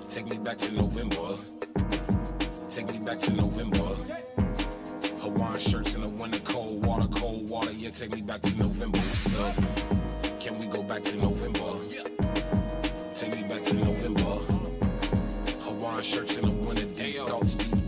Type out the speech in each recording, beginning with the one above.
Take me back to November. Take me back to November. Hawaiian shirts in the winter, cold water, yeah, take me back to November. So, can we go back to November? Take me back to November. Hawaiian shirts in the winter, deep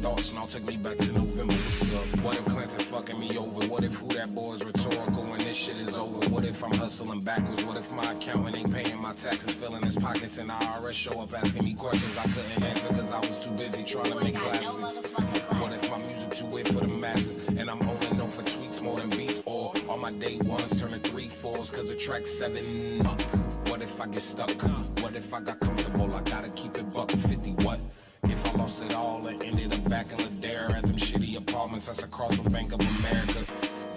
thoughts, and I'll take me back to November. So, what if Clinton fucking me over? What if who that boy is rhetorical when this shit is over? What if I'm hustling backwards? What if my accountant ain't paying my taxes, filling his pockets, and the IRS show up asking me questions I couldn't answer because I was too busy trying to make classes? What if my music too weird for the masses, and I'm only known for tweets more than beats, or all my day ones turning 3/4s because of track 7? What if I get stuck? What if I got comfortable? I gotta keep it buck 50. What if I lost it all and ended up back in the dare at them shitty apartments that's across from Bank of America?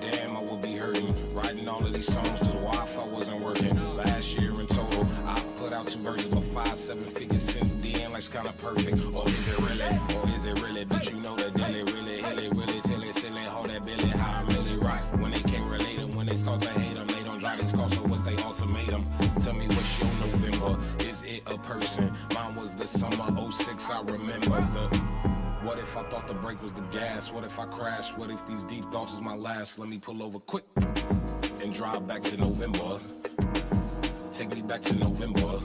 Damn, I would be hurting writing all of these songs cause Wi-Fi wasn't working. Last year in total, I put out 2 versions of 5-7 figures since then, life's kinda perfect. Or is it really? Or is it really? But you know that daily really, really, till it's silly, hold that Billy, how I really rock. When they can't relate them, when they start to hate them, they don't drive these cars, so what's they ultimatum? Tell me what's your November? Is it a person? Mine was the summer 06, I remember the... What if I thought the brake was the gas? What if I crashed? What if these deep thoughts was my last? Let me pull over quick and drive back to November. Take me back to November.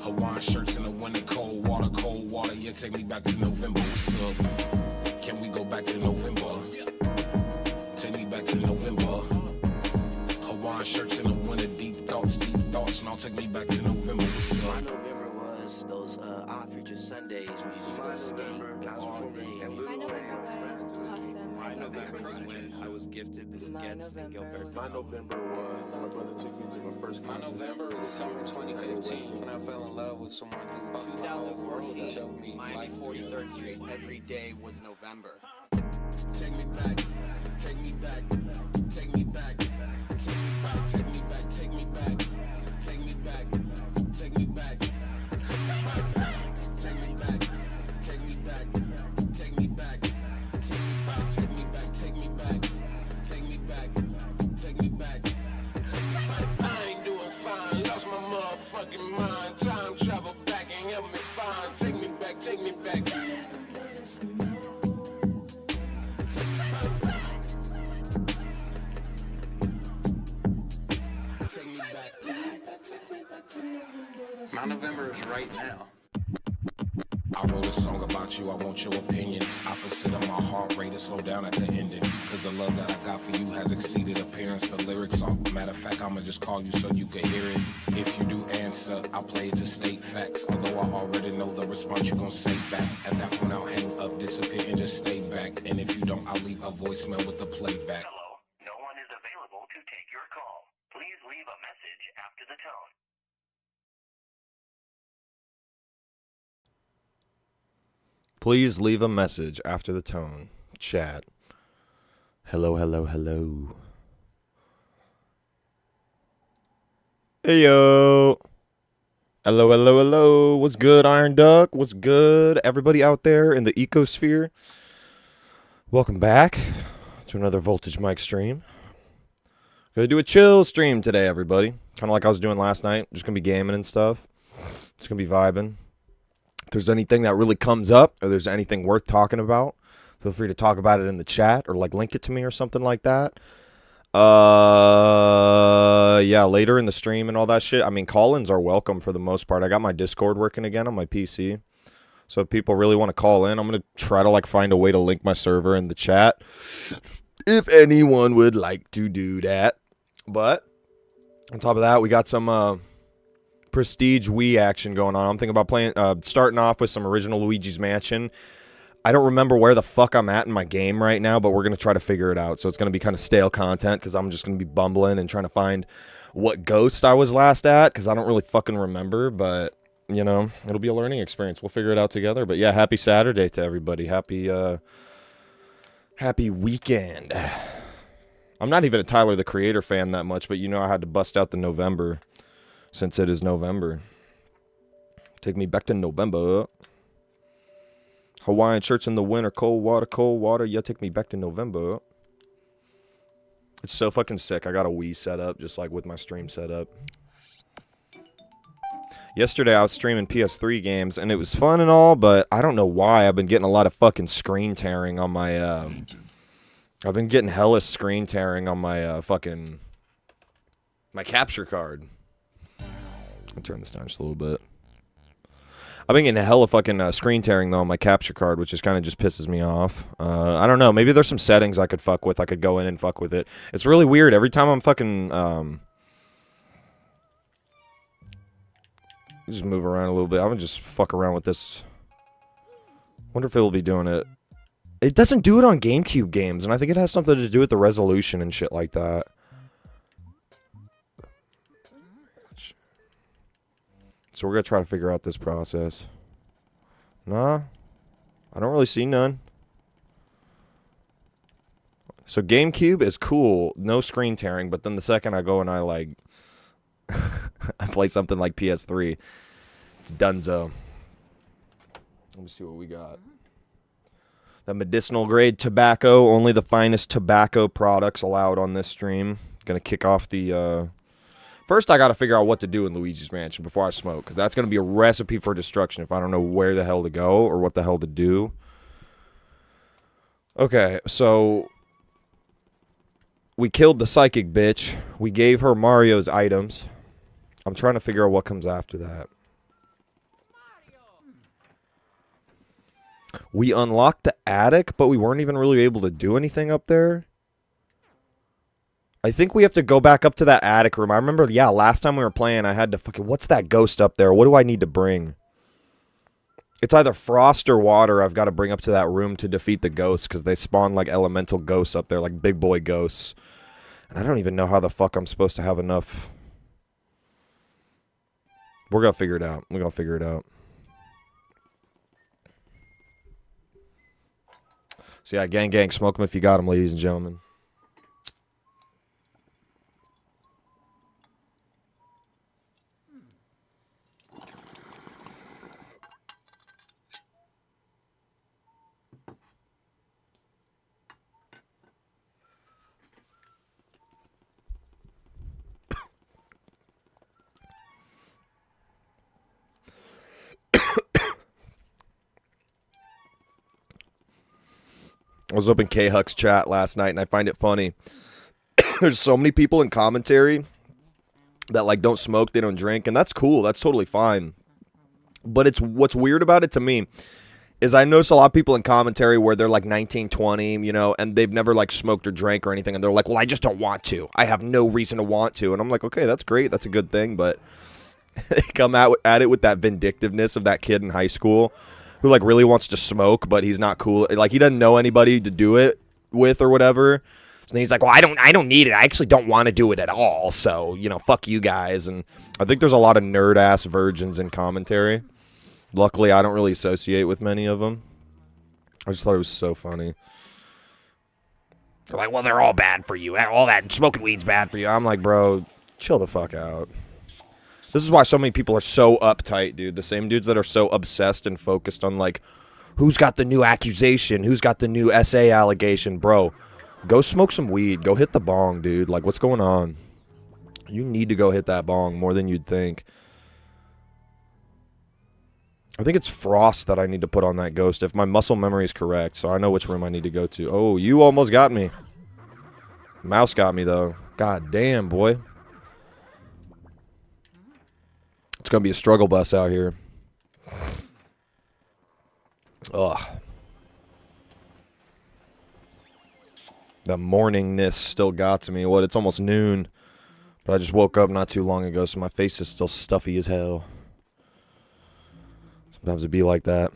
Hawaiian shirts in the winter, cold water, yeah, take me back to November. So, can we go back to November? Take me back to November. Hawaiian shirts in the winter, deep thoughts, and I'll take me back to November. So, my November was those odd future Sundays when you just go skate all day. My November was awesome. My November was when I was gifted the skets and Gilbert. My November was my brother took me to my first concert. My November is summer 2015 when I fell in love with someone who 2014, Miami 43rd Street. Every day was November. take me back, take me back, take me back, take me back, take me back, take me back, take me back, take me back, take me back, take me back, take me back, take me back, take me back, take me back, take me back, take me back, take me back, take me back. I ain't doing fine, lost my motherfucking mind. Time travel back and help me find. Take me back, take me back. My November is right now. I wrote a song about you, I want your opinion. Opposite of my heart rate to slow down at the ending. Cause the love that I got for you has exceeded appearance. The lyrics are, matter of fact, I'ma just call you so you can hear it. If you do answer, I'll play it to state facts. Although I already know the response you gon' say back. At that point I'll hang up, disappear and just stay back. And if you don't, I'll leave a voicemail with the playback. Hello, no one is available to take your call. Please leave a message after the tone. Please leave a message after the tone. Chat. Hello, hello, hello. Hey, yo. Hello, hello, hello. What's good, Iron Duck? What's good, everybody out there in the ecosphere? Welcome back to another Voltage Mike stream. Gonna do a chill stream today, everybody. Kind of like I was doing last night. Just gonna be gaming and stuff. Just gonna be vibing. If there's anything that really comes up or there's anything worth talking about, feel free to talk about it in the chat or like link it to me or something like that. Yeah, later in the stream and all that shit. I mean, call-ins are welcome for the most part. I got my Discord working again on my PC. So if people really want to call in, I'm going to try to like find a way to link my server in the chat if anyone would like to do that. But on top of that, we got some Prestige Wii action going on. I'm thinking about playing, starting off with some original Luigi's Mansion. I don't remember where the fuck I'm at in my game right now, but we're going to try to figure it out. So it's going to be kind of stale content because I'm just going to be bumbling and trying to find what ghost I was last at because I don't really fucking remember. But, you know, it'll be a learning experience. We'll figure it out together. But, yeah, happy Saturday to everybody. Happy weekend. I'm not even a Tyler, the Creator fan that much, but you know I had to bust out the November since it is November. Take me back to November. Hawaiian shirts in the winter, cold water. Yeah, take me back to November. It's so fucking sick. I got a Wii set up, just like with my stream set up. Yesterday I was streaming PS3 games, and it was fun and all, but I don't know why. I've been getting a lot of fucking screen tearing on my, I've been getting hella screen tearing on my, my capture card. I'll turn this down just a little bit. I've been getting hella fucking screen tearing, though, on my capture card, which is kind of just pisses me off. I don't know. Maybe there's some settings I could fuck with. I could go in and fuck with it. It's really weird. Every time I'm fucking, just move around a little bit. I'm gonna just fuck around with this. Wonder if it will be doing it. It doesn't do it on GameCube games, and I think it has something to do with the resolution and shit like that. So we're gonna try to figure out this process. Nah, I don't really see none. So GameCube is cool, no screen tearing, but then the second I go and I like I play something like PS3, it's donezo. Let me see what we got. The medicinal grade tobacco, only the finest tobacco products allowed on this stream. Gonna kick off the first I gotta figure out what to do in Luigi's Mansion before I smoke, because that's gonna be a recipe for destruction if I don't know where the hell to go or what the hell to do. Okay, so we killed the psychic bitch. We gave her Mario's items. I'm trying to figure out what comes after that. We unlocked the attic, but we weren't even really able to do anything up there. I think we have to go back up to that attic room. I remember, yeah, last time we were playing, I had to fucking... What's that ghost up there? What do I need to bring? It's either frost or water I've got to bring up to that room to defeat the ghosts, because they spawn, like, elemental ghosts up there, like big boy ghosts. And I don't even know how the fuck I'm supposed to have enough... We're gonna figure it out. We're gonna figure it out. So yeah, gang, smoke them if you got them, ladies and gentlemen. I was up in K-Huck's chat last night, and I find it funny. There's so many people in commentary that, like, don't smoke, they don't drink, and that's cool. That's totally fine. But it's what's weird about it to me is I notice a lot of people in commentary where they're, like, 19, 20, you know, and they've never, like, smoked or drank or anything, and they're like, well, I just don't want to. I have no reason to want to. And I'm like, okay, that's great. That's a good thing, but they come out at it with that vindictiveness of that kid in high school who, like, really wants to smoke, but he's not cool. Like, he doesn't know anybody to do it with or whatever. So then he's like, well, I don't need it. I actually don't want to do it at all. So, you know, fuck you guys. And I think there's a lot of nerd-ass virgins in commentary. Luckily, I don't really associate with many of them. I just thought it was so funny. They're like, well, they're all bad for you. All that smoking weed's bad for you. I'm like, bro, chill the fuck out. This is why so many people are so uptight, dude. The same dudes that are so obsessed and focused on, like, who's got the new accusation? Who's got the new SA allegation? Bro, go smoke some weed. Go hit the bong, dude. Like, what's going on? You need to go hit that bong more than you'd think. I think it's frost that I need to put on that ghost, if my muscle memory is correct, so I know which room I need to go to. Oh, you almost got me. Mouse got me, though. God damn, boy. It's going to be a struggle bus out here. Ugh. The morningness still got to me. What? It's almost noon. But I just woke up not too long ago, so my face is still stuffy as hell. Sometimes it be like that.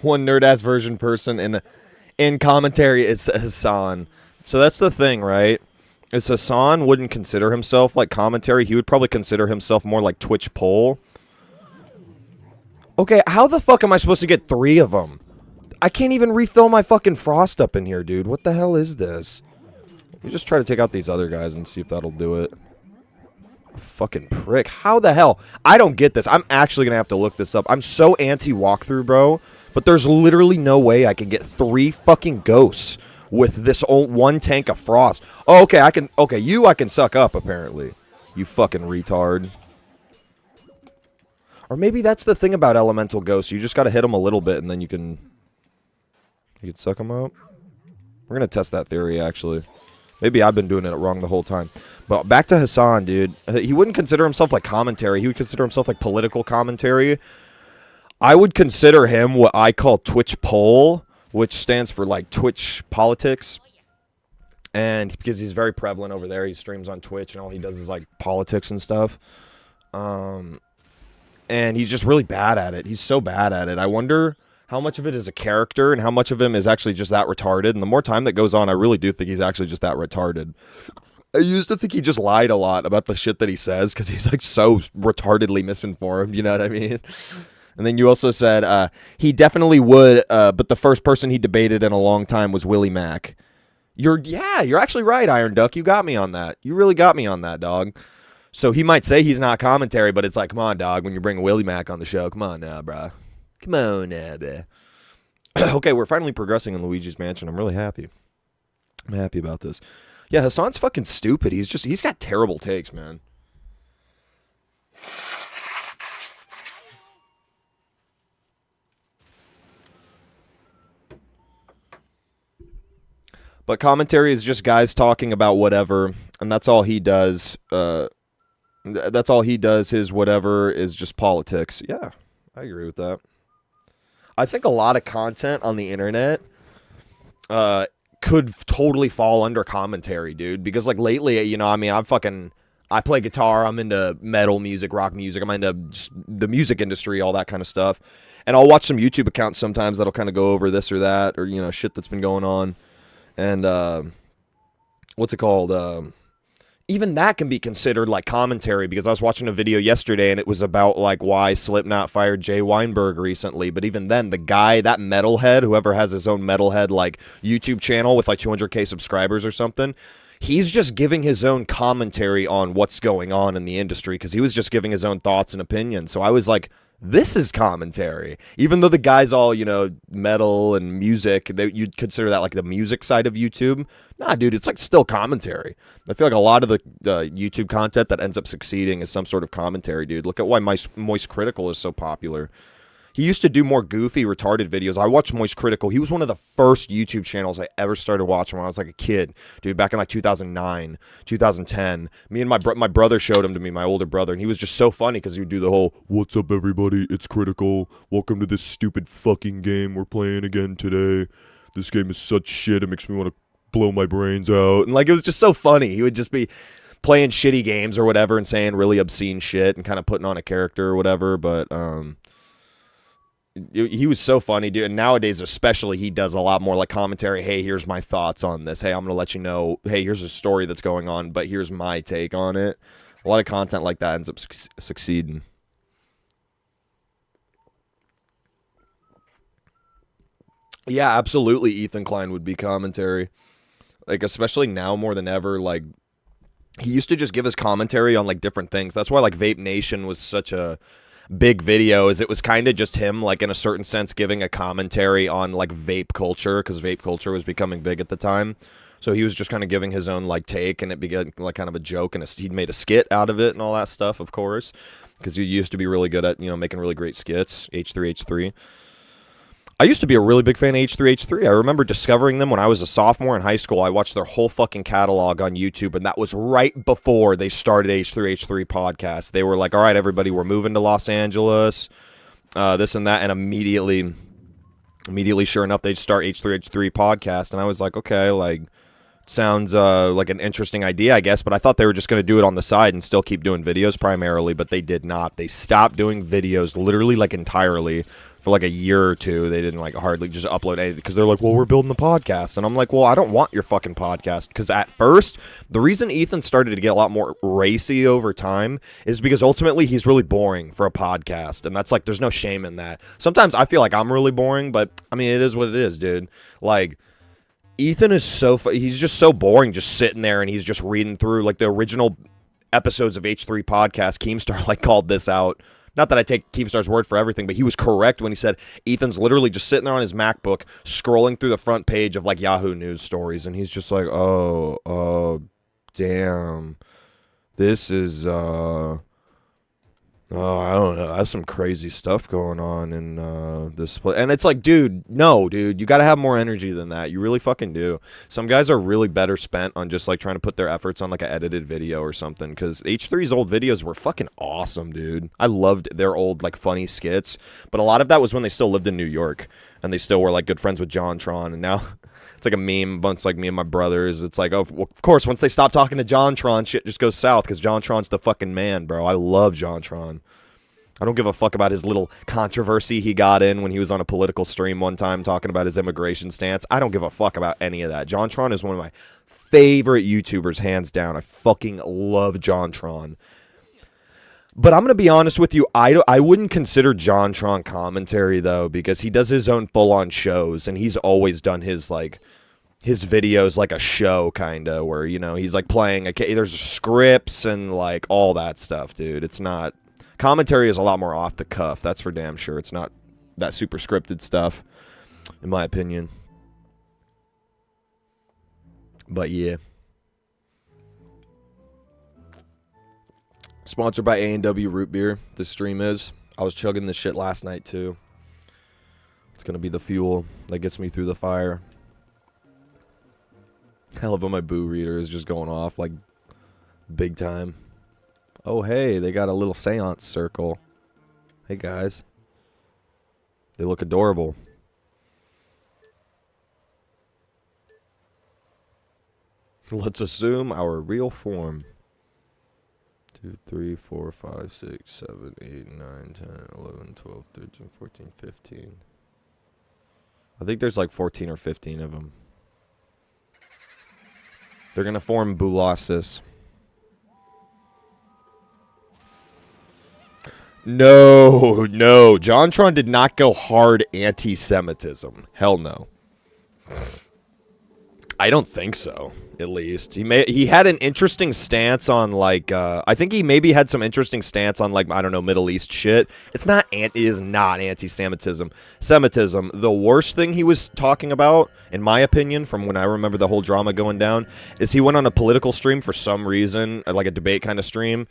one nerd-ass version person in commentary is Hassan. So that's the thing, right? Is Hassan wouldn't consider himself like commentary. He would probably consider himself more like Twitch poll. Okay, how the fuck am I supposed to get 3 of them? I can't even refill my fucking frost up in here, dude. What the hell is this? Let me just try to take out these other guys and see if that'll do it. Fucking prick. How the hell? I don't get this. I'm actually going to have to look this up. I'm so anti-walkthrough, bro. But there's literally no way I can get 3 fucking ghosts with this 1 tank of frost. Oh, okay, I can suck up, apparently. You fucking retard. Or maybe that's the thing about elemental ghosts. You just got to hit them a little bit and then you can suck them up. We're going to test that theory, actually. Maybe I've been doing it wrong the whole time. But back to Hassan, dude. He wouldn't consider himself like commentary. He would consider himself like political commentary. I would consider him what I call Twitch poll, which stands for like Twitch politics. And because he's very prevalent over there, he streams on Twitch and all he does is like politics and stuff. And he's just really bad at it. He's so bad at it. I wonder how much of it is a character and how much of him is actually just that retarded. And the more time that goes on, I really do think he's actually just that retarded. I used to think he just lied a lot about the shit that he says because he's like so retardedly misinformed, you know what I mean? And then you also said he definitely would, but the first person he debated in a long time was Willie Mack. You're actually right, Iron Duck. You got me on that. You really got me on that, dog. So he might say he's not commentary, but it's like, come on, dog, when you bring Willie Mack on the show, come on now, bro. Come on now, bro. Okay, we're finally progressing in Luigi's Mansion. I'm really happy. I'm happy about this. Yeah, Hassan's fucking stupid. He's got terrible takes, man. But commentary is just guys talking about whatever, and that's all he does. That's all he does. His whatever is just politics. Yeah, I agree with that. I think a lot of content on the internet could totally fall under commentary, dude. Because like lately, you know, I mean, I play guitar. I'm into metal music, rock music. I'm into just the music industry, all that kind of stuff. And I'll watch some YouTube accounts sometimes that'll kind of go over this or that, or you know, shit that's been going on. And what's it called? Even that can be considered like commentary because I was watching a video yesterday and it was about like why Slipknot fired Jay Weinberg recently. But even then, the guy, that metalhead, whoever has his own metalhead like YouTube channel with like 200K subscribers or something, he's just giving his own commentary on what's going on in the industry because he was just giving his own thoughts and opinions. So I was like, this is commentary. Even though the guy's all, you know, metal and music, you'd consider that like the music side of YouTube. Nah, dude, it's like still commentary. I feel like a lot of the YouTube content that ends up succeeding is some sort of commentary, dude. Look at why Moist Critical is so popular. He used to do more goofy, retarded videos. I watched Moist Critical. He was one of the first YouTube channels I ever started watching when I was like a kid. Dude, back in like 2009, 2010. Me and my brother showed him to me, my older brother, and he was just so funny because he would do the whole, "What's up, everybody? It's Critical. Welcome to this stupid fucking game we're playing again today. This game is such shit. It makes me want to blow my brains out." And like, it was just so funny. He would just be playing shitty games or whatever and saying really obscene shit and kind of putting on a character or whatever, but, he was so funny, dude. And nowadays, especially, he does a lot more like commentary. Hey, here's my thoughts on this. Hey, I'm going to let you know. Hey, here's a story that's going on, but here's my take on it. A lot of content like that ends up succeeding. Yeah, absolutely. Ethan Klein would be commentary. Like, especially now more than ever, like, he used to just give us commentary on like different things. That's why like Vape Nation was such a big video, is it was kind of just him, like in a certain sense, giving a commentary on like vape culture, because vape culture was becoming big at the time. So he was just kind of giving his own like take, and it began like kind of a joke, and he'd made a skit out of it and all that stuff, of course, because he used to be really good at, you know, making really great skits. H3H3. I used to be a really big fan of H3H3. I remember discovering them when I was a sophomore in high school. I watched their whole fucking catalog on YouTube, and that was right before they started H3H3 podcast. They were like, all right, everybody, we're moving to Los Angeles, this and that, and immediately, sure enough, they'd start H3H3 podcast, and I was like, okay, like, Sounds like an interesting idea, I guess, but I thought they were just going to do it on the side and still keep doing videos primarily, but they did not. They stopped doing videos literally like entirely for like a year or two. They didn't like hardly just upload anything because they're like, well, we're building the podcast. And I'm like, well, I don't want your fucking podcast, because at first, the reason Ethan started to get a lot more racy over time is because ultimately he's really boring for a podcast. And that's like, there's no shame in that. Sometimes I feel like I'm really boring, but I mean, it is what it is, dude. Like, Ethan is he's just so boring just sitting there and he's just reading through like the original episodes of H3 podcast. Keemstar like called this out. Not that I take Keemstar's word for everything, but he was correct when he said Ethan's literally just sitting there on his MacBook scrolling through the front page of like Yahoo News stories, and he's just like, oh, damn. This is I don't know. That's some crazy stuff going on in this place. And it's like, dude, no, dude. You got to have more energy than that. You really fucking do. Some guys are really better spent on just, like, trying to put their efforts on, like, an edited video or something. Because H3's old videos were fucking awesome, dude. I loved their old, like, funny skits. But a lot of that was when they still lived in New York. And they still were, like, good friends with JonTron. And now it's like a meme bunch, like me and my brothers. It's like, oh, well, of course, once they stop talking to JonTron, shit just goes south. Because JonTron's the fucking man, bro. I love JonTron. I don't give a fuck about his little controversy he got in when he was on a political stream one time talking about his immigration stance. I don't give a fuck about any of that. JonTron is one of my favorite YouTubers, hands down. I fucking love JonTron. But I'm going to be honest with you, I wouldn't consider JonTron commentary, though, because he does his own full-on shows, and he's always done his, like, his videos like a show, kind of, where, you know, he's, like, playing, there's scripts and, like, all that stuff, dude. It's not... Commentary is a lot more off the cuff. That's for damn sure. It's not that super scripted stuff, in my opinion. But yeah. Sponsored by A&W Root Beer. This stream is. I was chugging this shit last night too. It's gonna be the fuel that gets me through the fire. I love how my boo reader is just going off like big time. Oh, hey, they got a little seance circle. Hey, guys. They look adorable. Let's assume our real form. 2, 3, 4, 5, 6, 7, 8, 9, 10, 11, 12, 13, 14, 15. I think there's like 14 or 15 of them. They're going to form Bulossus. No. JonTron did not go hard anti-Semitism. Hell no. I don't think so, at least. He had an interesting stance on, like, I think he maybe had some interesting stance on, like, I don't know, Middle East shit. It is not anti-Semitism. Semitism, the worst thing he was talking about, in my opinion, from when I remember the whole drama going down, is he went on a political stream for some reason, like a debate kind of stream,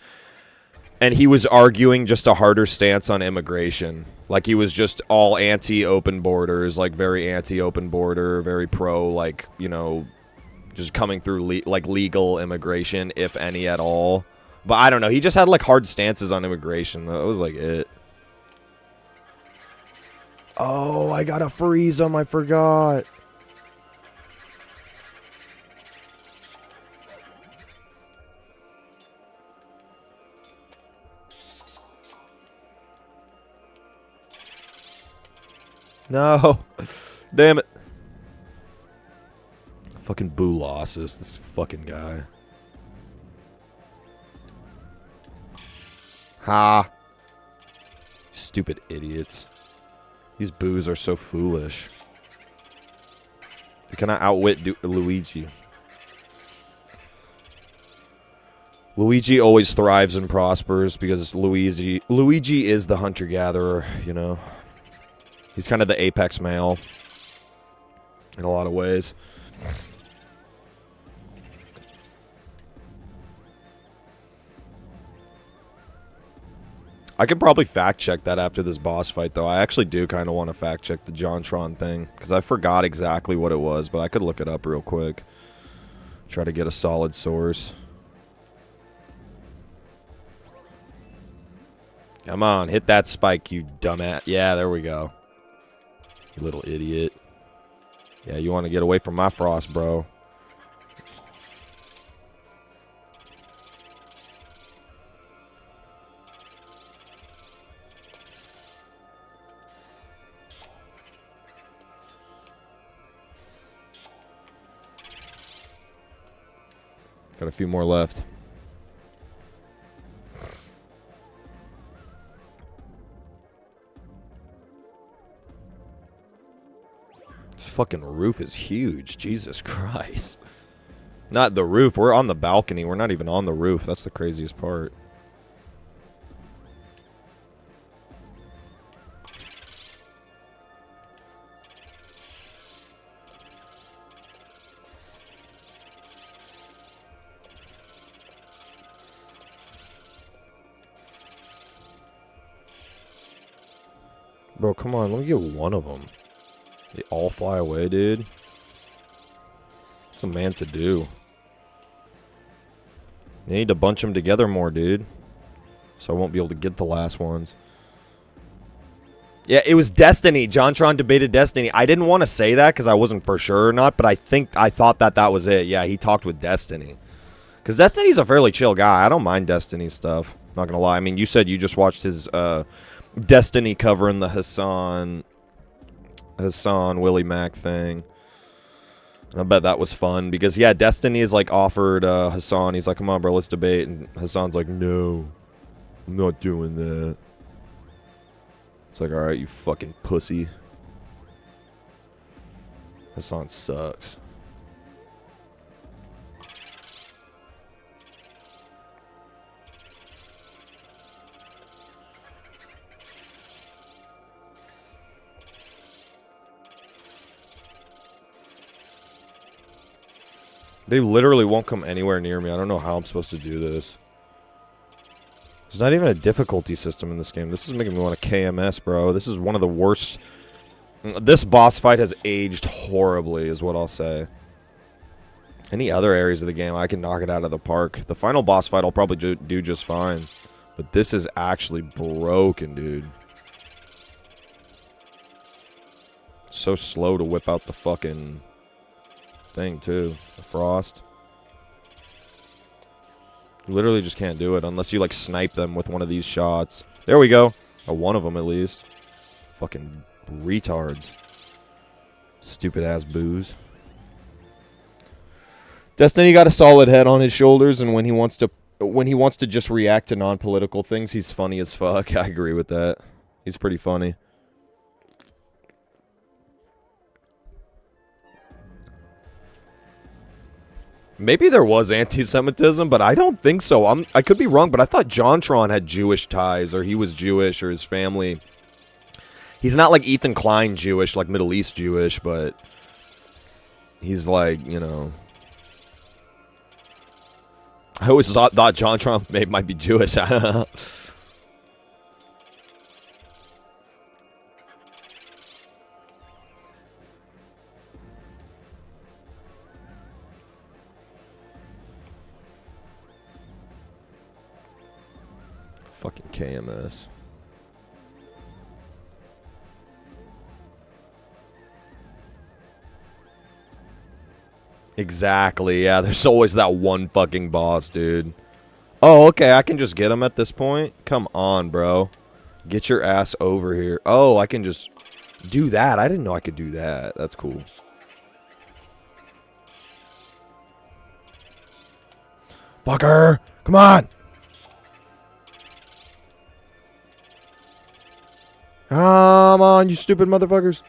and he was arguing just a harder stance on immigration. Like, he was just all anti-open borders, like, very anti-open border, very pro, like, you know, just coming through, like, legal immigration, if any at all. But I don't know. He just had, like, hard stances on immigration. That was, like, it. Oh, I got to freeze him. I forgot. No. Damn it. Fucking Bulossus, this fucking guy. Ha. Stupid idiots. These boos are so foolish. They cannot outwit Luigi. Luigi always thrives and prospers because Luigi is the hunter-gatherer, you know. He's kind of the apex male in a lot of ways. I could probably fact check that after this boss fight, though. I actually do kind of want to fact check the JonTron thing, because I forgot exactly what it was, but I could look it up real quick. Try to get a solid source. Come on, hit that spike, you dumbass. Yeah, there we go. You little idiot. Yeah, you want to get away from my frost, bro. Got a few more left. This fucking roof is huge. Jesus Christ. Not the roof. We're on the balcony. We're not even on the roof. That's the craziest part. Bro, come on. Let me get one of them. They all fly away, dude. What's a man to do? They need to bunch them together more, dude. So I won't be able to get the last ones. Yeah, it was Destiny. JonTron debated Destiny. I didn't want to say that because I wasn't for sure or not, but I thought that was it. Yeah, he talked with Destiny. Because Destiny's a fairly chill guy. I don't mind Destiny stuff. Not going to lie. I mean, you said you just watched his Destiny covering the Hassan Willie Mac thing. And I bet that was fun because, yeah, Destiny is like offered Hassan. He's like, come on, bro, let's debate. And Hassan's like, no, I'm not doing that. It's like, all right, you fucking pussy. Hassan sucks. They literally won't come anywhere near me. I don't know how I'm supposed to do this. There's not even a difficulty system in this game. This is making me want to KMS, bro. This is one of the worst. This boss fight has aged horribly, is what I'll say. Any other areas of the game, I can knock it out of the park. The final boss fight I'll probably do just fine. But this is actually broken, dude. So slow to whip out the fucking thing, too. The frost. You literally just can't do it unless you, like, snipe them with one of these shots. There we go. Oh, one of them, at least. Fucking retards. Stupid-ass booze. Destiny got a solid head on his shoulders, and when he wants to just react to non-political things, he's funny as fuck. I agree with that. He's pretty funny. Maybe there was anti-Semitism, but I don't think so. I could be wrong, but I thought JonTron had Jewish ties, or he was Jewish, or his family. He's not like Ethan Klein Jewish, like Middle East Jewish, but he's like, you know. I always thought JonTron might be Jewish. I don't know. Fucking KMS. Exactly, yeah, there's always that one fucking boss, dude. Oh, okay, I can just get him at this point? Come on, bro. Get your ass over here. Oh, I can just do that. I didn't know I could do that. That's cool. Fucker! Come on! Come on, you stupid motherfuckers.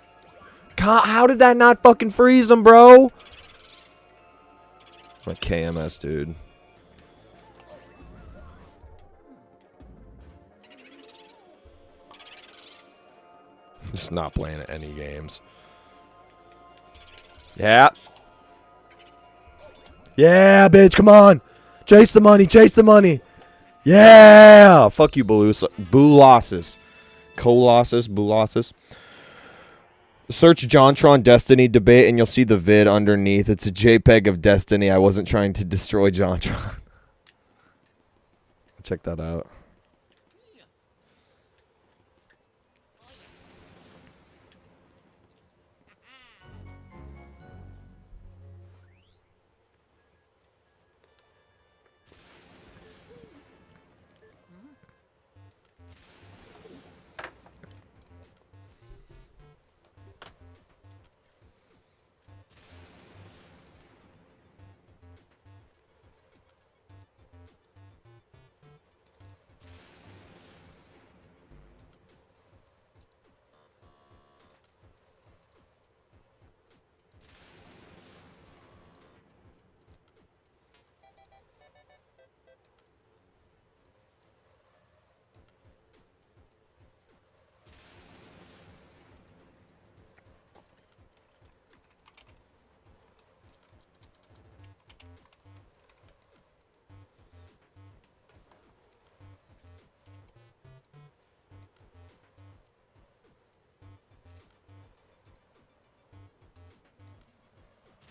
How did that not fucking freeze him, bro? I'm a KMS, dude. Just not playing any games. Yeah. Yeah, bitch, come on. Chase the money, chase the money. Yeah. Fuck you, Bulossus. Bulossus. Search JonTron Destiny debate and you'll see the vid underneath. It's a JPEG of Destiny. I wasn't trying to destroy JonTron. Check that out.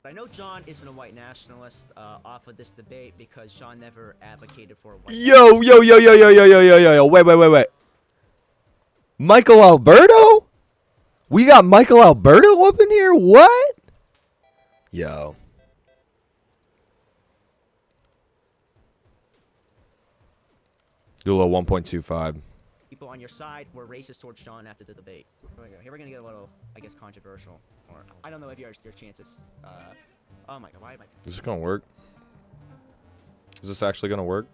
I know John isn't a white nationalist off of this debate because John never advocated for a white Yo, yo, yo, yo, yo, yo, yo, yo, yo, yo. Wait. Michael Alberto? We got Michael Alberto up in here? What? Yo. Do a little 1.25. people on your side were racist towards John after the debate. Here we're gonna get a little, I guess, controversial. Or I don't know if your chances. Oh my god, why am I? Is this gonna work? Is this actually gonna work?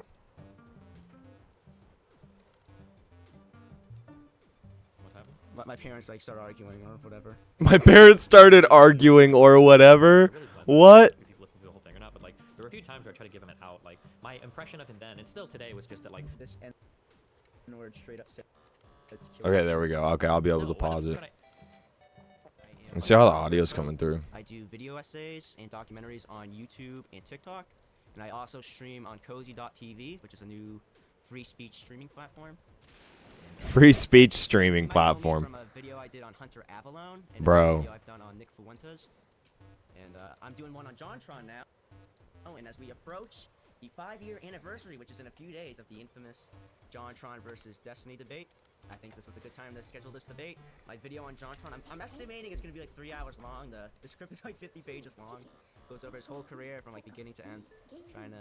My parents like started arguing or whatever. My parents started arguing or whatever. What? If you've listened to the whole thing or not, but like there were a few times where I tried to give him an out. Like my impression of him then and still today was just that like this N-word straight up said. Okay, there we go. Okay, I'll be able to pause it. Let's see how the audio's coming through. I do video essays and documentaries on YouTube and TikTok, and I also stream on Cozy.tv, which is a new free speech streaming platform. Free speech streaming platform. From a video I did on Hunter Avalon, and Bro. a video I've done on Nick Fuentes, and I'm doing one on JonTron now. Oh, and as we approach the 5-year anniversary, which is in a few days, of the infamous JonTron versus Destiny debate, I think this was a good time to schedule this debate. My video on JonTron, I'm estimating it's gonna be like 3 hours long. The script is like 50 pages long. Goes over his whole career from like beginning to end, trying to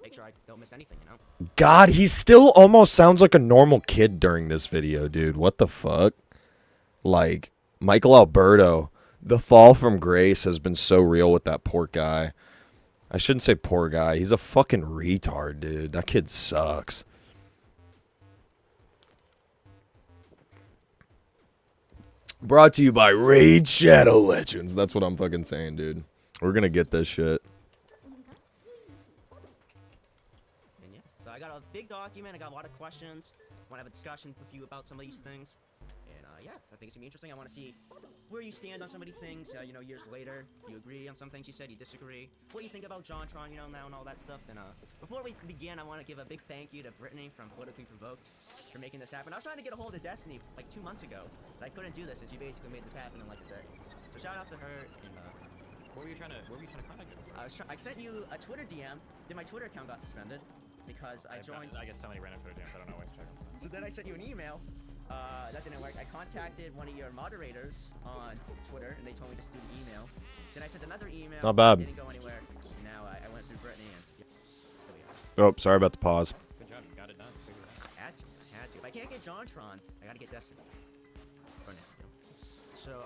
make sure I don't miss anything, you know? God, he still almost sounds like a normal kid during this video, dude. What the fuck? Like, Michael Alberto, the fall from grace has been so real with that poor guy. I shouldn't say poor guy. He's a fucking retard, dude. That kid sucks. Brought to you by Raid Shadow Legends. That's what I'm fucking saying, dude. We're gonna get this shit. And yeah, so I got a big document. I got a lot of questions. I want to have a discussion with you about some of these things. And yeah, I think it's gonna be interesting. I want to see where you stand on some of these things. You know, years later, if you agree on some things you said, you disagree. What do you think about JonTron, you know, now and all that stuff. And before we begin, I want to give a big thank you to Brittany from Politically Provoked for making this happen. I was trying to get a hold of Destiny like 2 months ago, but I couldn't do this, and she basically made this happen in like a day. So shout out to her. And where were you trying to contact him? I sent you a Twitter DM. Then my Twitter account got suspended because I joined. I get so many random Twitter DMs. I don't know where to check. So then I sent you an email. That didn't work. I contacted one of your moderators on Twitter, and they told me just do the email. Then I sent another email. Not bad. Didn't go anywhere. And now I went through Brittany, and yeah, there we Oh, are. sorry about the pause. Good job, you got it done. Figured it out. I had to. If I can't get JonTron, I gotta get Destiny. For next video. So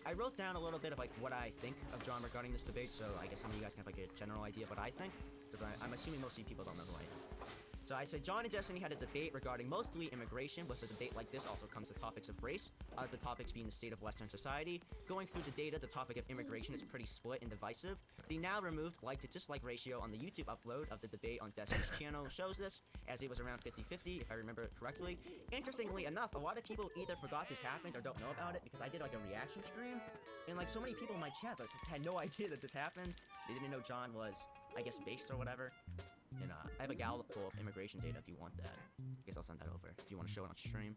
I wrote down a little bit of like what I think of John regarding this debate. So I guess some of you guys can have like a general idea of what I think, because I'm assuming most of you people don't know who I am. So I said John and Destiny had a debate regarding mostly immigration. With a debate like this also comes the topics of race, the topics being the state of Western society. Going through the data, the topic of immigration is pretty split and divisive. The now removed like to dislike ratio on the YouTube upload of the debate on Destiny's channel shows this, as it was around 50-50 if I remember it correctly. Interestingly enough, a lot of people either forgot this happened or don't know about it, because I did like a reaction stream, and like so many people in my chat like, had no idea that this happened. They didn't know John was, I guess, based or whatever. And I have a Gallup poll of immigration data if you want that. I guess I'll send that over if you want to show it on stream.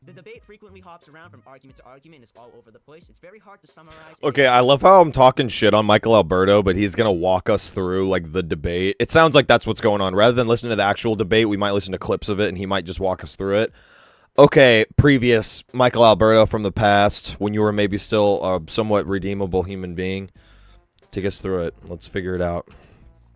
The debate frequently hops around from argument to argument and is all over the place. It's very hard to summarize. Okay, I love how I'm talking shit on Michael Alberto, but he's gonna walk us through like the debate. It sounds like that's what's going on. Rather than listen to the actual debate, we might listen to clips of it, and he might just walk us through it. Okay, previous Michael Alberto from the past, when you were maybe still a somewhat redeemable human being. Take us through it. Let's figure it out.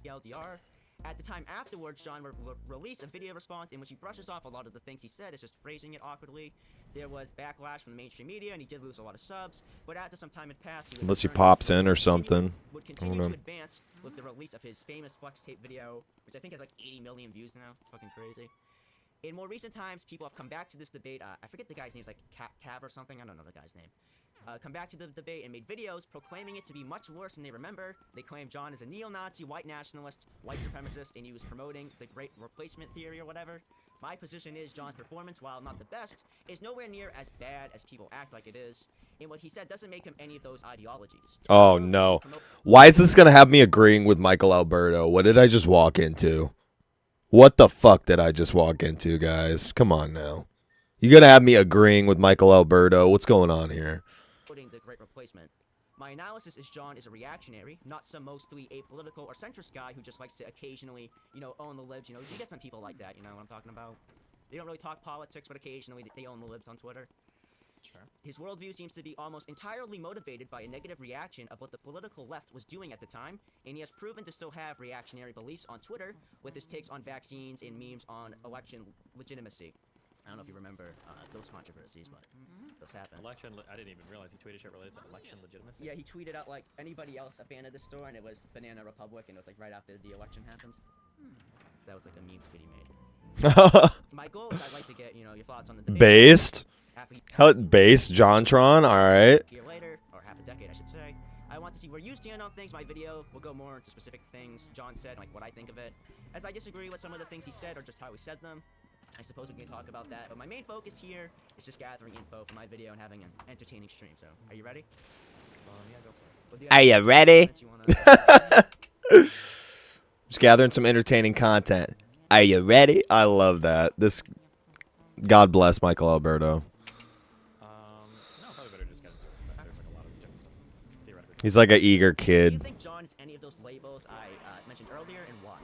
LDR. At the time afterwards, John would release a video response in which he brushes off a lot of the things he said. It's just phrasing it awkwardly. There was backlash from the mainstream media, and he did lose a lot of subs. But after some time had passed, Unless he pops in or something. Would continue to advance with the release of his famous flex tape video, which I think has like 80 million views now. It's fucking crazy. In more recent times, people have come back to this debate. I forget the guy's name. It's like Cav or something. I don't know the guy's name. Come back to the debate and made videos proclaiming it to be much worse than they remember. They claim John is a neo-Nazi, white nationalist, white supremacist, and he was promoting the great replacement theory or whatever. My position is John's performance, while not the best, is nowhere near as bad as people act like it is. And what he said doesn't make him any of those ideologies. Oh, no. Why is this going to have me agreeing with Michael Alberto? What did I just walk into? What the fuck did I just walk into, guys? Come on now. You're going to have me agreeing with Michael Alberto? What's going on here? The great replacement. My analysis is John is a reactionary, not some mostly apolitical or centrist guy who just likes to occasionally, you know, own the libs. You know, you get some people like that, you know what I'm talking about? They don't really talk politics, but occasionally they own the libs on Twitter. Sure. His worldview seems to be almost entirely motivated by a negative reaction of what the political left was doing at the time, and he has proven to still have reactionary beliefs on Twitter with his takes on vaccines and memes on election legitimacy. I don't know if you remember those controversies, but those happened. I didn't even realize he tweeted shit related to election legitimacy. Yeah, he tweeted out like anybody else a fan of the store, and it was Banana Republic, and it was like right after the election happened. So that was like a meme tweet he made. My goal is I'd like to get, you know, your thoughts on the debate. Based? How based? JonTron? Alright. A year later, or half a decade, I should say. I want to see where you stand on things. My video will go more into specific things John said, like what I think of it. As I disagree with some of the things he said, or just how he said them, I suppose we can talk about that. But my main focus here is just gathering info for my video and having an entertaining stream. So, are you ready? Yeah, go for it. Are you ready? Just gathering some entertaining content. Are you ready? I love that. God bless Michael Alberto. No, probably better just get into it. 'Cause there's like a lot of different stuff. Theoretically. He's like an eager Do you kid. think John is any of those labels I mentioned earlier, and why?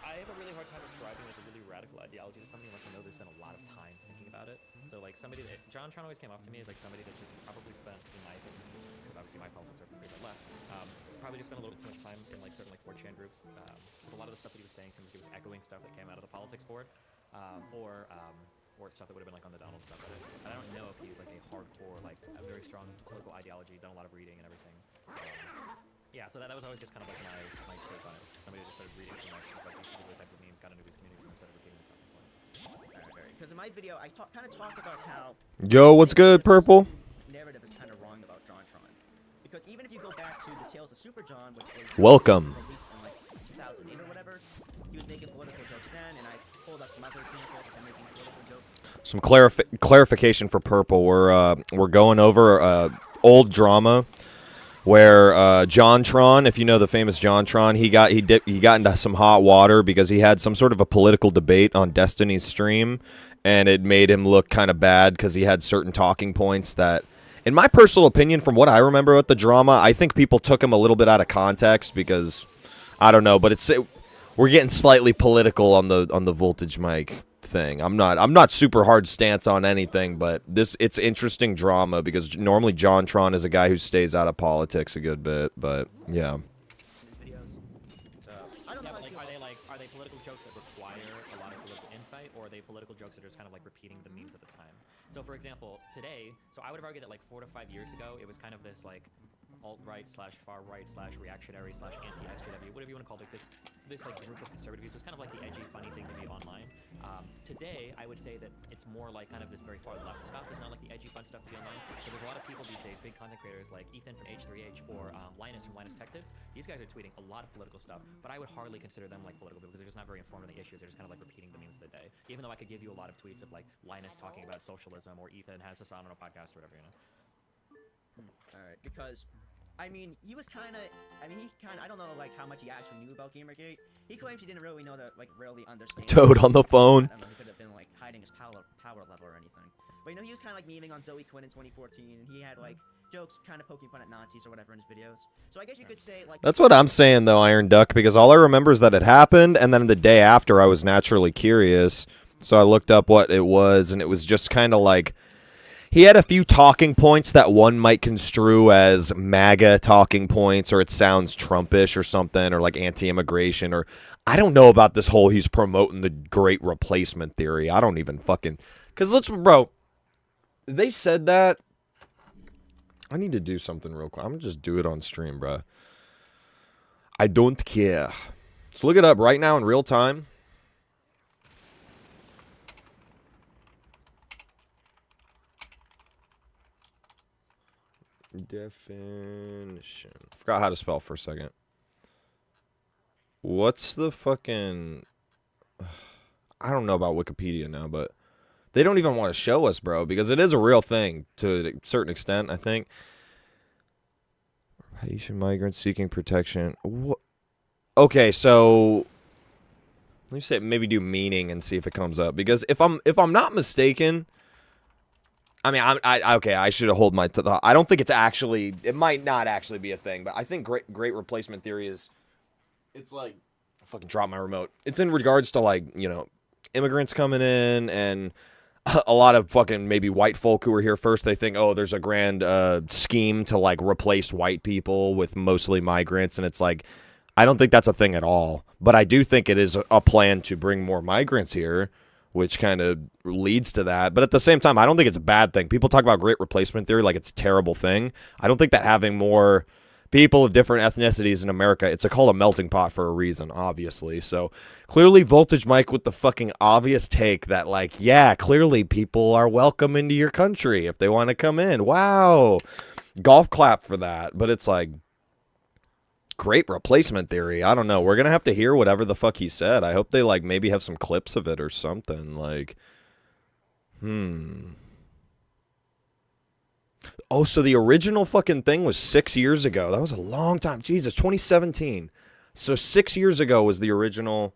I have a really hard time describing like a really radical ideology to somebody unless I know they spent a lot of time thinking about it. So like somebody that JonTron always came off to me as like somebody that just probably spent, in my opinion, because obviously my politics are pretty bit left, probably just spent a little bit too much time in like certain like 4chan groups. Because a lot of the stuff that he was saying seems like he was echoing stuff that came out of the politics board, or stuff that would have been like on the Donald subreddit. And I don't know if he's like a hardcore, like a very strong political ideology, done a lot of reading and everything. Yeah, so that was always just kind of like my take on it. Somebody who just started reading too much, like these particular types of memes, got into these communities and started repeating the talking points. Because in my video, I kind of talk about how Yo, what's good, Purple? narrative is kind of wrong about JonTron. Because even if you go back to the Tales of Super John, which was Welcome. released in like 2008 or whatever, he was making political jokes then, and I pulled up some other examples of him making political jokes. Some clarification for Purple. We're going over old drama where JonTron, if you know the famous JonTron, he got into some hot water because he had some sort of a political debate on Destiny's stream, and it made him look kind of bad because he had certain talking points that, in my personal opinion, from what I remember with the drama, I think people took him a little bit out of context because I don't know, but we're getting slightly political on the Voltage Mike thing. I'm not super hard stance on anything, but it's interesting drama because normally JonTron is a guy who stays out of politics a good bit, but yeah. Are they political jokes that require a lot of political insight, or are they political jokes that are just kind of like repeating the memes at the time? So for example, today, so I would have argued that like 4 to 5 years ago, it was kind of this like alt-right slash far-right slash reactionary slash anti-SJW, whatever you want to call it, this like group of conservatives was kind of like the edgy, funny thing to be online. Today, I would say that it's more like kind of this very far left stuff. It's not like the edgy, fun stuff to be online. So there's a lot of people these days, big content creators like Ethan from H3H or Linus from Linus Tech Tips. These guys are tweeting a lot of political stuff, but I would hardly consider them like political because they're just not very informed on the issues. They're just kind of like repeating the memes of the day. Even though I could give you a lot of tweets of like Linus talking about socialism or Ethan has Hassan on a podcast or whatever, you know. Alright, because I mean, he kind of, I don't know, like, how much he actually knew about Gamergate. He claims he didn't really know to, like, really understand. Toad on the phone. I don't know, he could have been, like, hiding his power level or anything. But, you know, he was kind of, like, memeing on Zoe Quinn in 2014, and he had, like, jokes kind of poking fun at Nazis or whatever in his videos. So I guess you could say, like... That's what I'm saying, though, Iron Duck, because all I remember is that it happened, and then the day after I was naturally curious, so I looked up what it was, and it was just kind of like... He had a few talking points that one might construe as MAGA talking points, or it sounds Trumpish or something, or like anti-immigration, or I don't know about this whole he's promoting the great replacement theory. I don't even fucking... Because bro, they said that... I need to do something real quick. I'm going to just do it on stream, bro. I don't care. Let's look it up right now in real time. Definition. Forgot how to spell for a second. What's the fucking... I don't know about Wikipedia now, but they don't even want to show us, bro, because it is a real thing to a certain extent, I think. Haitian migrants seeking protection. What? Okay, so let me say maybe do meaning and see if it comes up, because if I'm not mistaken, I mean, okay. I should hold my thought. I don't think it's actually. It might not actually be a thing, but I think great replacement theory is. It's like, I fucking dropped my remote. It's in regards to like immigrants coming in and a lot of fucking maybe white folk who are here first. They think, oh, there's a grand scheme to like replace white people with mostly migrants, and it's like, I don't think that's a thing at all. But I do think it is a plan to bring more migrants here, which kind of leads to that. But at the same time, I don't think it's a bad thing. People talk about great replacement theory like it's a terrible thing. I don't think that having more people of different ethnicities in America, it's called a melting pot for a reason, obviously. So clearly Voltage Mike with the fucking obvious take that, like, yeah, clearly people are welcome into your country if they want to come in. Wow. Golf clap for that. But it's like, great replacement theory. I don't know. We're going to have to hear whatever the fuck he said. I hope they, like, maybe have some clips of it or something. Like, Oh, so the original fucking thing was 6 years ago. That was a long time. Jesus, 2017. So 6 years ago was the original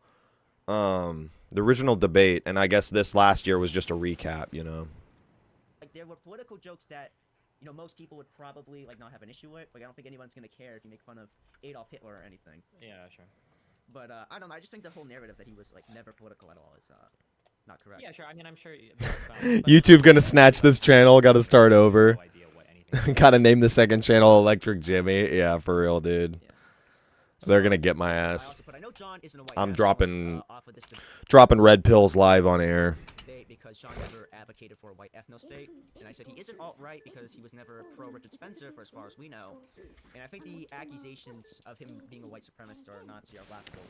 debate, and I guess this last year was just a recap, Like, there were political jokes that, most people would probably, like, not have an issue with. Like, I don't think anyone's gonna care if you make fun of Adolf Hitler or anything. Yeah, sure. But, I don't know, I just think the whole narrative that he was, like, never political at all is, not correct. Yeah, sure. I mean, I'm sure. YouTube gonna snatch this channel. Gotta start over. Gotta name the second channel Electric Jimmy. Yeah, for real, dude. Yeah. They're gonna get my ass. I know John isn't a white I'm nationalist, off of this dropping red pills live on air. debate because John never advocated for a white ethno state, and I said he isn't alt-right because he was never pro Richard Spencer, for as far as we know. And I think the accusations of him being a white supremacist or a Nazi are laughable.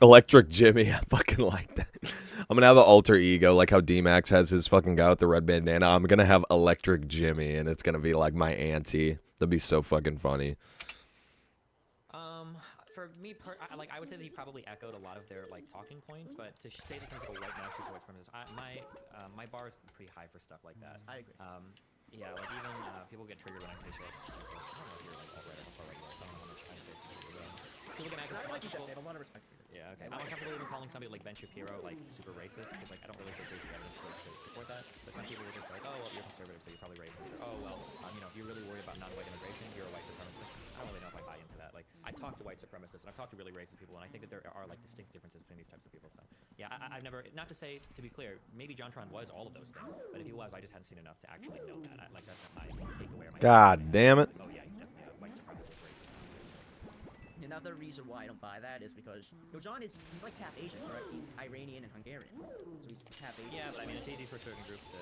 Electric Jimmy, I fucking like that. I'm gonna have an alter ego, like how D-Max has his fucking guy with the red bandana. I'm gonna have Electric Jimmy, and it's gonna be like my auntie. That'd be so fucking funny. For me, I would say that he probably echoed a lot of their like talking points, but to say that he's like a white nationalist or white supremacist, my bar is pretty high for stuff like that. I agree. Yeah, like even people get triggered when I say shit. I don't know if you're like alt-right or far-right, so I don't know how much I say people get mad I like because you, I have a lot of respect for you. yeah, okay. I'm uncomfortable even calling somebody like Ben Shapiro like super racist because like I don't really think there's evidence to support that. But some people are just like, oh well, you're conservative, so you're probably racist, or oh well, if you're really worried about non-white immigration, you're a white supremacist. I don't really know if I buy into that. Like I talk to white supremacists and I've talked to really racist people, and I think that there are like distinct differences between these types of people. So yeah, I've never, not to say, to be clear, maybe JonTron was all of those things, but if he was, I just hadn't seen enough to actually know that. Like that's not my takeaway. God damn it. Oh yeah, he's definitely a white supremacist, racist. Another reason why I don't buy that is because John he's like half Asian, correct? He's Iranian and Hungarian, so he's half Asian. Yeah, but I mean it's easy for certain groups to.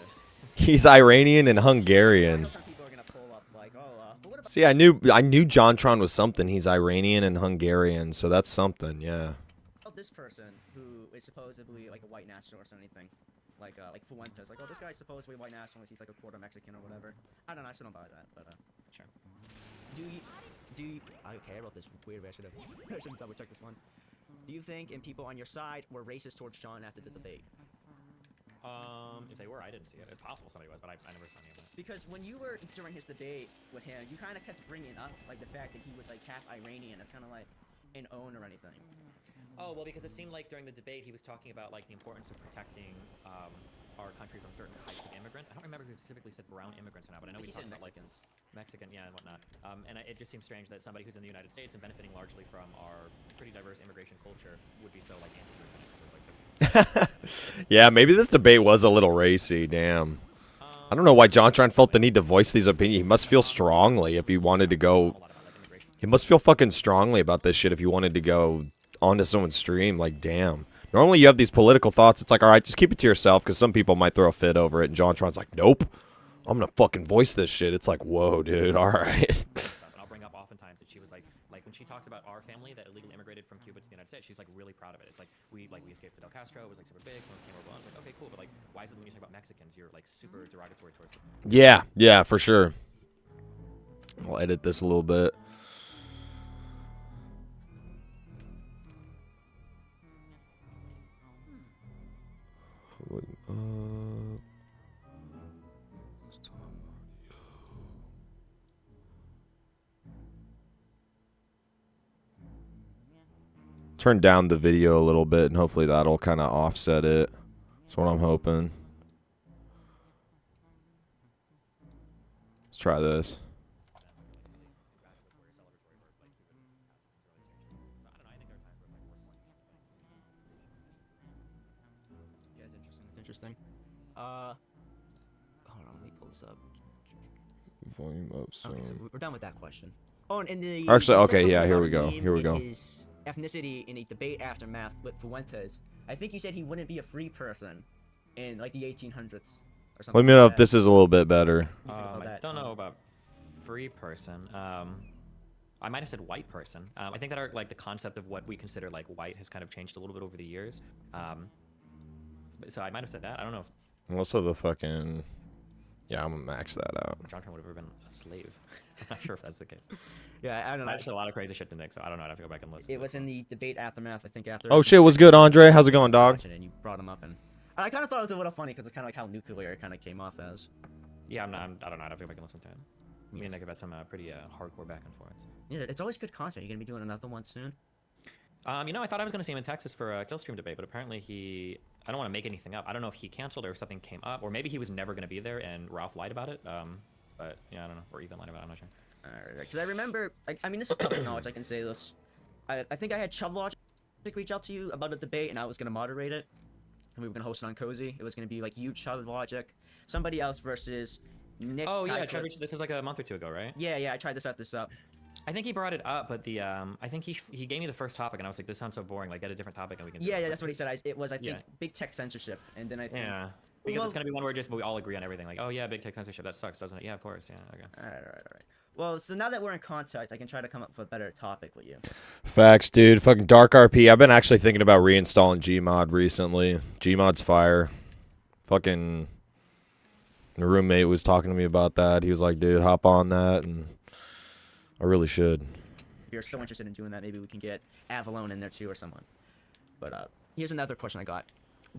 He's Iranian and I Hungarian. know some people are gonna pull up like, but what about See, I knew JonTron was something. He's Iranian and Hungarian, so that's something, yeah. this person who is supposedly like a white nationalist or anything? Like Fuentes, like, oh, this guy's supposedly a white nationalist, he's like a quarter Mexican or whatever. I don't know, I still don't buy that, but Sure. Okay, I wrote this weird way, I should double check this one. Do you think people on your side were racist towards John after the debate? If they were, I didn't see it. It's possible somebody was, but I never saw any of that. Because when you were during his debate with him, you kind of kept bringing up like the fact that he was like half Iranian as kind of like an own or anything. Oh, well, because it seemed like during the debate he was talking about like the importance of protecting our country from certain types of immigrants. I don't remember if he specifically said brown immigrants or not, but I know he talked about like Mexican, yeah, and whatnot. And it just seems strange that somebody who's in the United States and benefiting largely from our pretty diverse immigration culture would be so like anti-immigrant. Yeah, maybe this debate was a little racy. Damn. I don't know why JonTron felt the need to voice these opinions. He must feel strongly if he wanted to go. He must feel fucking strongly about this shit if you wanted to go onto someone's stream. Like, damn. Normally you have these political thoughts. It's like, all right, just keep it to yourself because some people might throw a fit over it. And JonTron's like, nope. I'm going to fucking voice this shit. It's like, whoa, dude. All right. I'll bring up oftentimes that she was like when she talks about our family that illegally immigrated from Cuba to the United States, she's like really proud of it. It's like we escaped Fidel Castro. It was like super big. Someone came over. I was like, okay, cool. But like, why is it when you talk about Mexicans, you're like super derogatory towards them? Yeah, for sure. I'll edit this a little bit. Turn down the video a little bit, and hopefully that'll kind of offset it. That's what I'm hoping. try this. Yeah, it's interesting. It's interesting. Hold on, let me pull this up. Volume up Okay, so soon. we're done with that question. Oh, and the Actually, you said okay, something yeah, here about we a go, meme here we in go. His ethnicity in a debate aftermath with Fuentes. I think you said he wouldn't be a free person in like the 1800s or something. Let me know like if that. this is a little bit better. What do you think about I that? don't know about free person. I might have said white person. I think that like the concept of what we consider like white has kind of changed a little bit over the years. So I might have said that. I don't know if Also the fucking... Yeah, I'm gonna max that out. John Trump would have ever been a slave. I'm not sure if that's the case. Yeah, I don't know. I said a lot of crazy shit to Nick, so I don't know. I'd have to go back and listen. It was in the debate aftermath, I think, after. Oh shit, what's good, Andre? How's it going, dog? And you brought him up, and I kind of thought it was a little funny because it's kind of like how nuclear kind of came off as. Yeah, I don't know. I'd have to go back and listen to it. Me Yes. and Nick have had some pretty hardcore back and forths. Yeah, it's always good content. You're gonna be doing another one soon. You know, I thought I was going to see him in Texas for a Killstream debate, but apparently I don't want to make anything up. I don't know if he canceled or if something came up, or maybe he was never going to be there and Ralph lied about it. But yeah, I don't know. Or Ethan lied about it. I'm not sure. Alright, because I remember, I mean, this is public knowledge. I can say this. I think I had Chubb Logic reach out to you about a debate, and I was gonna moderate it, and we were gonna host it on Cozy. It was gonna be like you, Chubb Logic, somebody else versus Nick. Oh yeah, Kai Trevor, Clips. this is like a month or two ago, right? Yeah. I tried to set this up. I think he brought it up, but the I think he gave me the first topic, and I was like, this sounds so boring. Like, get a different topic, and we can. Yeah, that's what he said. It was, I think, Yeah. big tech censorship, and then I think. Yeah. Because Well- it's gonna be one where just we all agree on everything. Like, oh yeah, big tech censorship, that sucks, doesn't it? Yeah, of course. Yeah. Okay. All right. Well, so now that we're in contact, I can try to come up with a better topic with you. Facts, dude. Fucking Dark RP. I've been actually thinking about reinstalling Gmod recently. Gmod's fire. Fucking my roommate was talking to me about that. He was like, dude, hop on that, and I really should. If you're so interested in doing that, maybe we can get Avalon in there too or someone. But here's another question I got.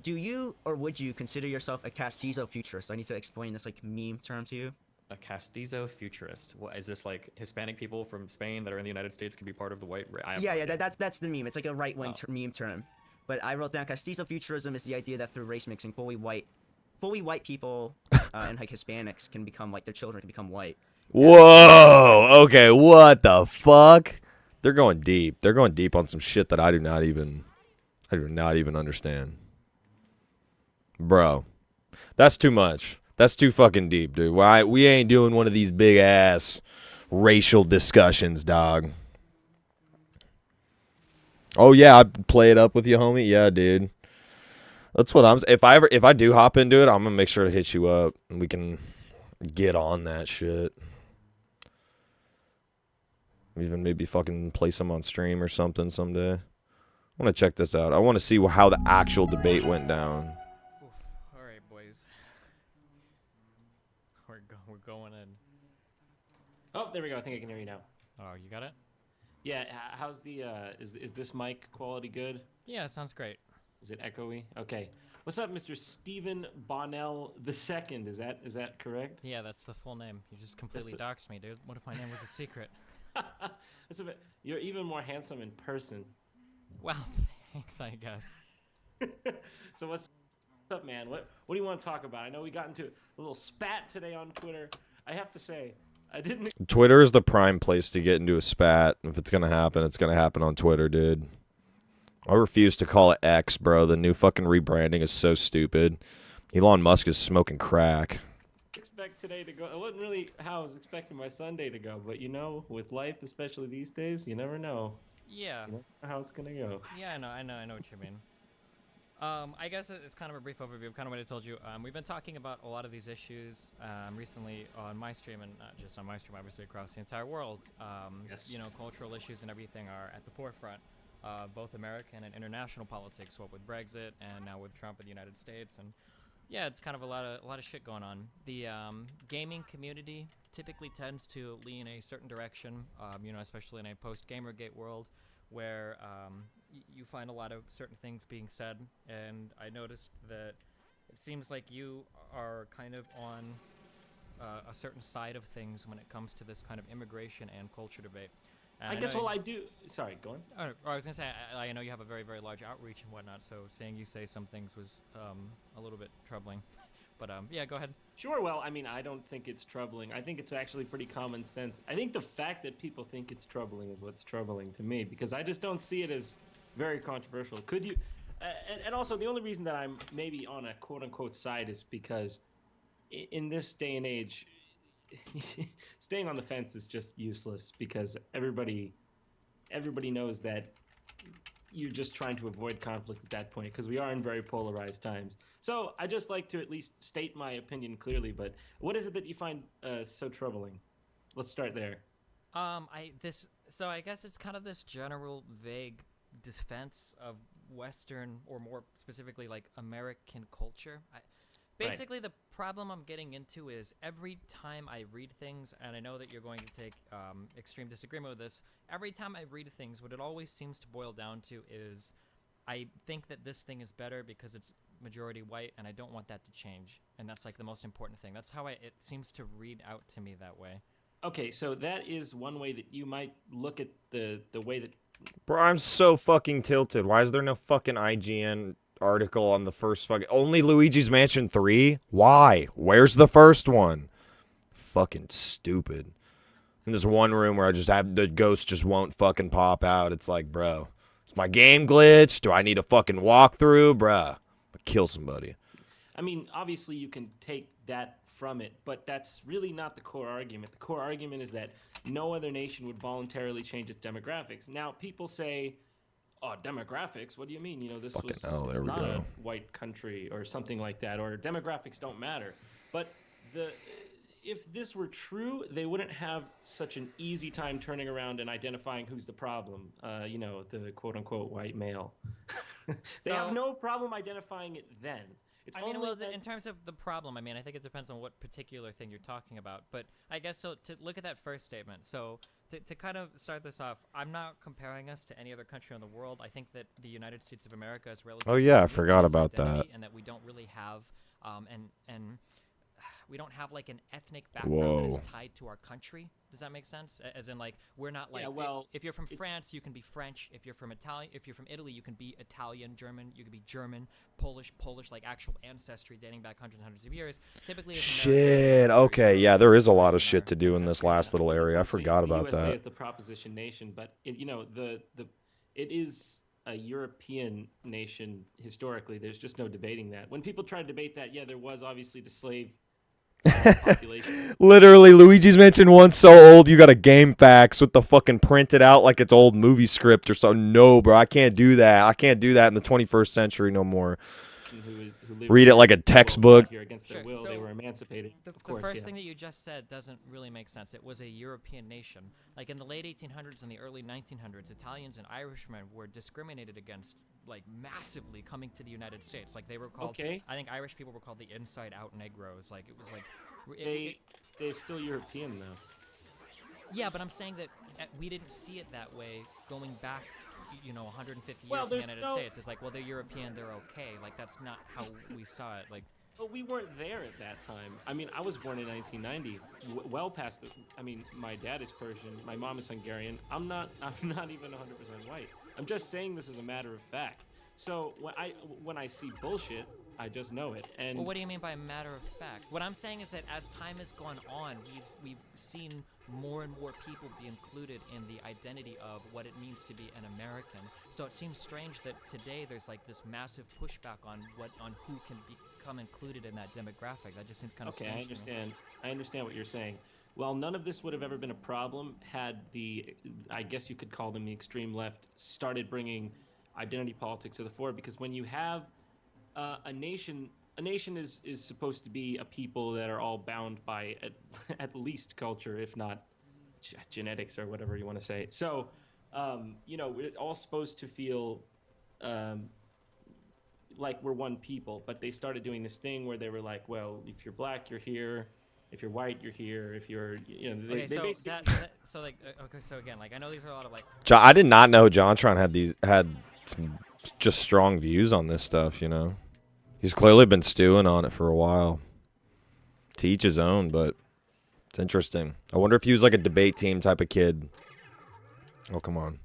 Do you or would you consider yourself a Castizo futurist? I need to explain this like meme term to you. A castizo futurist. What is this, like Hispanic people from Spain that are in the United States can be part of the white? That's the meme. It's like a right-wing meme term. But I wrote down Castizo futurism is the idea that through race mixing, fully white people and like Hispanics can become like their children can become white. Whoa. Okay, what the fuck? They're going deep. They're going deep on some shit that I do not even understand. Bro, that's too much. That's too fucking deep, dude. Why we ain't doing one of these big ass racial discussions, dog. Oh yeah, I'd play it up with you, homie. Yeah, dude. That's what I'm. If I do hop into it, I'm gonna make sure to hit you up and we can get on that shit. Even maybe fucking play some on stream or something someday. I want to check this out. I want to see how the actual debate went down. All right, boys. We're going in. Oh, there we go. I think I can hear you now. Oh, you got it? Yeah. How's the is this mic quality good? Yeah, sounds great. Is it echoey? Okay. What's up, Mr. Stephen Bonnell II? Is that correct? Yeah, that's the full name. You just completely doxed me, dude. What if my name was a secret? That's a bit. You're even more handsome in person. Well, thanks, I guess. So what's up, man? What do you want to talk about? I know we got into a little spat today on Twitter. I have to say, I didn't. Twitter is the prime place to get into a spat. If it's gonna happen, it's gonna happen on Twitter, dude. I refuse to call it X, bro. The new fucking rebranding is so stupid. Elon Musk is smoking crack. Expect today to go. It wasn't really how I was expecting my Sunday to go, but you know, with life, especially these days, you never know. Yeah. You never know how it's gonna go. Yeah, I know what you mean. I guess it's kind of a brief overview of kind of what I told you. We've been talking about a lot of these issues recently on my stream, and not just on my stream, obviously across the entire world. Yes. You know, cultural issues and everything are at the forefront. Both American and international politics, what with Brexit and now with Trump in the United States, and yeah, it's kind of a lot of shit going on. The gaming community typically tends to lean a certain direction, you know, especially in a post-Gamergate world, where you find a lot of certain things being said, and I noticed that it seems like you are kind of on a certain side of things when it comes to this kind of immigration and culture debate. I guess I do. Sorry, go on. I was gonna say I know you have a very large outreach and whatnot, so seeing you say some things was a little bit troubling. But yeah, go ahead. Sure. Well, I mean, I don't think it's troubling. I think it's actually pretty common sense. I think the fact that people think it's troubling is what's troubling to me, because I just don't see it as very controversial. Could you? And also, the only reason that I'm maybe on a quote unquote side is because in this day and age, staying on the fence is just useless, because everybody knows that you're just trying to avoid conflict at that point, because we are in very polarized times. So I just like to at least state my opinion clearly. But what is it that you find so troubling? Let's start there. So I guess it's kind of this general vague defense of Western, or more specifically like American culture. Basically, the problem I'm getting into is every time I read things, and I know that you're going to take extreme disagreement with this, every time I read things, what it always seems to boil down to is I think that this thing is better because it's majority white, and I don't want that to change. And that's like the most important thing. That's how it seems to read out to me that way. Okay, so that is one way that you might look at the way that... Bro, I'm so fucking tilted. Why is there no fucking IGN article on the first fucking... Only Luigi's Mansion 3? Why? Where's the first one? Fucking stupid. In this one room where I just have... The ghost just won't fucking pop out. It's like, bro, is my game glitched? Do I need a fucking walkthrough? Bruh. Kill somebody. I mean, obviously you can take that from it, but that's really not the core argument. The core argument is that no other nation would voluntarily change its demographics. Now, people say, oh, demographics? What do you mean? You know, this fucking was hell, it's not a white country or something like that, or demographics don't matter. But if this were true, they wouldn't have such an easy time turning around and identifying who's the problem. You know, the quote-unquote white male. They have no problem identifying it then. It's in terms of the problem, I mean, I think it depends on what particular thing you're talking about. But I guess, so to look at that first statement, so to kind of start this off, I'm not comparing us to any other country in the world. I think that the United States of America is relatively... Oh, yeah, I forgot about that. And that we don't really have, and we don't have like an ethnic background that is tied to our country. Does that make sense? As in, like, we're not like, if you're from France, you can be French. If you're from Italy, you can be Italian, German. You can be German, Polish, like actual ancestry dating back hundreds and hundreds of years. Typically, shit. Okay, yeah, there is a lot of shit to do in this last little area. I forgot about that. The USA is the proposition nation, but it is a European nation historically. There's just no debating that. When people try to debate that, yeah, there was obviously the slave population. Literally, Luigi's Mansion 1's so old, you got a game fax with the fucking printed out like it's old movie script or something. No, bro, I can't do that. I can't do that in the 21st century no more. Read it like a textbook. Against their will, they were emancipated. The first thing that you just said doesn't really make sense. It was a European nation. Like in the late 1800s and the early 1900s, Italians and Irishmen were discriminated against, like, massively coming to the United States. Like, they were called... I think Irish people were called the inside-out Negroes. Like, it was like... They're still European, though. Yeah, but I'm saying that we didn't see it that way going back, 150 years in the United States. It's like, well, they're European, they're okay. Like, that's not how we saw it. Like, but we weren't there at that time. I mean, I was born in 1990, well past the... I mean, my dad is Persian, my mom is Hungarian. I'm not even 100% white. I'm just saying this as a matter of fact. So when I see bullshit, I just know it. And well, what do you mean by matter of fact? What I'm saying is that as time has gone on, we've seen more and more people be included in the identity of what it means to be an American. So it seems strange that today there's like this massive pushback on who can become included in that demographic. That just seems kind of strange. Okay, I understand. I understand what you're saying. Well, none of this would have ever been a problem had I guess you could call them the extreme left, started bringing identity politics to the fore, because when you have a nation is supposed to be a people that are all bound by at least culture, if not genetics or whatever you want to say. So, we're all supposed to feel like we're one people, but they started doing this thing where they were like, well, if you're black, you're here. If you're white, you're here. If you're, so again, like, I know these are a lot of like. I did not know JonTron had some just strong views on this stuff. He's clearly been stewing on it for a while. To each his own, but it's interesting. I wonder if he was like a debate team type of kid. Oh, come on.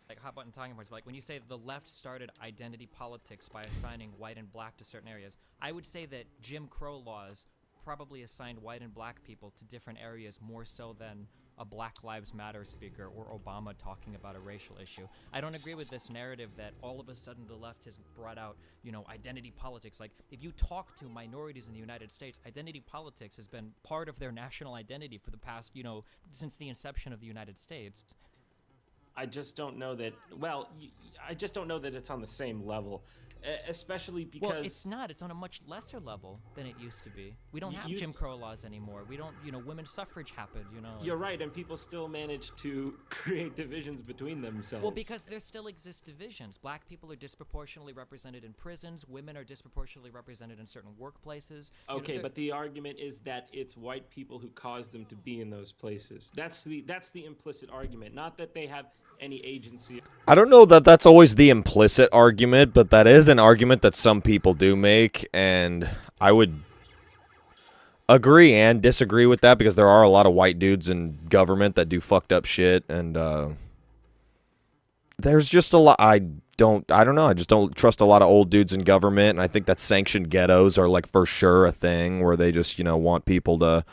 Like hot button talking points. But like when you say the left started identity politics by assigning white and black to certain areas, I would say that Jim Crow laws probably assigned white and black people to different areas more so than a Black Lives Matter speaker or Obama talking about a racial issue. I don't agree with this narrative that all of a sudden the left has brought out, you know, identity politics. Like, if you talk to minorities in the United States, identity politics has been part of their national identity for the past, you know, since the inception of the United States. I just don't know that. Well, I just don't know that it's on the same level, especially because. Well, it's not. It's on a much lesser level than it used to be. We don't have Jim Crow laws anymore. We don't. You know, women's suffrage happened. You know. You're right, and people still manage to create divisions between themselves. Well, because there still exist divisions. Black people are disproportionately represented in prisons. Women are disproportionately represented in certain workplaces. Okay, you know, but the argument is that it's white people who caused them to be in those places. That's the implicit argument, not that they have any agency. I don't know that that's always the implicit argument, but that is an argument that some people do make, and I would agree and disagree with that because there are a lot of white dudes in government that do fucked up shit, and there's just a lot. I don't know. I just don't trust a lot of old dudes in government, and I think that sanctioned ghettos are like for sure a thing where they just, you know, want people to,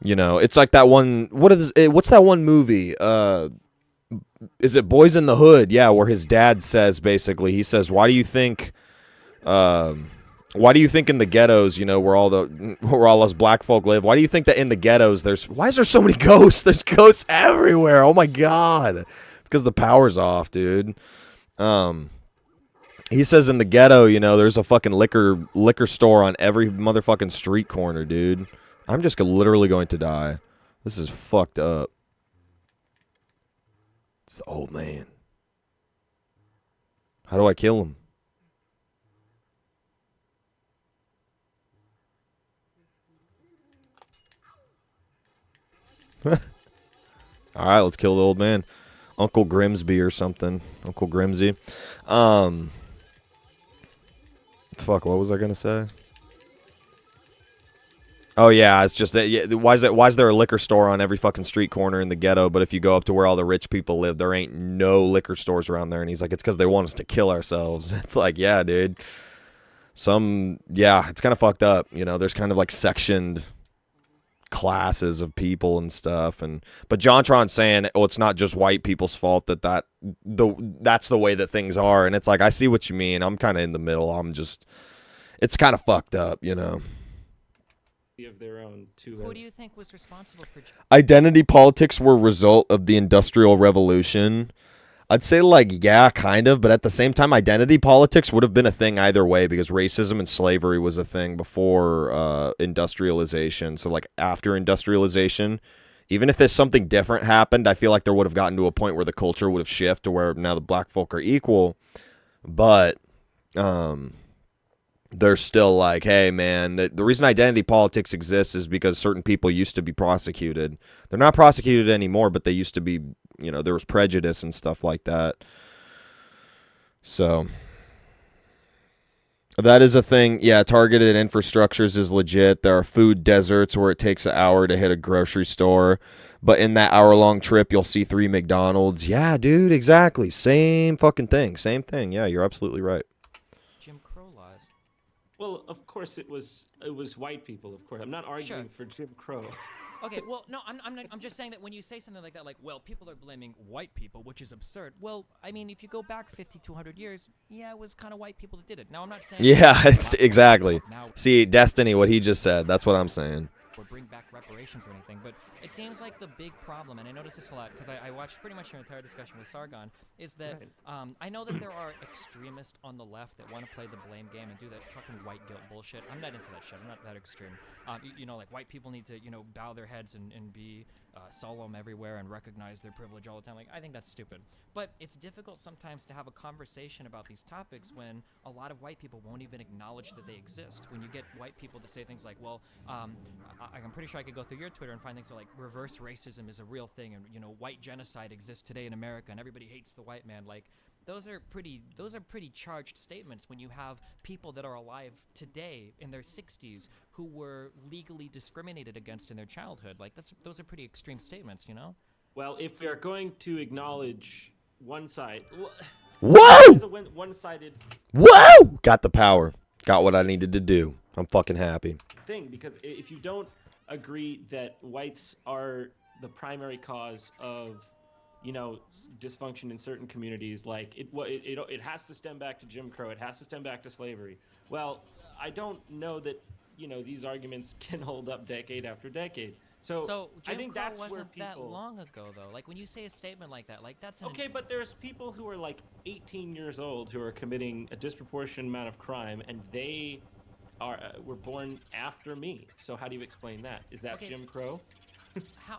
you know, it's like that one. What's that one movie? Is it Boys in the Hood? Yeah, where his dad says, basically, he says, why do you think in the ghettos, you know, where all us black folk live, why do you think that in the ghettos why is there so many ghosts? There's ghosts everywhere. Oh my God. It's because the power's off, dude. He says in the ghetto, you know, there's a fucking liquor store on every motherfucking street corner, dude. I'm just literally going to die. This is fucked up. It's the old man. How do I kill him? All right, let's kill the old man. Uncle Grimsby or something. Uncle Grimsby. Fuck, what was I going to say? Oh yeah, it's just that. Yeah, why is there a liquor store on every fucking street corner in the ghetto? But if you go up to where all the rich people live, there ain't no liquor stores around there. And he's like, it's because they want us to kill ourselves. It's like, yeah, dude. It's kind of fucked up. You know, there's kind of like sectioned classes of people and stuff. But JonTron's saying, oh, it's not just white people's fault that's the way that things are. And it's like, I see what you mean. I'm kind of in the middle. It's kind of fucked up, you know. Of their own too. Who do you think was responsible for identity politics were a result of the Industrial Revolution? I'd say, like, yeah, kind of, but at the same time, identity politics would have been a thing either way because racism and slavery was a thing before industrialization. So, like, after industrialization, even if there's something different happened, I feel like there would have gotten to a point where the culture would have shifted to where now the black folk are equal. But they're still like, hey, man, the reason identity politics exists is because certain people used to be prosecuted. They're not prosecuted anymore, but they used to be, you know, there was prejudice and stuff like that. So that is a thing. Yeah, targeted infrastructures is legit. There are food deserts where it takes an hour to hit a grocery store. But in that hour-long trip, you'll see 3 McDonald's. Yeah, dude, exactly. Same fucking thing. Same thing. Yeah, you're absolutely right. Jim Crow laws? Well, of course it was white people, of course. I'm not arguing for Jim Crow. Okay, well, no, I'm just saying that when you say something like that, like, well, people are blaming white people, which is absurd. Well, I mean, if you go back 50, 200 years, yeah, it was kind of white people that did it. Now, I'm not saying... Yeah, it's exactly. See, Destiny, what he just said, that's what I'm saying. Or bring back reparations or anything, but it seems like the big problem, and I notice this a lot, because I watched pretty much your entire discussion with Sargon, is that I know that there are extremists on the left that want to play the blame game and do that fucking white guilt bullshit. I'm not into that shit. I'm not that extreme. You know, like, white people need to, you know, bow their heads and be solemn everywhere and recognize their privilege all the time. Like, I think that's stupid. But it's difficult sometimes to have a conversation about these topics when a lot of white people won't even acknowledge that they exist. When you get white people that say things like, well, I'm pretty sure I could go through your Twitter and find things like reverse racism is a real thing, and, you know, white genocide exists today in America, and everybody hates the white man. Like, those are pretty charged statements when you have people that are alive today in their 60s who were legally discriminated against in their childhood. Like, those are pretty extreme statements, you know? Well, if we are going to acknowledge one side. Whoa! It's a one-sided Whoa! Got the power. Got what I needed to do. I'm fucking happy. thing, because if you don't agree that whites are the primary cause of, you know, dysfunction in certain communities, like it has to stem back to Jim Crow, it has to stem back to slavery. Well, I don't know that, you know, these arguments can hold up decade after decade. So Jim I think Crow that's where wasn't that people. long ago, though. Like when you say a statement like that, like that's Okay, but there's people who are like 18 years old who are committing a disproportionate amount of crime, and they were born after me. So how do you explain that? Is that Jim Crow? How?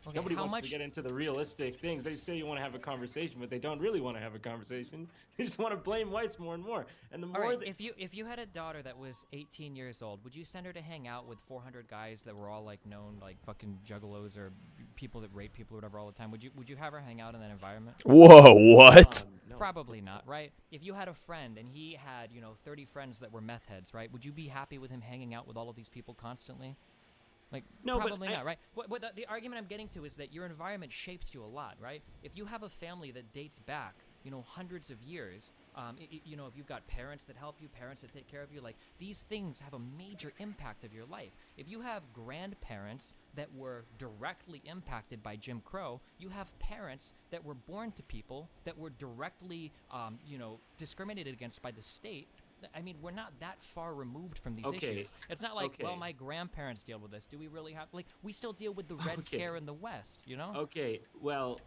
Okay, Nobody how wants much? to get into the realistic things. They say you want to have a conversation, but they don't really want to have a conversation. They just want to blame whites more and more. And the All more right, that... if you had a daughter that was 18 years old, would you send her to hang out with 400 guys that were all like known like fucking juggalos or people that rape people or whatever all the time? Would you have her hang out in that environment? Whoa, what? No, Probably not, right? If you had a friend and he had, you know, 30 friends that were meth heads, right? Would you be happy with him hanging out with all of these people constantly? Like, no, probably but not, right? What the argument I'm getting to is that your environment shapes you a lot, right? If you have a family that dates back, you know, hundreds of years, you know, if you've got parents that help you, parents that take care of you, like, these things have a major impact of your life. If you have grandparents that were directly impacted by Jim Crow, you have parents that were born to people that were directly, you know, discriminated against by the state. I mean, we're not that far removed from these issues. It's not like, well, my grandparents deal with this. Do we really have, like, we still deal with the Red Scare in the West, you know? Okay, well,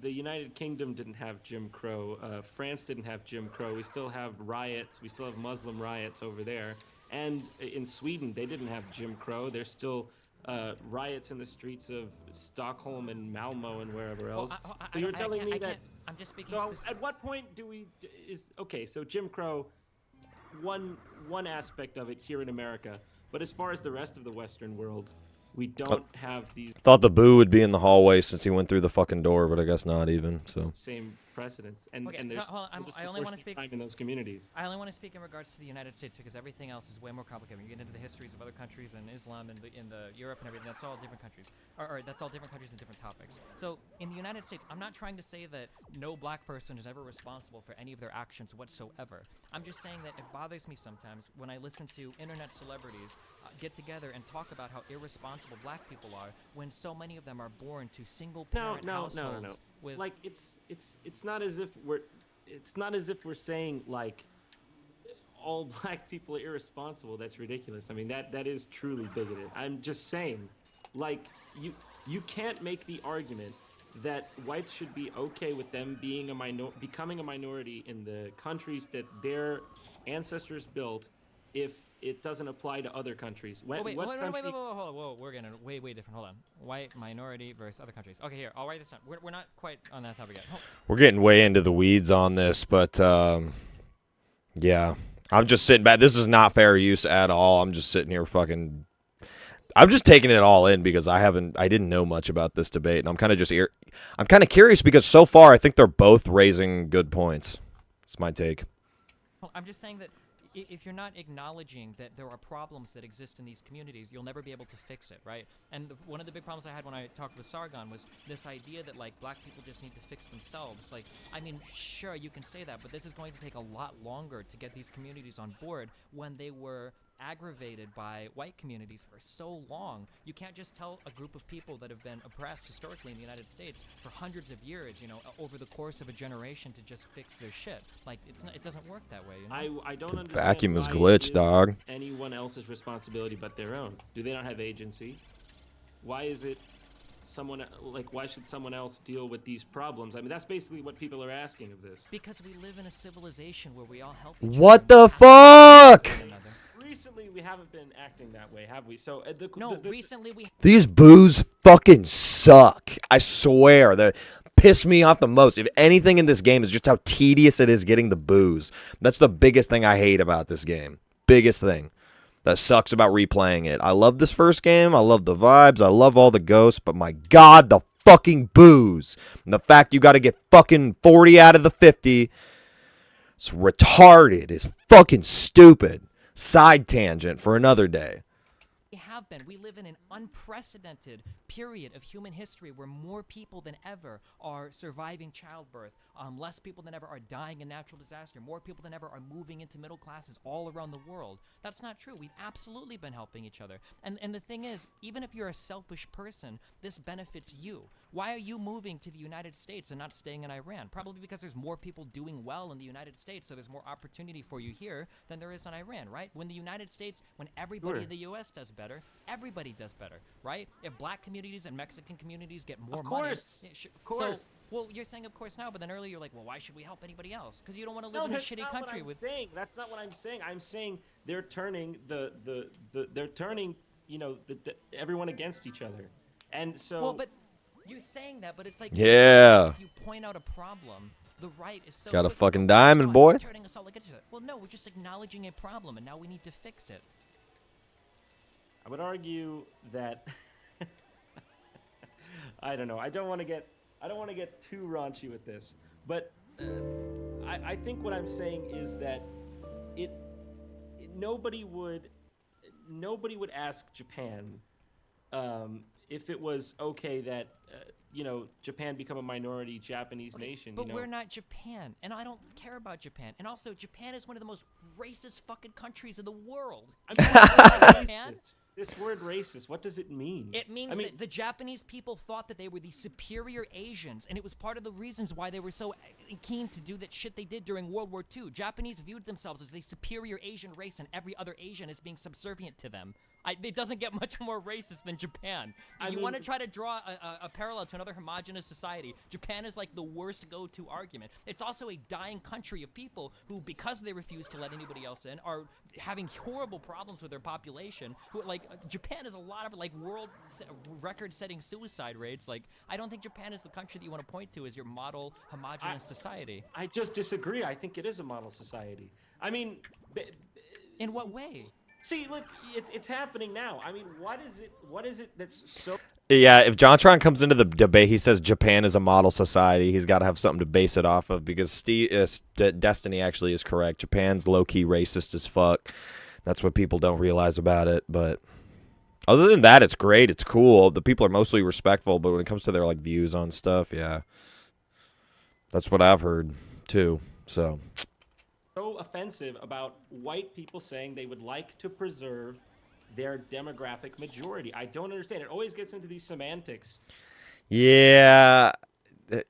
the United Kingdom didn't have Jim Crow. France didn't have Jim Crow. We still have riots. We still have Muslim riots over there. And in Sweden, they didn't have Jim Crow. There's still riots in the streets of Stockholm and Malmo and wherever else. So you're telling me that... I'm just speaking So at what point do we... Okay, so Jim Crow... One aspect of it here in America, but as far as the rest of the Western world, we don't have these. Thought the boo would be in the hallway since he went through the fucking door, but I guess not even. So same precedents, and Okay, there's so, I only want to speak crime in those communities. I only want to speak in regards to the United States because everything else is way more complicated. When you get into the histories of other countries and Islam and in the Europe and everything, that's all different countries. Or that's all different countries and different topics. So in the United States, I'm not trying to say that no black person is ever responsible for any of their actions whatsoever. I'm just saying that it bothers me sometimes when I listen to internet celebrities get together and talk about how irresponsible black people are when so many of them are born to single parent households. No. With Like it's not as if we're saying like all black people are irresponsible. That's ridiculous. I mean that is truly bigoted. I'm just saying, like you can't make the argument that whites should be okay with them being becoming a minority in the countries that their ancestors built if it doesn't apply to other countries. Whoa, we're getting way different. Hold on. White minority versus other countries. Okay, here, I'll write this down. We're not quite on that topic yet. we're getting way into the weeds on this, but yeah, I'm just sitting back. This is not fair use at all. I'm just sitting here fucking. I'm just taking it all in because I didn't know much about this debate, and I'm kind of I'm kind of curious because so far I think they're both raising good points. It's my take. Well, I'm just saying that if you're not acknowledging that there are problems that exist in these communities, you'll never be able to fix it, right? And one of the big problems I had when I talked with Sargon was this idea that, like, black people just need to fix themselves. Like, I mean, sure, you can say that, but this is going to take a lot longer to get these communities on board when they were aggravated by white communities for so long. You can't just tell a group of people that have been oppressed historically in the United States for hundreds of years, you know, over the course of a generation to just fix their shit. Like, it doesn't work that way, you know? I don't understand. Vacuum is why glitched, it is dog. Anyone else's responsibility but their own? Do they not have agency? Why is it why should someone else deal with these problems? I mean, that's basically what people are asking of this. Because we live in a civilization where we all help each other. What the fuck? Recently, we haven't been acting that way, have we? So recently we. These boos fucking suck. I swear. They piss me off the most. If anything in this game is just how tedious it is getting the boos. That's the biggest thing I hate about this game. Biggest thing that sucks about replaying it. I love this first game. I love the vibes. I love all the ghosts. But my God, the fucking boos. And the fact you got to get fucking 40 out of the 50. It's retarded. It's fucking stupid. Side tangent for another day. We have been. We live in an unprecedented period of human history where more people than ever are surviving childbirth, less people than ever are dying in natural disaster, more people than ever are moving into middle classes all around the world. That's not true. We've absolutely been helping each other. And the thing is, even if you're a selfish person, this benefits you. Why are you moving to the United States and not staying in Iran? Probably because there's more people doing well in the United States, so there's more opportunity for you here than there is in Iran, right? When the United States, when everybody in the U.S. does better, everybody does better, right? If black communities and Mexican communities get more money... Of course. So, well, you're saying of course now, but then earlier you're like, well, why should we help anybody else? Because you don't want to live in a shitty country with... That's not what I'm saying. I'm saying they're turning everyone against each other. And so... Well, but you're saying that, but it's like... Yeah. If you point out a problem, the right is so... Got a fucking diamond, boy. Turning us all against each other. Well, no, we're just acknowledging a problem, and now we need to fix it. I would argue that... I don't know. I don't want to get too raunchy with this, but I think what I'm saying is that nobody would ask Japan if it was okay that Japan become a minority Japanese nation. But we're not Japan, and I don't care about Japan. And also, Japan is one of the most racist fucking countries in the world. I mean, Japan? This word racist, what does it mean? It means that the Japanese people thought that they were the superior Asians, and it was part of the reasons why they were so keen to do that shit they did during World War II. Japanese viewed themselves as the superior Asian race, and every other Asian is being subservient to them. It doesn't get much more racist than Japan. You want to try to draw a parallel to another homogenous society. Japan is like the worst go-to argument. It's also a dying country of people who, because they refuse to let anybody else in, are having horrible problems with their population. Who, like, Japan is a lot of, like, world record-setting suicide rates. Like, I don't think Japan is the country that you want to point to as your model homogenous society. I just disagree. I think it is a model society. I mean... In what way? See, look, it's happening now. I mean, what is it that's so... Yeah, if JonTron comes into the debate, he says Japan is a model society, he's got to have something to base it off of, because Destiny actually is correct. Japan's low-key racist as fuck. That's what people don't realize about it, but... Other than that, it's great, it's cool. The people are mostly respectful, but when it comes to their, like, views on stuff, yeah. That's what I've heard, too, so... So offensive about white people saying they would like to preserve their demographic majority. I don't understand. It always gets into these semantics. Yeah,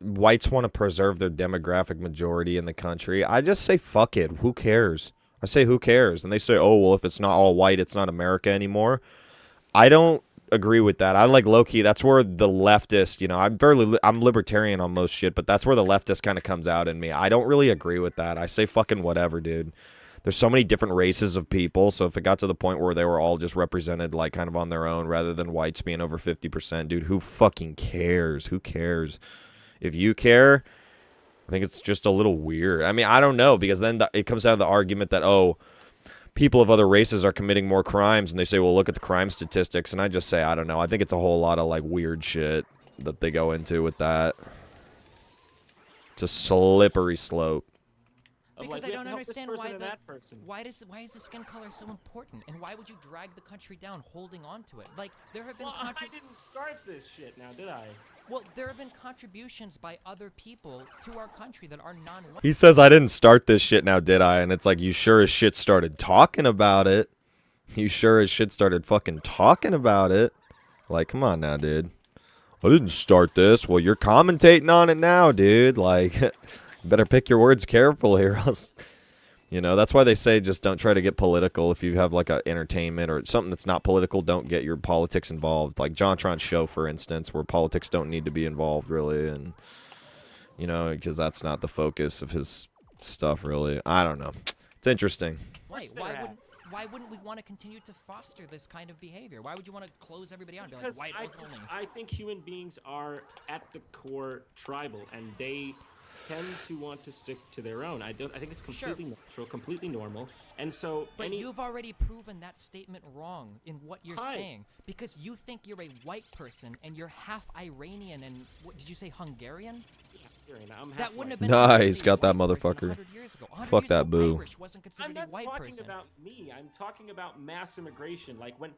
whites want to preserve their demographic majority in the country. I just say fuck it. Who cares? I say who cares? And they say, oh, well, if it's not all white, it's not America anymore. I don't agree with that. I like low-key. That's where the leftist, I'm libertarian on most shit, but that's where the leftist kind of comes out in me. I don't really agree with that. I say fucking whatever, dude. There's so many different races of people, so if it got to the point where they were all just represented like kind of on their own rather than whites being over 50%, dude, who fucking cares? Who cares? If you care, I think it's just a little weird. I mean, I don't know, because then it comes down to the argument that, oh, people of other races are committing more crimes, and they say, well, look at the crime statistics, and I just say, I don't know. I think it's a whole lot of, like, weird shit that they go into with that. It's a slippery slope. Because I don't understand why is the skin color so important, and why would you drag the country down holding on to it? Like, there have been... I didn't start this shit now, did I? Well, there have been contributions by other people to our country that are non-white. He says, I didn't start this shit now, did I? And it's like, you sure as shit started talking about it. You sure as shit started fucking talking about it. Like, come on now, dude. I didn't start this. Well, you're commentating on it now, dude. Like, better pick your words careful here, else... that's why they say just don't try to get political. If you have, like, a entertainment or something that's not political, don't get your politics involved. Like JonTron's show, for instance, where politics don't need to be involved, really. And, because that's not the focus of his stuff, really. I don't know. It's interesting. Right. Why wouldn't we want to continue to foster this kind of behavior? Why would you want to close everybody out and be like, white only? I think human beings are, at the core, tribal, and they... tend to want to stick to their own. I think it's completely natural, completely normal, and so. But you've already proven that statement wrong in what you're saying, because you think you're a white person and you're half Iranian and what did you say, Hungarian? I'm That half wouldn't have white. been Nice, considered got that a white person motherfucker. 100 years ago. 100 Fuck years that ago, boo. Irish wasn't considered I'm a not white talking person. about me. I'm talking about mass immigration. Like when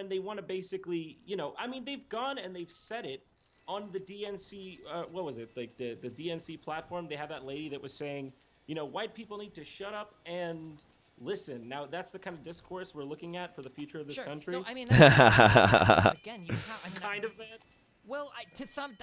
they want to basically, you know, I mean, they've gone and they've said it on the DNC. What was it? Like the DNC platform. They have that lady that was saying, you know, white people need to shut up and listen. Now that's the kind of discourse we're looking at for the future of this country. So I mean, that's, again, you have kind of bad. Well,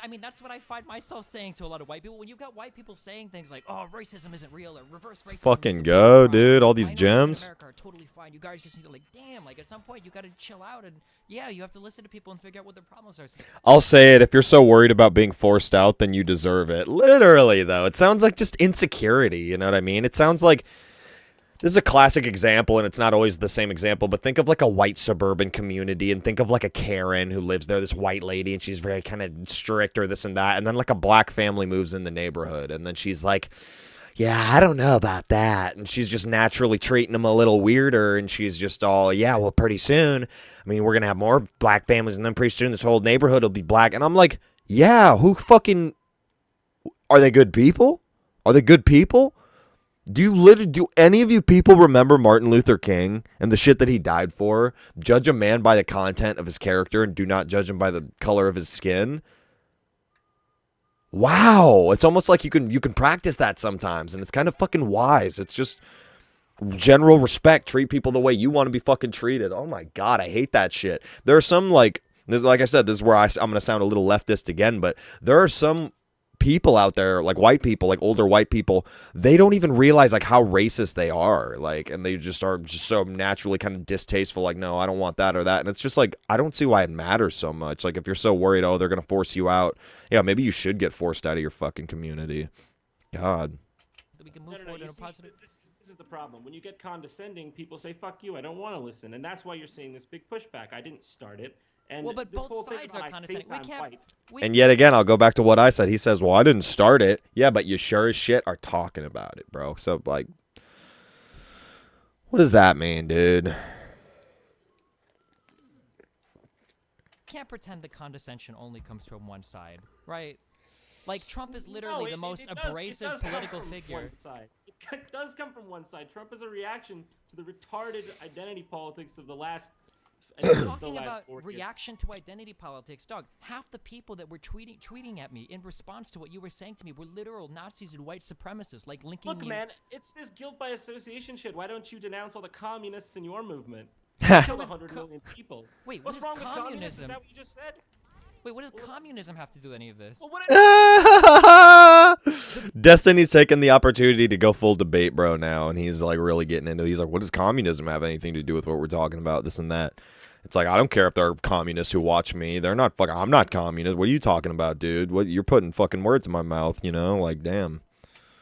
I mean, that's what I find myself saying to a lot of white people. When you've got white people saying things like, "Oh, racism isn't real," or "Reverse racism," Fucking go, dude. All these minorities in gems. America are totally fine. You guys just need to, like, damn. Like, at some point, you got to chill out, and yeah, you have to listen to people and figure out what their problems are. I'll say it. If you're so worried about being forced out, then you deserve it. Literally, though, it sounds like just insecurity. You know what I mean? It sounds like. This is a classic example, and it's not always the same example, but think of like a white suburban community and think of like a Karen who lives there, this white lady, and she's very kind of strict or this and that, and then like a black family moves in the neighborhood, and then she's like, yeah, I don't know about that, and she's just naturally treating them a little weirder, and she's just all, yeah, well, pretty soon, I mean, we're going to have more black families, and then pretty soon this whole neighborhood will be black, and I'm like, yeah, who fucking, are they good people? Are they good people? Do any of you people remember Martin Luther King and the shit that he died for? Judge a man by the content of his character and do not judge him by the color of his skin. Wow, it's almost like you can practice that sometimes, and it's kind of fucking wise. It's just general respect. Treat people the way you want to be fucking treated. Oh my god, I hate that shit. There are some like I said, this is where I'm gonna sound a little leftist again, but there are some people out there, like white people, like older white people, they don't even realize like how racist they are, like, and they just are just so naturally kind of distasteful, like, no, I don't want that or that, and it's just like, I don't see why it matters so much. Like, if you're so worried, oh, they're gonna force you out, yeah, maybe you should get forced out of your fucking community. God. We can move forward in a positive. This is the problem. When you get condescending, people say, fuck you, I don't want to listen, and that's why you're seeing this big pushback. I didn't start it. And well, but this both whole thing sides about are I condescending. think We I'm can't. white. And yet again, I'll go back to what I said. He says, well, I didn't start it. Yeah, but you sure as shit are talking about it, bro. So, like, what does that mean, dude? Can't pretend the condescension only comes from one side, right? Like, Trump is literally the most abrasive political figure. It does come from one side. Trump is a reaction to the retarded identity politics of the last. Talking about reaction to identity politics, dog. Half the people that were tweeting at me in response to what you were saying to me were literal Nazis and white supremacists, like linking. Look, man, it's this guilt by association shit. Why don't you denounce all the communists in your movement? Killed 100 million people. Wait, what's wrong with communism? communism? Is that what you just said? Wait, what does communism have to do with any of this? Well, Destiny's taking the opportunity to go full debate, bro, now, and he's like really getting into it. He's like, what does communism have anything to do with what we're talking about, this and that? It's like, I don't care if they're communists who watch me. They're not fucking, I'm not communist. What are you talking about, dude? What, you're putting fucking words in my mouth, you know? Like, damn.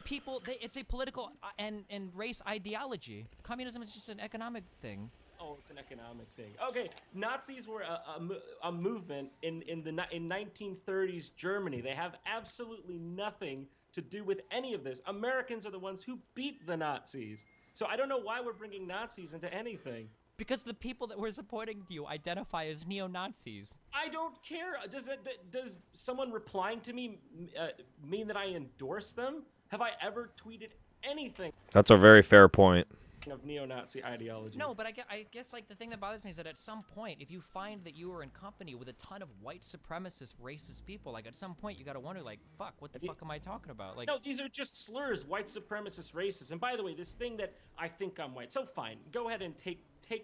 People, it's a political and race ideology. Communism is just an economic thing. Oh, it's an economic thing. Okay, Nazis were a movement in 1930s Germany. They have absolutely nothing to do with any of this. Americans are the ones who beat the Nazis. So I don't know why we're bringing Nazis into anything. Because the people that were supporting you identify as neo-Nazis. I don't care. Does someone replying to me mean that I endorse them? Have I ever tweeted anything? That's a very fair point. Of neo-Nazi ideology. No, but I guess like the thing that bothers me is that at some point, if you find that you are in company with a ton of white supremacist, racist people, like at some point you gotta wonder, like, fuck, what the fuck am I talking about? Like, no, these are just slurs, white supremacist, racist. And by the way, this thing that I think I'm white, so fine, go ahead and take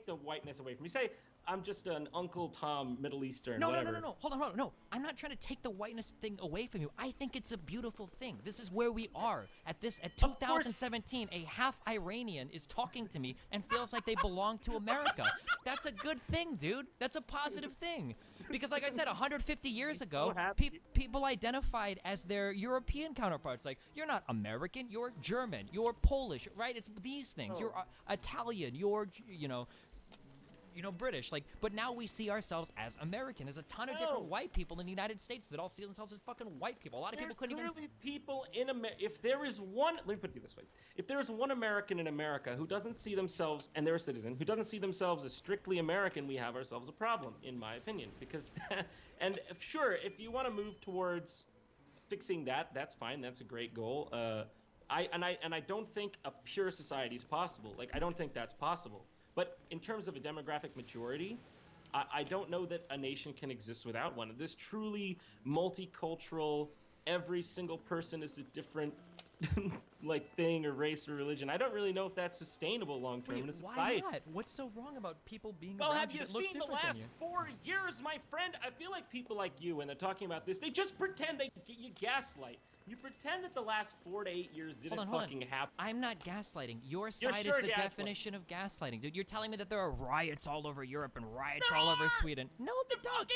the whiteness away from me. Say I'm just an Uncle Tom Middle Eastern. No, whatever. no. Hold on. No, I'm not trying to take the whiteness thing away from you. I think it's a beautiful thing. This is where we are at 2017. A half Iranian is talking to me and feels like they belong to America. That's a good thing, dude. That's a positive thing. Because, like I said, 150 years ago, people identified as their European counterparts. Like, you're not American, you're German, you're Polish, right? It's these things. You're Italian, you're, you know, British, like, but now we see ourselves as American. There's a ton of different white people in the United States that all see themselves as fucking white people. A lot of people couldn't even. Clearly people in America. If there is one, let me put it this way: if there is one American in America who doesn't see themselves, and they're a citizen who doesn't see themselves as strictly American, we have ourselves a problem, in my opinion. Because, and sure, if you want to move towards fixing that, that's fine. That's a great goal. I don't think a pure society is possible. Like, I don't think that's possible. But in terms of a demographic majority, I don't know that a nation can exist without one. This truly multicultural, every single person is a different like thing or race or religion. I don't really know if that's sustainable long term in a society. Why not? What's so wrong about people being Well, around have you that look seen the different than last 4 years, my friend? I feel like people like you, when they're talking about this, they just pretend you gaslight. You pretend that the last 4 to 8 years didn't fucking happen. I'm not gaslighting. Your You're side sure is the gaslighting. definition of gaslighting, dude. You're telling me that there are riots all over Europe and riots all over Sweden. No, they're not.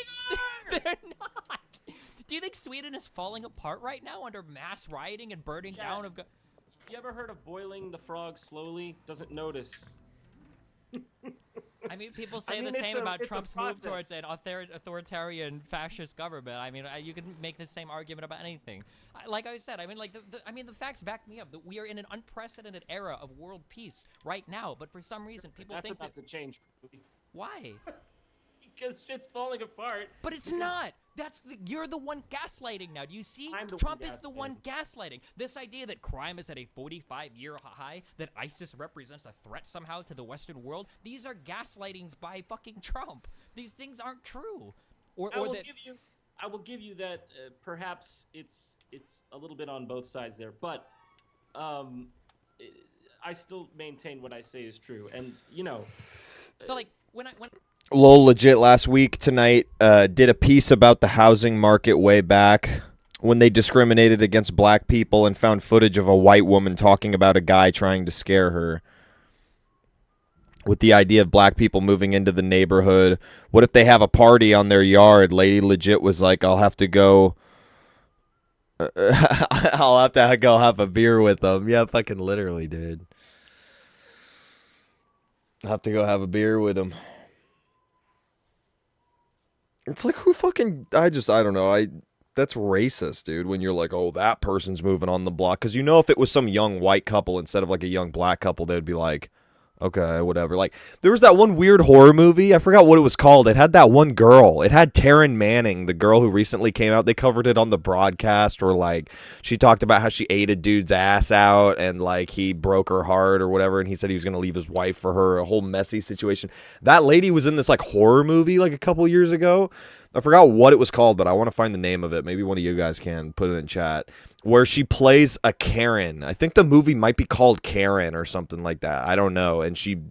Do you think Sweden is falling apart right now under mass rioting and burning down of? You ever heard of boiling the frog slowly? Doesn't notice. I mean, people say the same about Trump's move towards an authoritarian fascist government. I mean, you can make the same argument about anything. Like I said, I mean, like the facts back me up that we are in an unprecedented era of world peace right now. But for some reason, people think that's about to change. Why? Because shit's falling apart. But it's not. You're the one gaslighting now. Do you see? Trump is the one gaslighting. This idea that crime is at a 45-year high, that ISIS represents a threat somehow to the Western world, these are gaslightings by fucking Trump. These things aren't true. I will give you that perhaps it's a little bit on both sides there, but I still maintain what I say is true. And, you know... So, like, when Lol legit last week tonight did a piece about the housing market way back when they discriminated against black people and found footage of a white woman talking about a guy trying to scare her with the idea of black people moving into the neighborhood. What if they have a party on their yard? Lady legit was like, I'll have to go have a beer with them. Yeah, fucking literally, dude. I'll have to go have a beer with them. It's like, who fucking, I don't know, that's racist, dude, when you're like, oh, that person's moving on the block, because you know if it was some young white couple instead of like a young black couple, they'd be like, okay, whatever. Like, there was that one weird horror movie, I forgot what it was called, it had that one girl, it had Taryn Manning, the girl who recently came out, they covered it on the broadcast, or like, she talked about how she ate a dude's ass out, and like, he broke her heart or whatever, and he said he was going to leave his wife for her, a whole messy situation. That lady was in this like horror movie like a couple years ago. I forgot what it was called, but I want to find the name of it. Maybe one of you guys can put it in chat. Where she plays a Karen. I think the movie might be called Karen or something like that. I don't know. And she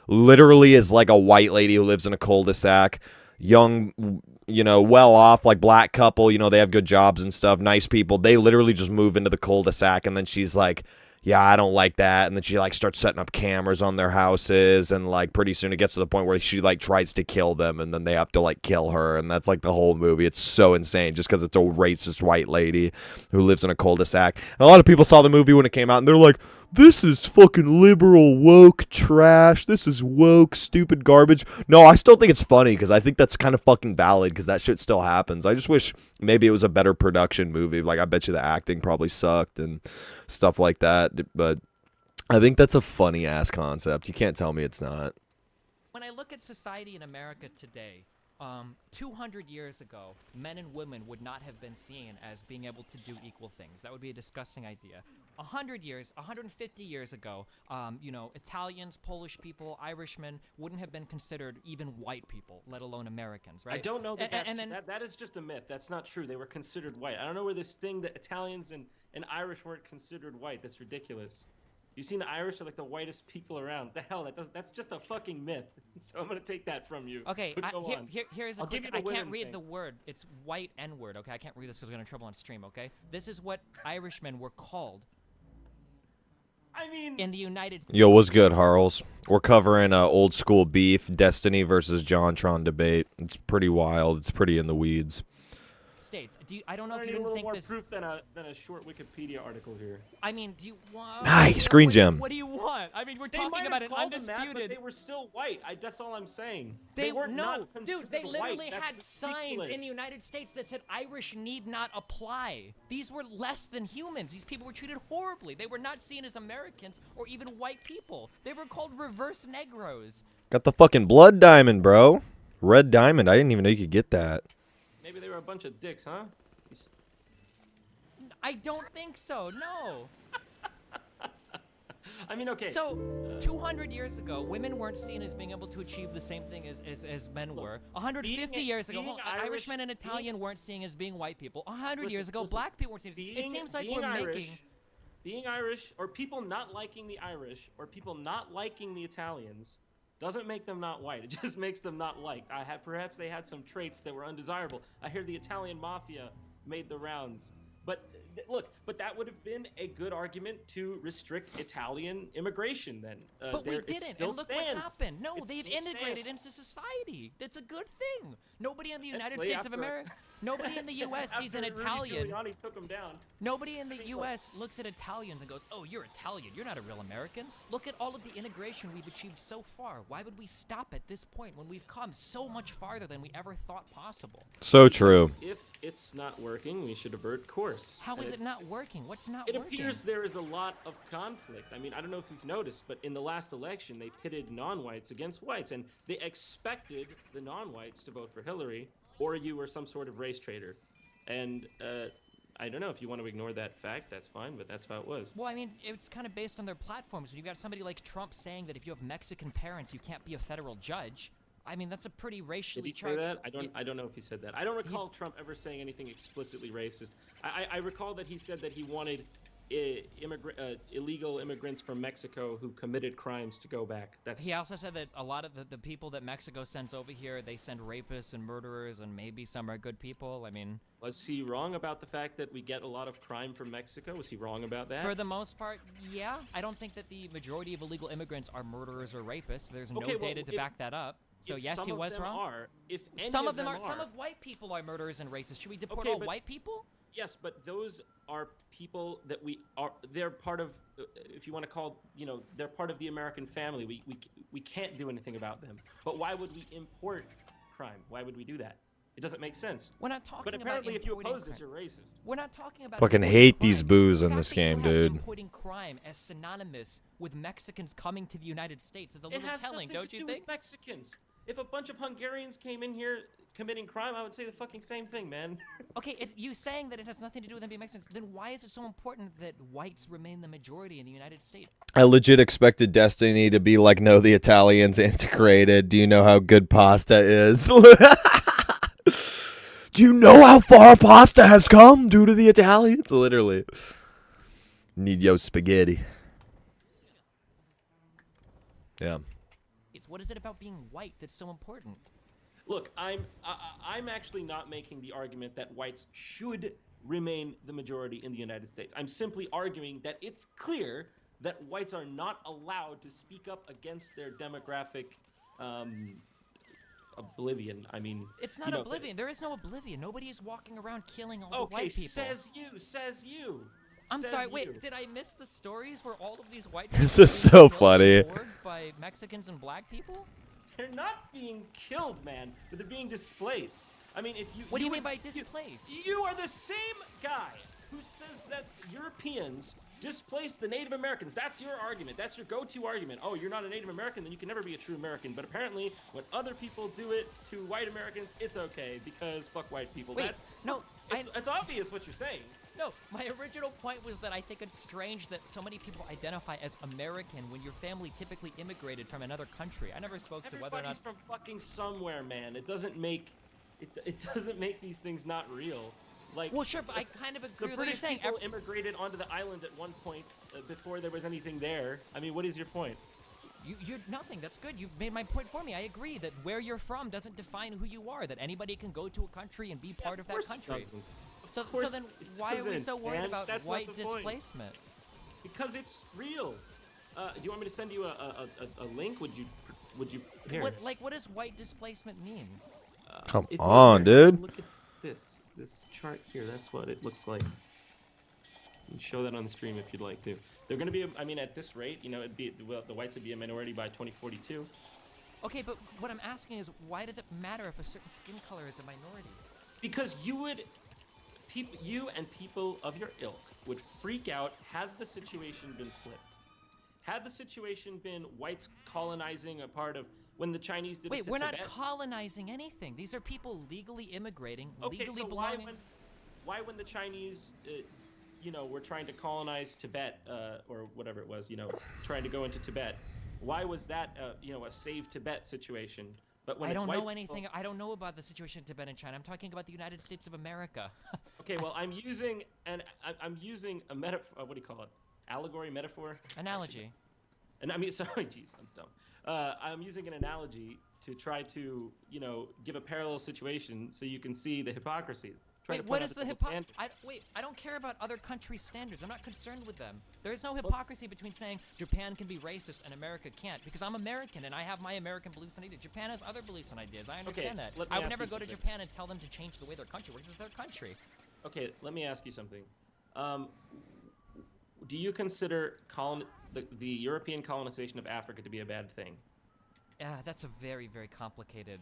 literally is like a white lady who lives in a cul-de-sac. Young, you know, well off, like black couple. You know, they have good jobs and stuff. Nice people. They literally just move into the cul-de-sac. And then she's like, yeah, I don't like that. And then she like starts setting up cameras on their houses, and like pretty soon it gets to the point where she like tries to kill them, and then they have to like kill her, and that's like the whole movie. It's so insane just because it's a racist white lady who lives in a cul-de-sac. And a lot of people saw the movie when it came out, and they're like, this is fucking liberal woke trash. This is woke stupid garbage. No, I still think it's funny because I think that's kind of fucking valid because that shit still happens. I just wish maybe it was a better production movie. Like, I bet you the acting probably sucked and stuff like that. But I think that's a funny ass concept. You can't tell me it's not. When I look at society in America today, 200 years ago, men and women would not have been seen as being able to do equal things. That would be a disgusting idea. 150 years ago, you know, Italians, Polish people, Irishmen wouldn't have been considered even white people, let alone Americans, right? I don't know that is just a myth. That's not true. They were considered white. I don't know where this thing that Italians and Irish weren't considered white. That's ridiculous. You seen the Irish are like the whitest people around. The hell, that's just a fucking myth. So I'm gonna take that from you. Okay, here's a quick. I can't read thing. the word. It's white N-word. Okay, I can't read this because we're gonna trouble on stream. Okay, this is what Irishmen were called. I mean, in the United. Yo, what's good, Harls? We're covering old school beef, Destiny versus JonTron debate. It's pretty wild. It's pretty in the weeds. States. I don't know if you need a didn't little think more this. proof than a short Wikipedia article here. I mean, do you want? Nice green gem. What do you want? I mean, we're They talking might about have an called them undisputed. that, but they were still white. That's all I'm saying. They were no, not dude. considered They literally white. That's had signs in the ridiculous. United States that said Irish need not apply. These were less than humans. These people were treated horribly. They were not seen as Americans or even white people. They were called reverse Negros. Got the fucking blood diamond, bro. Red diamond. I didn't even know you could get that. Maybe they were a bunch of dicks, huh? I don't think so. No. I mean, okay. So, 200 years ago, women weren't seen as being able to achieve the same thing as men were. 150 years ago, Irishmen and Italian weren't seen as being white people. 100 years ago, black people weren't seen as... It seems like we're making... Being Irish, or people not liking the Irish, or people not liking the Italians, doesn't make them not white. It just makes them not liked. Perhaps they had some traits that were undesirable. I hear the Italian mafia made the rounds. But look, that would have been a good argument to restrict Italian immigration then. But we didn't, and look what happened. No, they've integrated into society. That's a good thing. Nobody in the United States of America, nobody in the U.S. sees an Italian. Giuliani took him down. Nobody in the U.S. looks at Italians and goes, "Oh, you're Italian. You're not a real American." Look at all of the integration we've achieved so far. Why would we stop at this point when we've come so much farther than we ever thought possible? So true. If it's not working, we should avert course. How is it not working? What's not working? It working? appears there is a lot of conflict. I mean, I don't know if you've noticed, but in the last election, they pitted non-whites against whites, and they expected the non-whites to vote for Hillary, or you were some sort of race traitor. And I don't know if you want to ignore that fact, that's fine, but that's how it was. Well, I mean, it's kind of based on their platforms. When you've got somebody like Trump saying that if you have Mexican parents, you can't be a federal judge. I mean, that's a pretty racially charged... Did he say that? I don't know if he said that. I don't recall Trump ever saying anything explicitly racist. I recall that he said that he wanted illegal immigrants from Mexico who committed crimes to go back. He also said that a lot of the people that Mexico sends over here, they send rapists and murderers, and maybe some are good people. I mean... Was he wrong about the fact that we get a lot of crime from Mexico? Was he wrong about that? For the most part, yeah. I don't think that the majority of illegal immigrants are murderers or rapists. There's no data to back that up. So yes, he was wrong. Some of them are. Some of white people are murderers and racists. Should we deport all white people? Yes, but those are people that they're part of. If you want to call, they're part of the American family. We can't do anything about them. But why would we import crime? Why would we do that? It doesn't make sense. We're not talking But apparently, about if you oppose crime. this, you're racist. We're not talking about. Fucking hate these boos in this game, dude. Importing crime as synonymous with Mexicans coming to the United States is a little telling, don't you think? It has nothing to do with Mexicans. If a bunch of Hungarians came in here committing crime, I would say the fucking same thing, man. Okay, if you saying that it has nothing to do with them being Mexicans, then why is it so important that whites remain the majority in the United States? I legit expected Destiny to be like, no, the Italians integrated. Do you know how good pasta is? Do you know how far pasta has come due to the Italians? Literally. Need yo spaghetti. Yeah. What is it about being white that's so important? Look, I'm actually not making the argument that whites should remain the majority in the United States. I'm simply arguing that it's clear that whites are not allowed to speak up against their demographic oblivion. I mean, it's not oblivion. There is no oblivion. Nobody is walking around killing all the white people. Says you. I'm sorry, wait, did I miss the stories where all of these white This is so funny. By Mexicans and black people? They're not being killed, man, but they're being displaced. I mean, if you... What do you mean by displaced? You are the same guy who says that Europeans displaced the Native Americans. That's your argument. That's your go-to argument. Oh, you're not a Native American, then you can never be a true American. But apparently, when other people do it to white Americans, it's okay, because fuck white people. Wait, it's obvious what you're saying. No, my original point was that I think it's strange that so many people identify as American when your family typically immigrated from another country. I never spoke to whether or not... Everybody's from fucking somewhere, man. It doesn't make these things not real. Like, well, sure, but I kind of agree with what you're saying. The British people immigrated onto the island at one point before there was anything there. I mean, what is your point? You're nothing. That's good. You've made my point for me. I agree that where you're from doesn't define who you are. That anybody can go to a country and be part of that country. So then why are we so worried about white displacement? Because it's real. Do you want me to send you a link? Would you? Here. What does white displacement mean? Come on, dude. Look at this chart here. That's what it looks like. You can show that on the stream if you'd like to. They're going to be. I mean, at this rate, it'd be the whites would be a minority by 2042. Okay, but what I'm asking is, why does it matter if a certain skin color is a minority? Because you and people of your ilk would freak out had the situation been flipped. Had the situation been whites colonizing a part of when the Chinese did it to Wait, we're Tibet? not colonizing anything. These are people legally immigrating, okay, legally so belonging. why when the Chinese were trying to colonize Tibet or whatever it was, trying to go into Tibet. Why was that, a save Tibet situation? But when I it's don't white know people- anything. I don't know about the situation in Tibet and China. I'm talking about the United States of America. Okay, well, I'm using a metaphor. What do you call it? Allegory, metaphor, Analogy. And I mean, sorry, geez, I'm dumb. I'm using an analogy to try to, give a parallel situation so you can see the hypocrisy. Try to Wait, point what out is the the double standard. Wait, I don't care about other countries' standards. I'm not concerned with them. There is no hypocrisy between saying Japan can be racist and America can't, because I'm American and I have my American beliefs and ideas. Japan has other beliefs and ideas. I understand that. let me I would ask never you go to something. Japan and tell them to change the way their country works. It's their country. Okay, let me ask you something. Do you consider the European colonization of Africa to be a bad thing? Yeah, that's a very, very complicated.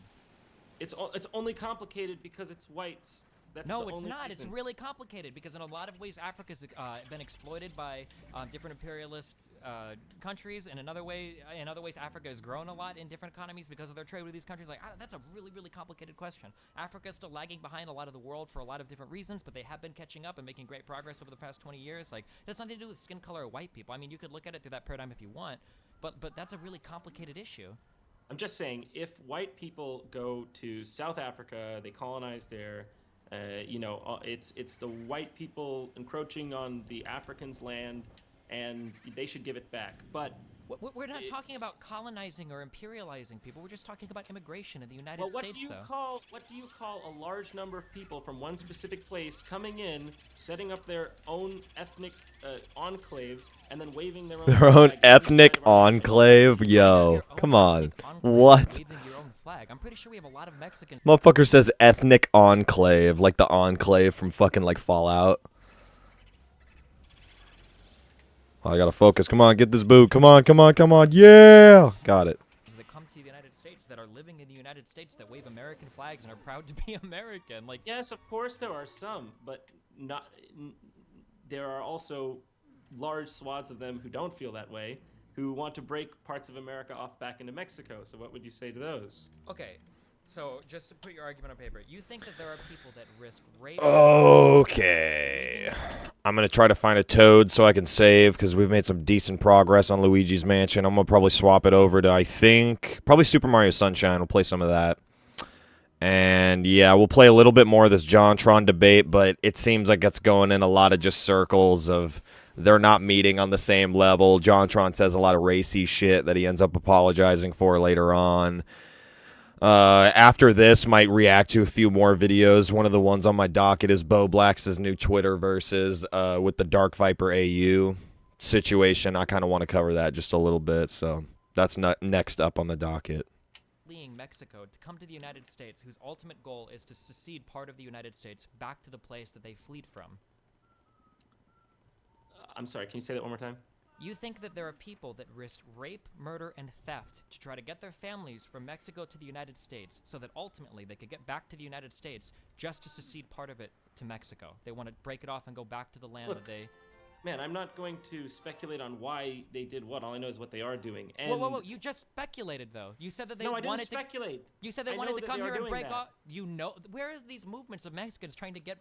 It's only complicated because it's whites. That's No, the it's only not. reason. It's really complicated because in a lot of ways Africa's been exploited by different imperialist countries, and in other ways Africa has grown a lot in different economies because of their trade with these countries. That's a really, really complicated question. Africa is still lagging behind a lot of the world for a lot of different reasons, but they have been catching up and making great progress over the past 20 years. It has nothing to do with skin color or white people. I mean, you could look at it through that paradigm if you want, but that's a really complicated issue. I'm just saying, if white people go to South Africa, they colonize there. It's the white people encroaching on the Africans' land, and they should give it back. But we're not talking about colonizing or imperializing people. We're just talking about immigration in the United what States, do you call a large number of people from one specific place coming in, setting up their own ethnic enclaves, and then waving their own flag ethnic inside of our enclave? Yo, come on. What? waving your own flag. I'm pretty sure we have a lot of Mexicans. Motherfucker says ethnic enclave, like the enclave from fucking like Fallout. Oh, I gotta focus. Come on, get this boot. Come on, come on, come on. Yeah! Got it. That come to the United States, that are living in the United States, that wave American flags and are proud to be American. Yes, of course there are some, but there are also large swaths of them who don't feel that way, who want to break parts of America off back into Mexico. So what would you say to those? Okay, so just to put your argument on paper, you think that there are people that risk rape? Okay. I'm going to try to find a Toad so I can save, because we've made some decent progress on Luigi's Mansion. I'm going to probably swap it over to, I think, probably Super Mario Sunshine. We'll play some of that. And, yeah, we'll play a little bit more of this JonTron debate, but it seems like it's going in a lot of just circles of they're not meeting on the same level. JonTron says a lot of racy shit that he ends up apologizing for later on. After this, might react to a few more videos. One of the ones on my docket is Bo Black's new Twitter versus with the Dark Viper AU situation. I kind of want to cover that just a little bit, so that's next up on the docket. Fleeing Mexico to come to the United States, whose ultimate goal is to secede part of the United States back to the place that they fled from. I'm sorry, can you say that one more time? You think that there are people that risk rape, murder, and theft to try to get their families from Mexico to the United States so that ultimately they could get back to the United States just to secede part of it to Mexico. They want to break it off and go back to the land that they... Man, I'm not going to speculate on why they did what. All I know is what they are doing. And Whoa! You just speculated, though. You said that they wanted to... No, I didn't speculate. You said they wanted to come here and break off... You know... Where is these movements of Mexicans trying to get,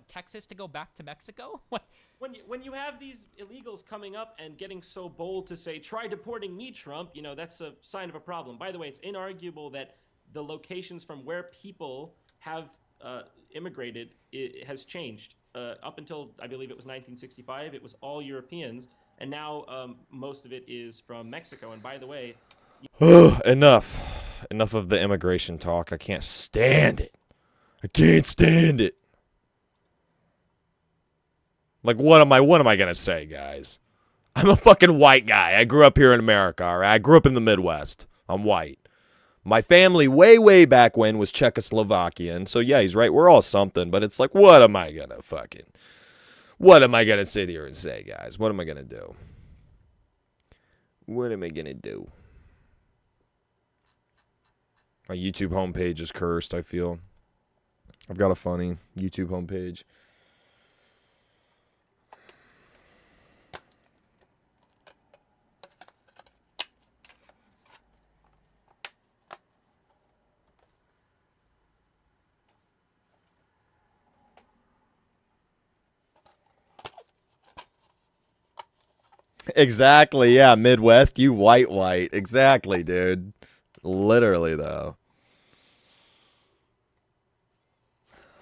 Texas to go back to Mexico? What? When you have these illegals coming up and getting so bold to say, try deporting me, Trump, that's a sign of a problem. By the way, it's inarguable that the locations from where people have immigrated has changed. Up until, I believe it was 1965, it was all Europeans, and now most of it is from Mexico. And by the way... Enough of the immigration talk. I can't stand it. I can't stand it. Like, what am I going to say, guys? I'm a fucking white guy. I grew up here in America, all right? I grew up in the Midwest. I'm white. My family way, way back when was Czechoslovakian. So, yeah, he's right. We're all something. But it's like, what am I going to sit here and say, guys? What am I going to do? What am I going to do? My YouTube homepage is cursed, I feel. I've got a funny YouTube homepage. Exactly, yeah, Midwest, you white. Exactly, dude. Literally, though.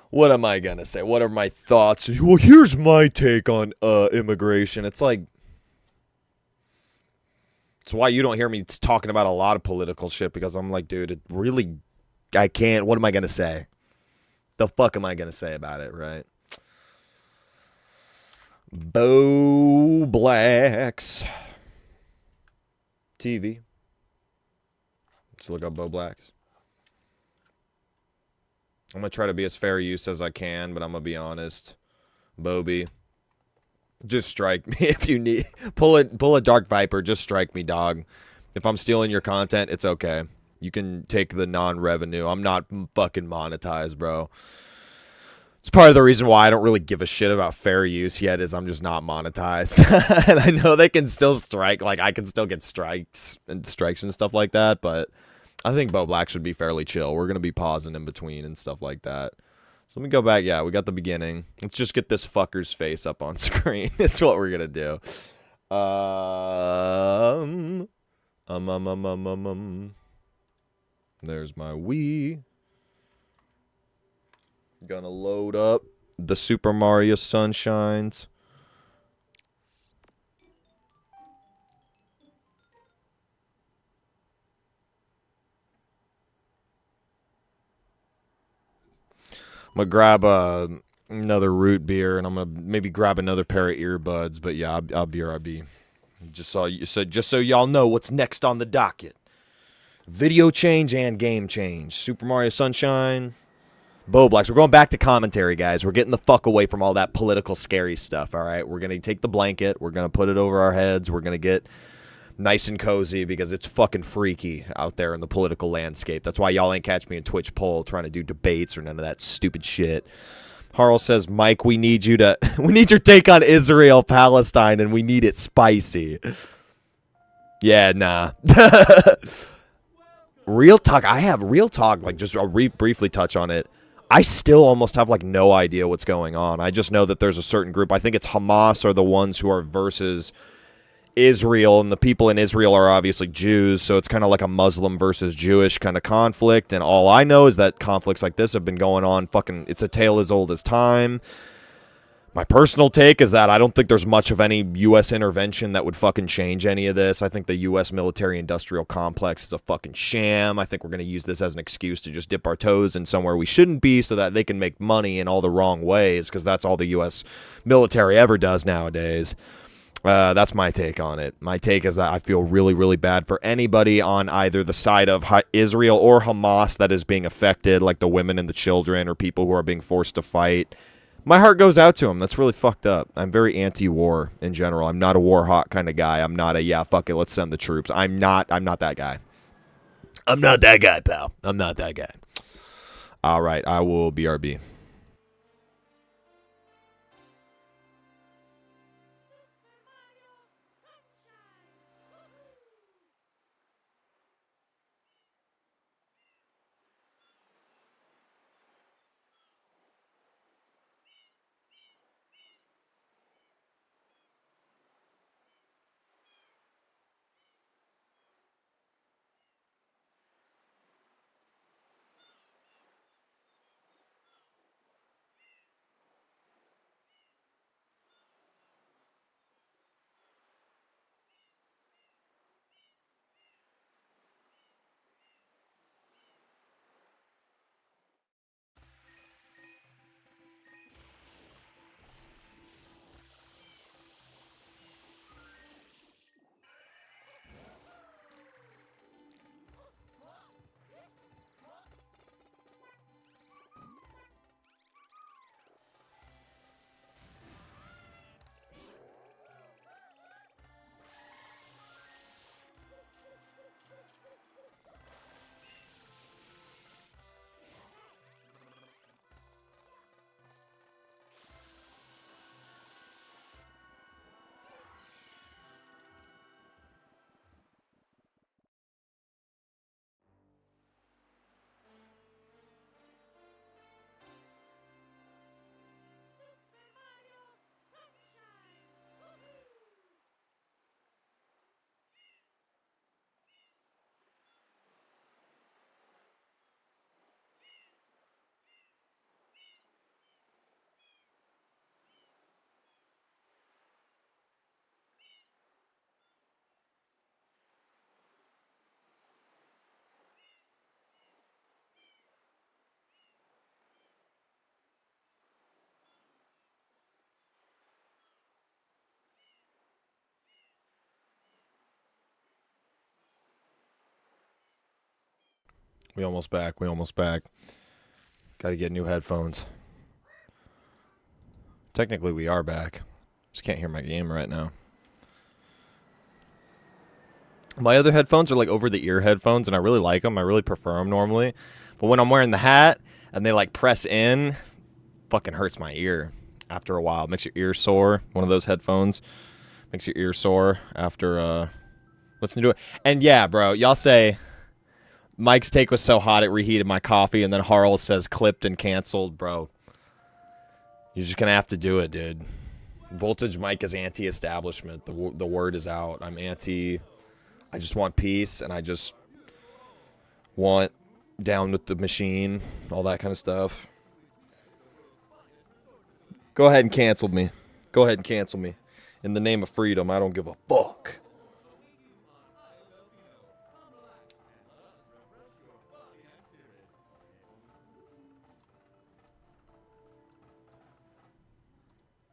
What am I gonna say? What are my thoughts? Well, here's my take on immigration. It's like, it's why you don't hear me talking about a lot of political shit, because I'm like, dude, it really, I can't. What am I gonna say? The fuck am I gonna say about it, right? Bo Blacks TV. Let's look up Bo Blacks. I'm gonna try to be as fair use as I can, but I'm gonna be honest. Bobby, just strike me if you need. Pull a Dark Viper. Just strike me, dog. If I'm stealing your content, it's okay. You can take the non-revenue. I'm not fucking monetized, bro. It's part of the reason why I don't really give a shit about fair use yet, is I'm just not monetized. And I know they can still strike, like I can still get strikes and stuff like that, but I think Bo Black should be fairly chill. We're going to be pausing in between and stuff like that. So let me go back. Yeah, we got the beginning. Let's just get this fucker's face up on screen. That's what we're going to do. There's my Wii. Gonna load up the Super Mario Sunshines. I'm gonna grab another root beer, and I'm gonna maybe grab another pair of earbuds. But yeah, I'll be RB. Just so y'all know what's next on the docket. Video change and game change. Super Mario Sunshine. Bo Blacks. We're going back to commentary, guys. We're getting the fuck away from all that political scary stuff, all right? We're going to take the blanket. We're going to put it over our heads. We're going to get nice and cozy, because it's fucking freaky out there in the political landscape. That's why y'all ain't catch me in Twitch poll trying to do debates or none of that stupid shit. Harl says, Mike, we need your take on Israel, Palestine, and we need it spicy. Yeah, nah. Real talk. I have real talk, like, just I'll briefly touch on it. I still almost have, like, no idea what's going on. I just know that there's a certain group. I think it's Hamas are the ones who are versus Israel, and the people in Israel are obviously Jews, so it's kind of like a Muslim versus Jewish kind of conflict, and all I know is that conflicts like this have been going on fucking, it's a tale as old as time. My personal take is that I don't think there's much of any U.S. intervention that would fucking change any of this. I think the U.S. military-industrial complex is a fucking sham. I think we're going to use this as an excuse to just dip our toes in somewhere we shouldn't be so that they can make money in all the wrong ways, because that's all the U.S. military ever does nowadays. That's my take on it. My take is that I feel really, really bad for anybody on either the side of Israel or Hamas that is being affected, like the women and the children or people who are being forced to fight. My heart goes out to them. That's really fucked up. I'm very anti-war in general. I'm not a war hawk kind of guy. I'm not a, yeah, fuck it, let's send the troops. I'm not that guy. I'm not that guy, pal. I'm not that guy. All right, I will BRB. We almost back. We almost back. Got to get new headphones. Technically, we are back. Just can't hear my game right now. My other headphones are like over-the-ear headphones, and I really like them. I really prefer them normally. But when I'm wearing the hat and they like press in, fucking hurts my ear after a while. It makes your ear sore. One of those headphones makes your ear sore after listening to it. And yeah, bro, y'all say Mike's take was so hot it reheated my coffee, and then Harl says clipped and canceled, bro. You're just gonna have to do it, dude. Voltage Mike is anti-establishment. The word is out. I'm anti. I just want peace, and I just want down with the machine, all that kind of stuff. Go ahead and cancel me. Go ahead and cancel me. In the name of freedom, I don't give a fuck.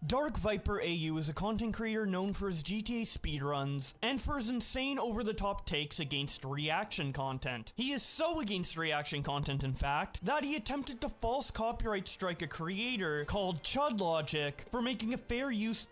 Dark Viper AU is a content creator known for his GTA speedruns and for his insane over-the-top takes against reaction content. He is so against reaction content, in fact, that he attempted to false copyright strike a creator called ChudLogic for making a fair use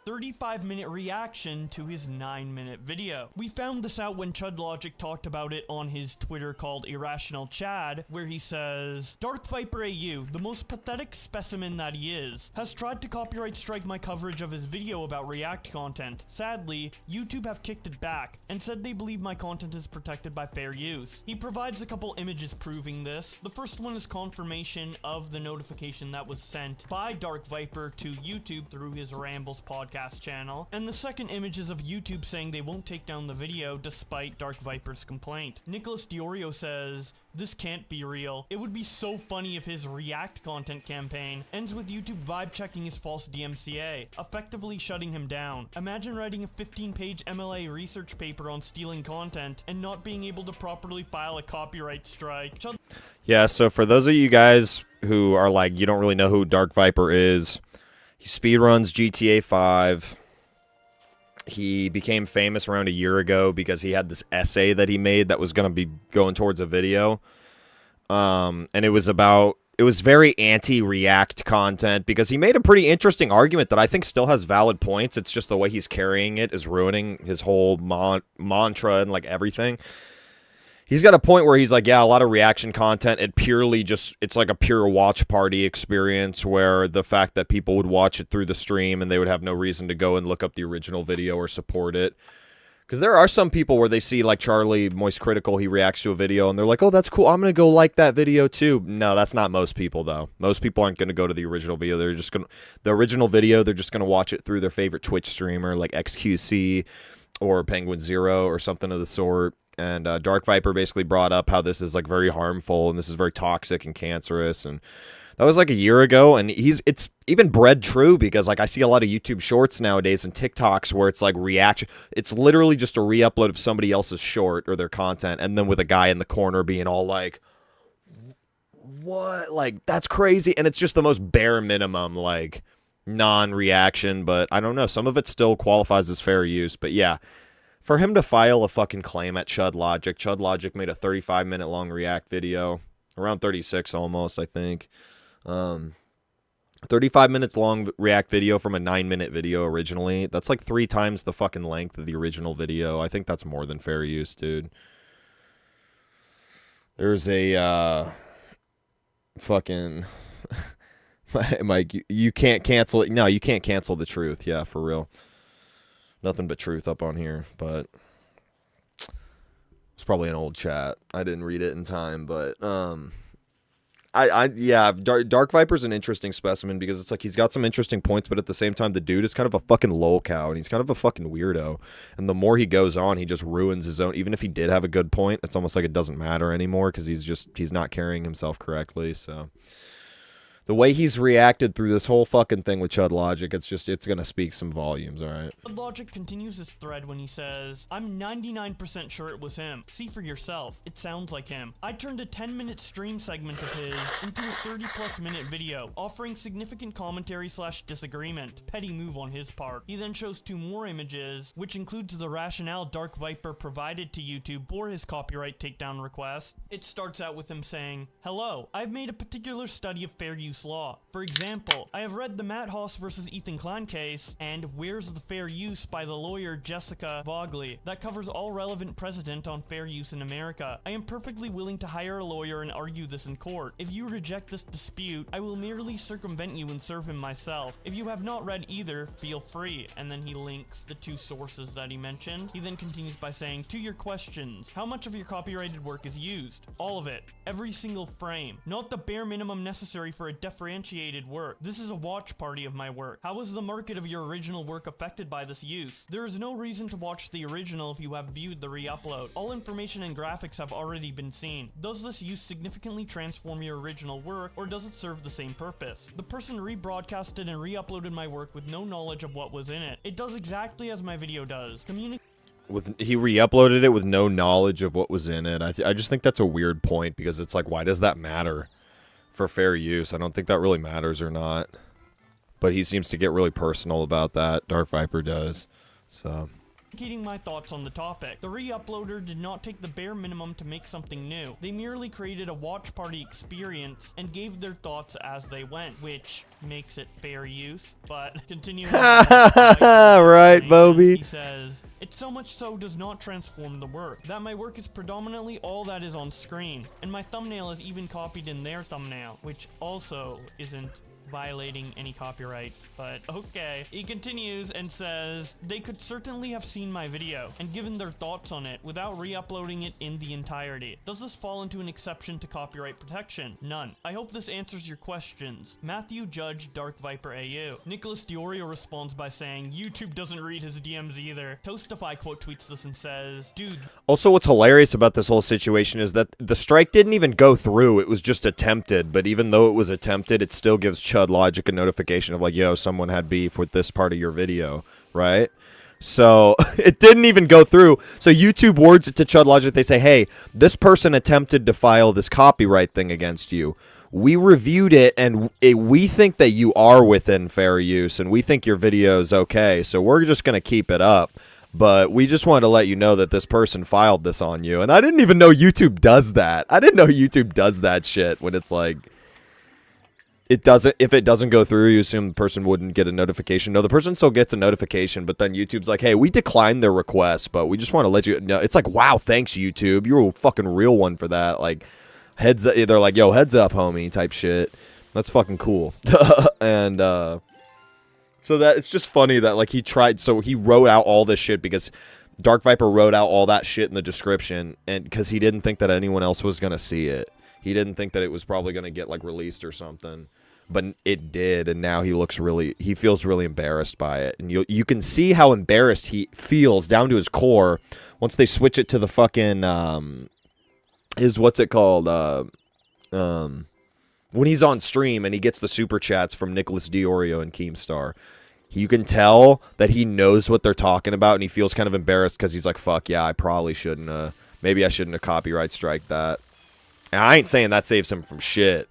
35-minute reaction to his 9-minute video. We found this out when ChudLogic talked about it on his Twitter called Irrational Chad, where he says, Dark Viper AU, the most pathetic specimen that he is, has tried to copyright strike my coverage of his video about React content. Sadly, YouTube have kicked it back and said they believe my content is protected by fair use. He provides a couple images proving this. The first one is confirmation of the notification that was sent by Dark Viper to YouTube through his Rambles podcast channel, and the second image is of YouTube saying they won't take down the video despite Dark Viper's complaint. Nicholas Diorio says, this can't be real. It would be so funny if his React content campaign ends with YouTube vibe checking his false DMCA, effectively shutting him down. Imagine writing a 15-page MLA research paper on stealing content and not being able to properly file a copyright strike. Yeah, so for those of you guys who are like, you don't really know who Dark Viper is, he speedruns GTA 5. He became famous around a year ago because he had this essay that he made that was going to be going towards a video. And it was very anti-React content because he made a pretty interesting argument that I think still has valid points. It's just the way he's carrying it is ruining his whole mantra and like everything. He's got a point where he's like, yeah, a lot of reaction content, it's like a pure watch party experience where the fact that people would watch it through the stream and they would have no reason to go and look up the original video or support it. Because there are some people where they see, like Charlie Moist Critical, he reacts to a video and they're like, oh, that's cool, I'm going to go like that video too. No, that's not most people, though. Most people aren't going to go to the original video. They're just going to, the original video, they're just going to watch it through their favorite Twitch streamer like XQC or Penguin Zero or something of the sort. And Dark Viper basically brought up how this is like very harmful and this is very toxic and cancerous, and that was like a year ago. And it's even bred true because like I see a lot of YouTube shorts nowadays and TikToks where it's like reaction. It's literally just a re-upload of somebody else's short or their content, and then with a guy in the corner being all like, "What? Like that's crazy!" And it's just the most bare minimum like non-reaction. But I don't know. Some of it still qualifies as fair use. But yeah. For him to file a fucking claim at ChudLogic made a 35-minute long React video, around 36 almost, I think. 35 minutes long React video from a 9-minute video originally. That's like 3 times the fucking length of the original video. I think that's more than fair use, dude. There's a fucking Mike, you can't cancel it. No, you can't cancel the truth. Yeah, for real. Nothing but truth up on here, but it's probably an old chat. I didn't read it in time, but yeah, Dark Viper's an interesting specimen because it's like he's got some interesting points, but at the same time, the dude is kind of a fucking lolcow, and he's kind of a fucking weirdo. And the more he goes on, he just ruins his own. Even if he did have a good point, it's almost like it doesn't matter anymore because he's not carrying himself correctly. So The way he's reacted through this whole fucking thing with Chud Logic, it's gonna speak some volumes, alright? Chud Logic continues his thread when he says, I'm 99% sure it was him. See for yourself. It sounds like him. I turned a 10-minute stream segment of his into a 30+ minute video, offering significant commentary / disagreement. Petty move on his part. He then shows 2 more images, which includes the rationale Dark Viper provided to YouTube for his copyright takedown request. It starts out with him saying, hello, I've made a particular study of fair use law. For example, I have read the Matt Haas versus Ethan Klein case and Where's the Fair Use by the lawyer Jessica Vogley that covers all relevant precedent on fair use in America. I am perfectly willing to hire a lawyer and argue this in court. If you reject this dispute, I will merely circumvent you and serve him myself. If you have not read either, feel free. And then he links the 2 sources that he mentioned. He then continues by saying, to your questions, how much of your copyrighted work is used? All of it. Every single frame. Not the bare minimum necessary for a differentiated work. This is a watch party of my work. How was the market of your original work affected by this use? There is no reason to watch the original if you have viewed the re-upload. All information and graphics have already been seen. Does this use significantly transform your original work, or does it serve the same purpose? The person rebroadcasted and re-uploaded my work with no knowledge of what was in it. It does exactly as my video does. He re-uploaded it with no knowledge of what was in it. I just think that's a weird point, because it's like, why does that matter for fair use? I don't think that really matters or not. But he seems to get really personal about that. Dark Viper does. So... my thoughts on the topic. The re-uploader did not take the bare minimum to make something new. They merely created a watch party experience and gave their thoughts as they went, which makes it fair use, but continuing right, Bobby. He says, it so much so does not transform the work, that my work is predominantly all that is on screen, and my thumbnail is even copied in their thumbnail, which also isn't violating any copyright, but okay. He continues and says, they could certainly have seen my video and given their thoughts on it without re-uploading it in the entirety. Does this fall into an exception to copyright protection? None. I hope this answers your questions. Matthew Judge, Dark Viper AU. Nicholas Diorio responds by saying, YouTube doesn't read his DMs either. Toastify quote tweets this and says, dude. Also, what's hilarious about this whole situation is that the strike didn't even go through. It was just attempted, but even though it was attempted, it still gives Chud Logic a notification of like, yo, someone had beef with this part of your video, right? So it didn't even go through. So YouTube wards it to Chud Logic. They say, hey, this person attempted to file this copyright thing against you. We reviewed it, and we think that you are within fair use, and we think your video is okay, so we're just going to keep it up. But we just wanted to let you know that this person filed this on you. And I didn't even know YouTube does that. I didn't know YouTube does that shit when it's like... If it doesn't go through, you assume the person wouldn't get a notification. No, the person still gets a notification, but then YouTube's like, hey, we declined their request, but we just want to let you know. It's like, wow, thanks, YouTube. You're a fucking real one for that. Like, they're like, yo, heads up, homie, type shit. That's fucking cool. And, so that, it's just funny that, like, he wrote out all this shit because Dark Viper wrote out all that shit in the description, and because he didn't think that anyone else was going to see it. He didn't think that it was probably going to get, like, released or something. But it did, and now he feels really embarrassed by it. And you can see how embarrassed he feels down to his core once they switch it to the fucking, what's it called? When he's on stream and he gets the super chats from Nicholas Diorio and Keemstar. You can tell that he knows what they're talking about, and he feels kind of embarrassed because he's like, fuck, yeah, I probably shouldn't maybe I shouldn't have copyright strike that. And I ain't saying that saves him from shit.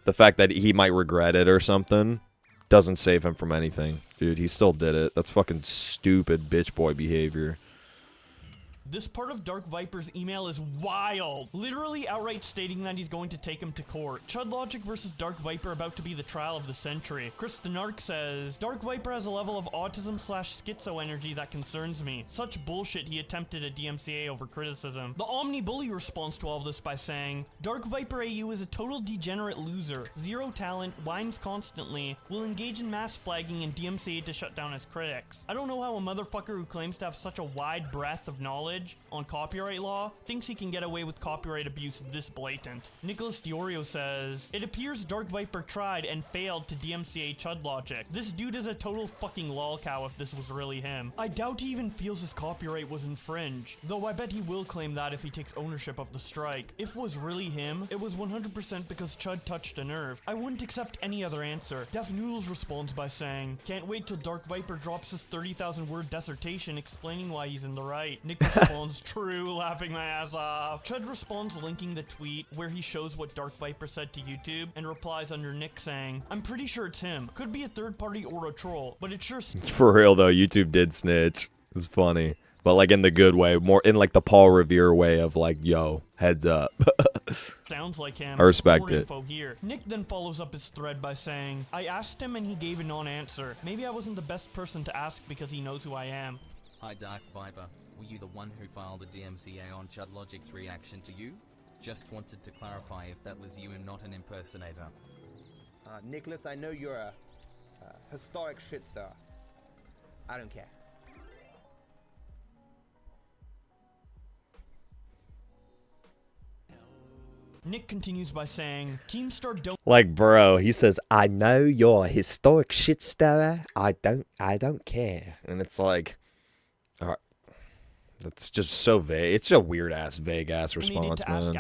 The fact that he might regret it or something doesn't save him from anything. Dude, he still did it. That's fucking stupid bitch boy behavior. This part of Dark Viper's email is wild, literally outright stating that he's going to take him to court. Chud Logic versus Dark Viper about to be the trial of the century. Chris the Narc says, Dark Viper has a level of autism/schizo energy that concerns me. Such bullshit he attempted a DMCA over criticism. The Omni Bully responds to all of this by saying, Dark Viper AU is a total degenerate loser, zero talent, whines constantly, will engage in mass flagging and DMCA to shut down his critics. I don't know how a motherfucker who claims to have such a wide breadth of knowledge knowledge on copyright law thinks he can get away with copyright abuse this blatant. Nicholas Diorio says, it appears Dark Viper tried and failed to DMCA Chud Logic. This dude is a total fucking lolcow if this was really him. I doubt he even feels his copyright was infringed, though I bet he will claim that if he takes ownership of the strike. If it was really him, it was 100% because Chud touched a nerve. I wouldn't accept any other answer. Def Noodles responds by saying, can't wait till Dark Viper drops his 30,000 word dissertation explaining why he's in the right. Nick responds, true, laughing my ass off. Chud responds linking the tweet where he shows what Dark Viper said to YouTube and replies under Nick saying, I'm pretty sure it's him. Could be a third party or a troll, but it sure For real though, YouTube did snitch. It's funny. But like in the good way, more in like the Paul Revere way of like, yo, heads up. sounds like him. I respect More it. info here. Nick then follows up his thread by saying, I asked him and he gave a non-answer. Maybe I wasn't the best person to ask because he knows who I am. Hi Dark Viper, were you the one who filed a DMCA on Chud Logic's reaction to you? Just wanted to clarify if that was you and not an impersonator. Nicholas, I know you're a historic shitstar. I don't care. Nick continues by saying, Keemstar don't— Like, bro, he says, I know you're a historic shitstar. I don't care. And it's like, all right. That's just so vague. It's a weird-ass, vague-ass response, man.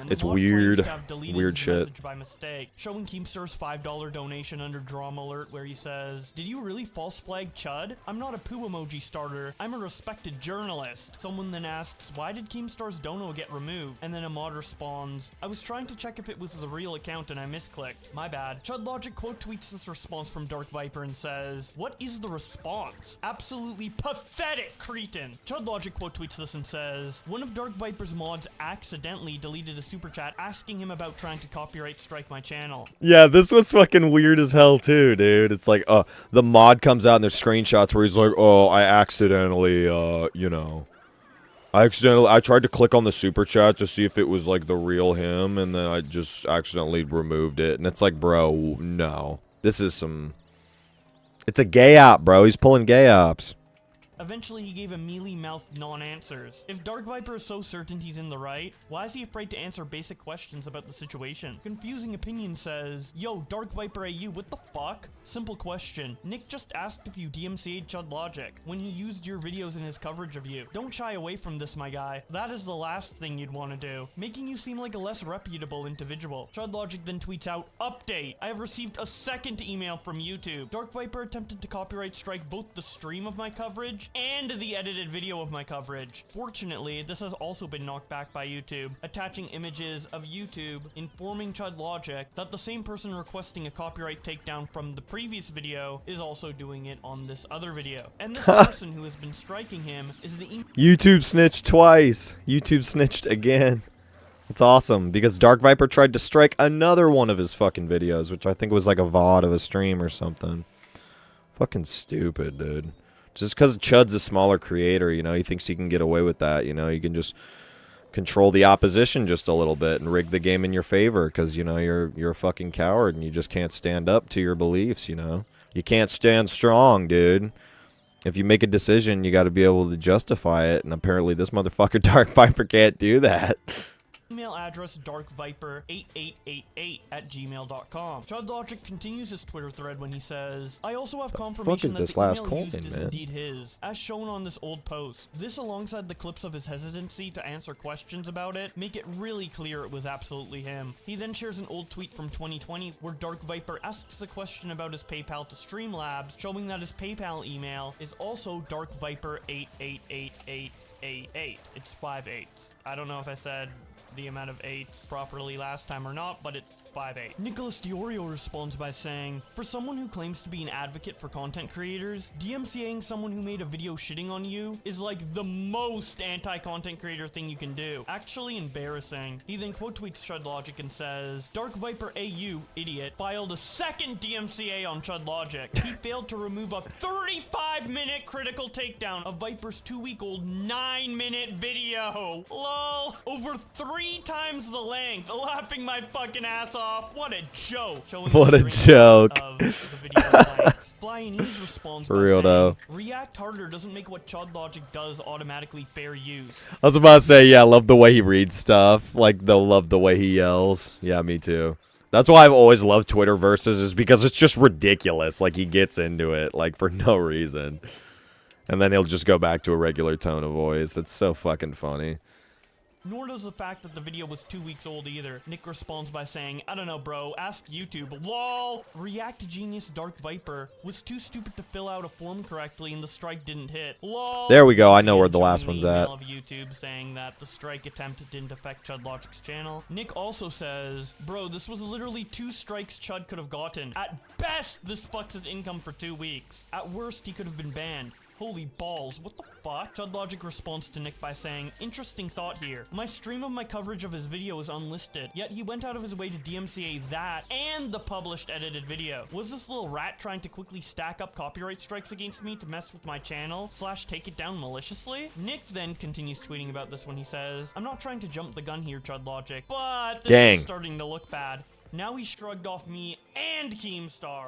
It's weird. Weird shit. By mistake, showing Keemstar's $5 donation under Drama Alert where he says, did you really false flag Chud? I'm not a poo emoji starter. I'm a respected journalist. Someone then asks, why did Keemstar's dono get removed? And then a mod responds, I was trying to check if it was the real account and I misclicked. My bad. Chud Logic quote tweets this response from Dark Viper and says, what is the response? Absolutely pathetic, cretin. Chud Logic quote tweets this and says, one of Dark Viper's mods accidentally deleted a super chat asking him about trying to copyright strike my channel. Yeah, this was fucking weird as hell too, dude. It's like, the mod comes out and there's screenshots where he's like, oh, I accidentally, you know, I tried to click on the super chat to see if it was like the real him, and then I just accidentally removed it. And it's like, bro, no, this is it's a gay op, bro. He's pulling gay ops. Eventually, he gave a mealy-mouthed non-answers. If Dark Viper is so certain he's in the right, why is he afraid to answer basic questions about the situation? Confusing Opinion says, yo, Dark Viper AU, what the fuck? Simple question. Nick just asked if you DMCA'd Chud Logic when he used your videos in his coverage of you. Don't shy away from this, my guy. That is the last thing you'd want to do, making you seem like a less reputable individual. Chud Logic then tweets out, update! I have received a second email from YouTube. Dark Viper attempted to copyright strike both the stream of my coverage and the edited video of my coverage. Fortunately, this has also been knocked back by YouTube, attaching images of YouTube informing Chud Logic that the same person requesting a copyright takedown from the previous video is also doing it on this other video. And this person who has been striking him is the YouTube snitched twice. YouTube snitched again. It's awesome, because Dark Viper tried to strike another one of his fucking videos, which I think was like a VOD of a stream or something. Fucking stupid, dude. Just because Chud's a smaller creator, you know, he thinks he can get away with that, you know, you can just control the opposition just a little bit and rig the game in your favor because, you know, you're a fucking coward and you just can't stand up to your beliefs, you know. You can't stand strong, dude. If you make a decision, you got to be able to justify it, and apparently this motherfucker Dark Viper can't do that. Email address darkviper8888@gmail.com. Chud Logic continues his Twitter thread when he says, I also have confirmation that the email used is indeed his, as shown on this old post. This, alongside the clips of his hesitancy to answer questions about it, make it really clear it was absolutely him. He then shares an old tweet from 2020 where Dark Viper asks a question about his PayPal to Streamlabs, showing that his PayPal email is also darkviper888888. It's 5 8s. I don't know if I said the amount of 8s properly last time or not, but it's 5-8. Nicholas Diorio responds by saying, for someone who claims to be an advocate for content creators, DMCAing someone who made a video shitting on you is like the most anti-content creator thing you can do. Actually embarrassing. He then quote tweets Chud Logic and says, Dark Viper AU, idiot, filed a second DMCA on Chud Logic. He failed to remove a 35-minute critical takedown of Viper's 2-week-old 9-minute video. Lol. Over 3 times the length, laughing my fucking ass off. What a joke. Showing what a joke. of the video length. reply in his response For by real, saying, though. React Harder doesn't make what Chud Logic does automatically fair use. I was about to say, yeah, I love the way he reads stuff. Like, they'll love the way he yells. Yeah, me too. That's why I've always loved Twitter versus, is because it's just ridiculous. Like, he gets into it, like, for no reason. And then he'll just go back to a regular tone of voice. It's so fucking funny. Nor does the fact that the video was 2 weeks old either. Nick responds by saying, I don't know, bro, ask YouTube. LOL! React genius Dark Viper was too stupid to fill out a form correctly and the strike didn't hit. LOL! There we go. I know where the last one's at. Of YouTube saying that the strike attempt didn't affect Chud Logic's channel. Nick also says, bro, this was literally 2 strikes Chud could have gotten. At best, this fucks his income for 2 weeks. At worst, he could have been banned. Holy balls, what the fuck? Chud Logic responds to Nick by saying, interesting thought here. My stream of my coverage of his video is unlisted, yet he went out of his way to DMCA that and the published edited video. Was this little rat trying to quickly stack up copyright strikes against me to mess with my channel / take it down maliciously? Nick then continues tweeting about this when he says, I'm not trying to jump the gun here, Chud Logic, but this is starting to look bad. Now he shrugged off me and Keemstar.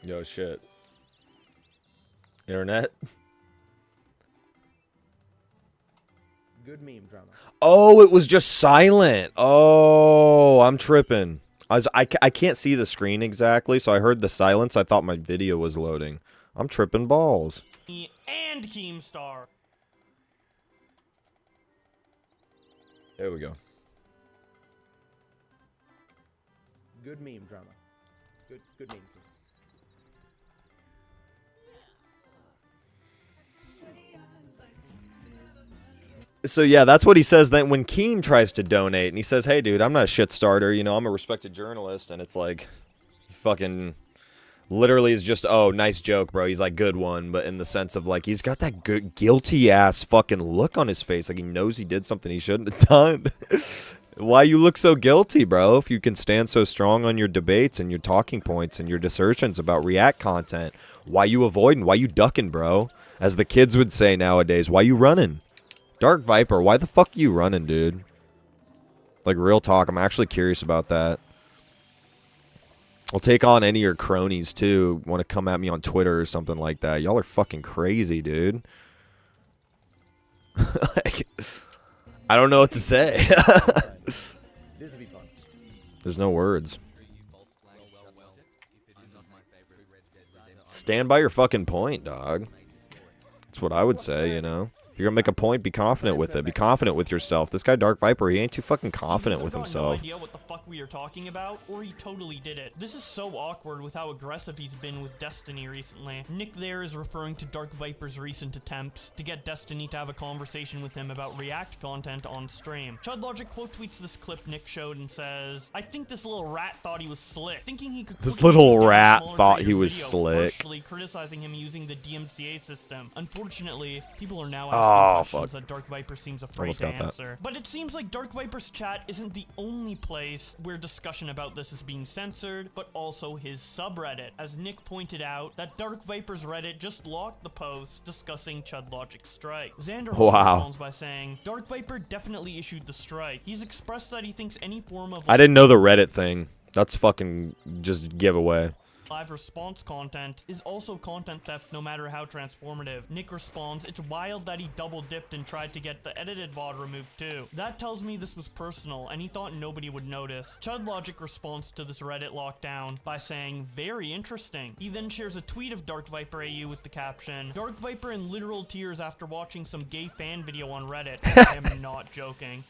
Yo, shit. Internet? Good meme drama. Oh, it was just silent. Oh, I'm tripping. I can't see the screen exactly, so I heard the silence. I thought my video was loading. I'm tripping balls. And Keemstar. There we go. Good meme drama. Good meme. So yeah, that's what he says then when Keen tries to donate, and he says, hey dude, I'm not a shit starter, you know, I'm a respected journalist, and it's like, fucking, literally is just, oh, nice joke, bro, he's like, good one, but in the sense of like, he's got that good, guilty-ass fucking look on his face, like he knows he did something he shouldn't have done. Why you look so guilty, bro, if you can stand so strong on your debates and your talking points and your assertions about React content? Why you avoiding, why you ducking, bro? As the kids would say nowadays, why you running? Dark Viper, why the fuck are you running, dude? Like, real talk, I'm actually curious about that. I'll take on any of your cronies, too. Want to come at me on Twitter or something like that. Y'all are fucking crazy, dude. Like, I don't know what to say. There's no words. Stand by your fucking point, dog. That's what I would say, you know? If you're gonna make a point, be confident with it. Be confident with yourself. This guy, Dark Viper, he ain't too fucking confident with himself. No idea what the fuck we are talking about, or he totally did it. This is so awkward with how aggressive he's been with Destiny recently. Nick there is referring to Dark Viper's recent attempts to get Destiny to have a conversation with him about React content on stream. Chud Logic quote tweets this clip Nick showed and says, I think this little rat thought he was slick. Thinking he could This little rat thought he was slick. Partially criticizing him using the DMCA system. Unfortunately, people are now asking questions that Dark Viper seems afraid to answer. But it seems like Dark Viper's chat isn't the only place where discussion about this is being censored, but also his subreddit. As Nick pointed out, that Dark Viper's Reddit just locked the post discussing Chud Logic's strike. Xander responds by saying, Dark Viper definitely issued the strike. He's expressed that he thinks any form of... I didn't know the Reddit thing. That's fucking just giveaway. Live response content is also content theft no matter how transformative. Nick responds, it's wild that he double dipped and tried to get the edited VOD removed too. That tells me this was personal and he thought nobody would notice. Chud Logic responds to this Reddit lockdown by saying, very interesting. He then shares a tweet of Dark Viper AU with the caption, Dark Viper in literal tears after watching some gay fan video on Reddit. I am not joking.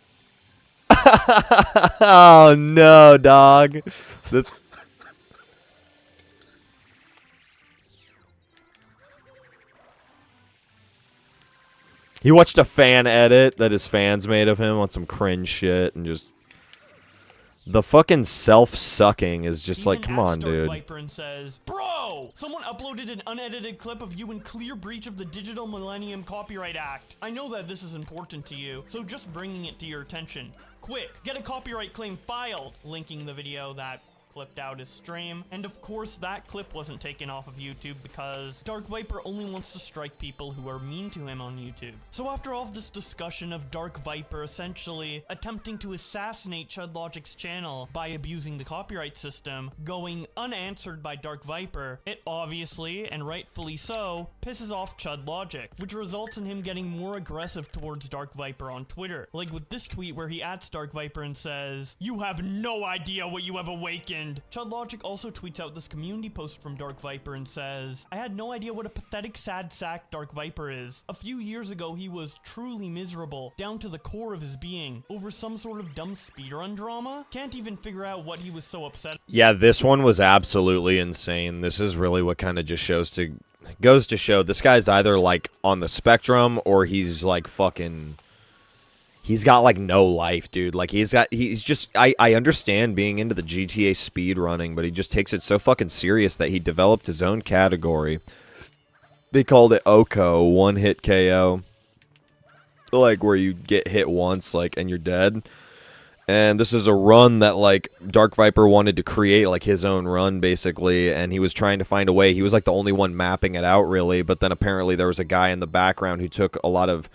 Oh no, dog. This... He watched a fan edit that his fans made of him on some cringe shit and just... The fucking self-sucking is just like, come on, dude. Viper and says, bro! Someone uploaded an unedited clip of you in clear breach of the Digital Millennium Copyright Act. I know that this is important to you, so just bringing it to your attention. Quick, get a copyright claim filed! Linking the video that clipped out his stream, and of course that clip wasn't taken off of YouTube because Dark Viper only wants to strike people who are mean to him on YouTube. So after all of this discussion of Dark Viper essentially attempting to assassinate ChudLogic's channel by abusing the copyright system, going unanswered by Dark Viper, it obviously, and rightfully so, pisses off ChudLogic, which results in him getting more aggressive towards Dark Viper on Twitter. Like with this tweet where he adds Dark Viper and says, "You have no idea what you have awakened." ChudLogic also tweets out this community post from Dark Viper and says, "I had no idea what a pathetic sad sack Dark Viper is. A few years ago he was truly miserable, down to the core of his being, over some sort of dumb speedrun drama. Can't even figure out what he was so upset." Yeah, this one was absolutely insane. This is really what kind of just goes to show this guy's either like on the spectrum or he's like fucking, he's got like no life, dude. Like he's just, I understand being into the GTA speed running, but he just takes it so fucking serious that he developed his own category. They called it OKO, one hit KO. Like where you get hit once, like, and you're dead. And this is a run that, like, Dark Viper wanted to create, like, his own run, basically, and he was trying to find a way. He was, like, the only one mapping it out, really, but then apparently there was a guy in the background who took a lot of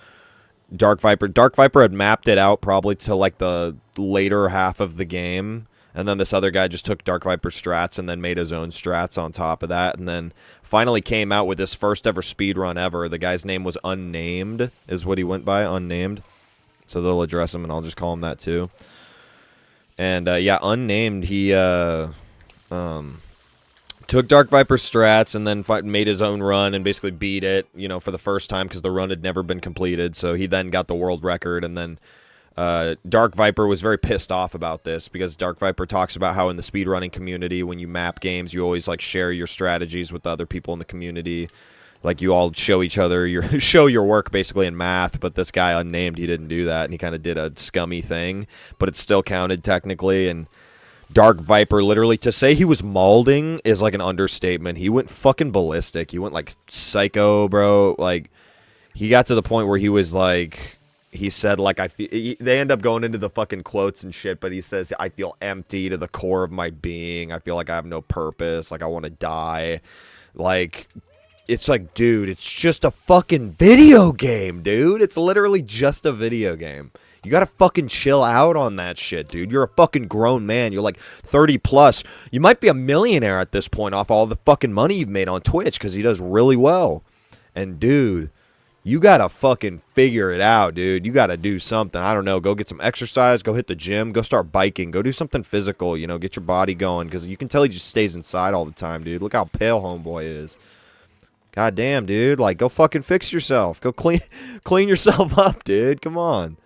Dark Viper. Dark Viper had mapped it out probably to, like, the later half of the game, and then this other guy just took Dark Viper strats and then made his own strats on top of that, and then finally came out with his first ever speedrun ever. The guy's name was Unnamed, is what he went by, Unnamed. So they'll address him, and I'll just call him that, too. And, yeah, Unnamed, he, took Dark Viper strats and then made his own run and basically beat it, you know, for the first time because the run had never been completed. So he then got the world record, and then Dark Viper was very pissed off about this because Dark Viper talks about how in the speedrunning community, when you map games, you always, like, share your strategies with the other people in the community. Like, you all show each other your work, basically, in math, but this guy, Unnamed, he didn't do that, and he kind of did a scummy thing, but it still counted, technically, and Dark Viper, literally, to say he was malding is, like, an understatement. He went fucking ballistic. He went, like, psycho, bro. Like, he got to the point where he was, like, he said, like, they end up going into the fucking quotes and shit, but he says, "I feel empty to the core of my being. I feel like I have no purpose. Like, I want to die." Like, it's like, dude, it's just a fucking video game, dude. It's literally just a video game. You gotta fucking chill out on that shit, dude. You're a fucking grown man. You're like 30 plus. You might be a millionaire at this point off all the fucking money you've made on Twitch because he does really well. And, dude, you gotta fucking figure it out, dude. You gotta do something. I don't know. Go get some exercise. Go hit the gym. Go start biking. Go do something physical, you know. Get your body going because you can tell he just stays inside all the time, dude. Look how pale homeboy is. God damn, dude. Like, go fucking fix yourself. Go clean yourself up, dude. Come on.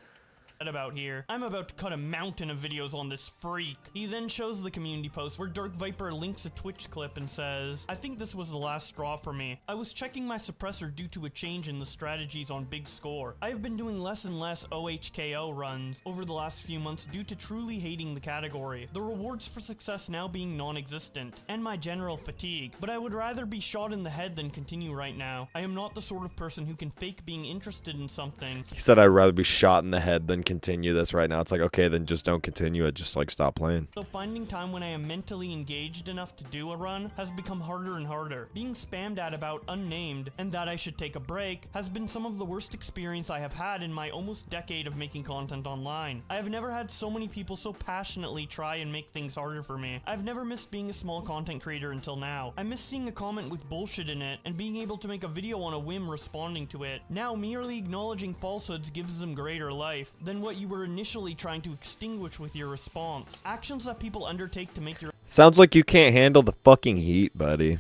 About here. I'm about to cut a mountain of videos on this freak. He then shows the community post where Dark Viper links a Twitch clip and says, "I think this was the last straw for me. I was checking my suppressor due to a change in the strategies on Big Score. I have been doing less and less OHKO runs over the last few months due to truly hating the category, the rewards for success now being non-existent, and my general fatigue, but I would rather be shot in the head than continue right now. I am not the sort of person who can fake being interested in something." He said, "I'd rather be shot in the head than continue this right now." It's like, okay, then just don't continue it. Just, like, stop playing. So finding time when I am mentally engaged enough to do a run has become harder and harder. Being spammed at about Unnamed and that I should take a break has been some of the worst experience I have had in my almost decade of making content online. I have never had so many people so passionately try and make things harder for me. I've never missed being a small content creator until now. I miss seeing a comment with bullshit in it and being able to make a video on a whim responding to it. Now merely acknowledging falsehoods gives them greater life than what you were initially trying to extinguish with your response. Actions that people undertake to make your— Sounds like you can't handle the fucking heat, buddy.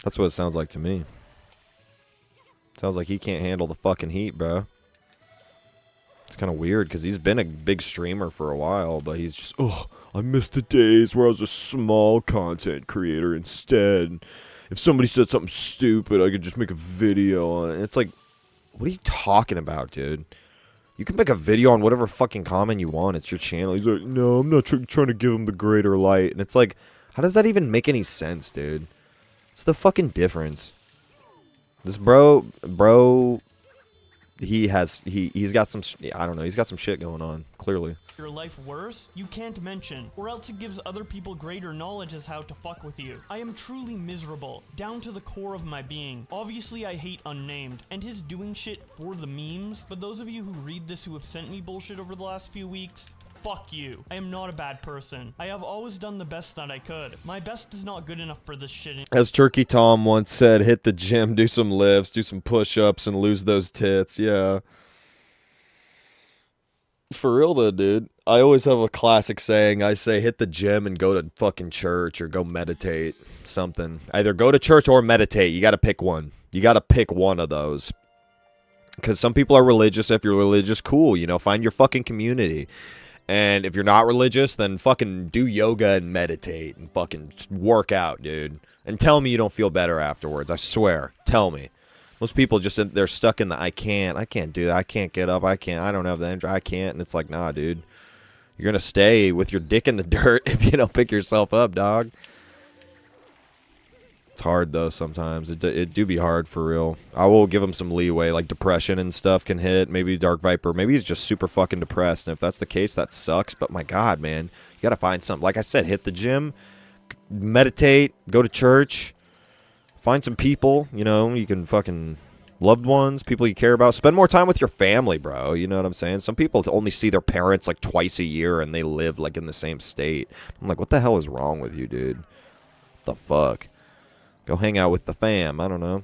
That's what it sounds like to me. Sounds like he can't handle the fucking heat, bro. It's kind of weird because he's been a big streamer for a while, but he's just, oh, I miss the days where I was a small content creator instead. If somebody said something stupid, I could just make a video on it. It's like, what are you talking about, dude? You can make a video on whatever fucking comment you want. It's your channel. He's like, no, I'm not trying to give him the greater light. And it's like, how does that even make any sense, dude? What's the fucking difference? This bro he's got some, I don't know, he's got some shit going on, clearly. Your life worse, you can't mention, or else it gives other people greater knowledge as how to fuck with you. I am truly miserable, down to the core of my being. Obviously I hate Unnamed, and his doing shit for the memes, but those of you who read this who have sent me bullshit over the last few weeks, fuck you. I am not a bad person. I have always done the best that I could. My best is not good enough for this shit. As Turkey Tom once said, hit the gym, do some lifts, do some push-ups, and lose those tits. Yeah. For real though, dude. I always have a classic saying. I say hit the gym and go to fucking church or go meditate. Something. Either go to church or meditate. You gotta pick one. You gotta pick one of those. Because some people are religious. If you're religious, cool. You know, find your fucking community. And if you're not religious, then fucking do yoga and meditate and fucking work out, dude. And tell me you don't feel better afterwards. I swear. Tell me. Most people just, they're stuck in the, I can't do that. I can't get up. I don't have the energy. I can't. And it's like, nah, dude. You're going to stay with your dick in the dirt if you don't pick yourself up, dog. It's hard, though, sometimes. It do be hard, for real. I will give him some leeway. Like, depression and stuff can hit. Maybe Dark Viper. Maybe he's just super fucking depressed. And if that's the case, that sucks. But, my God, man. You got to find something. Like I said, hit the gym. Meditate. Go to church. Find some people, you know, you can fucking loved ones, people you care about. Spend more time with your family, bro. You know what I'm saying? Some people only see their parents like twice a year and they live like in the same state. I'm like, what the hell is wrong with you, dude? What the fuck? Go hang out with the fam. I don't know.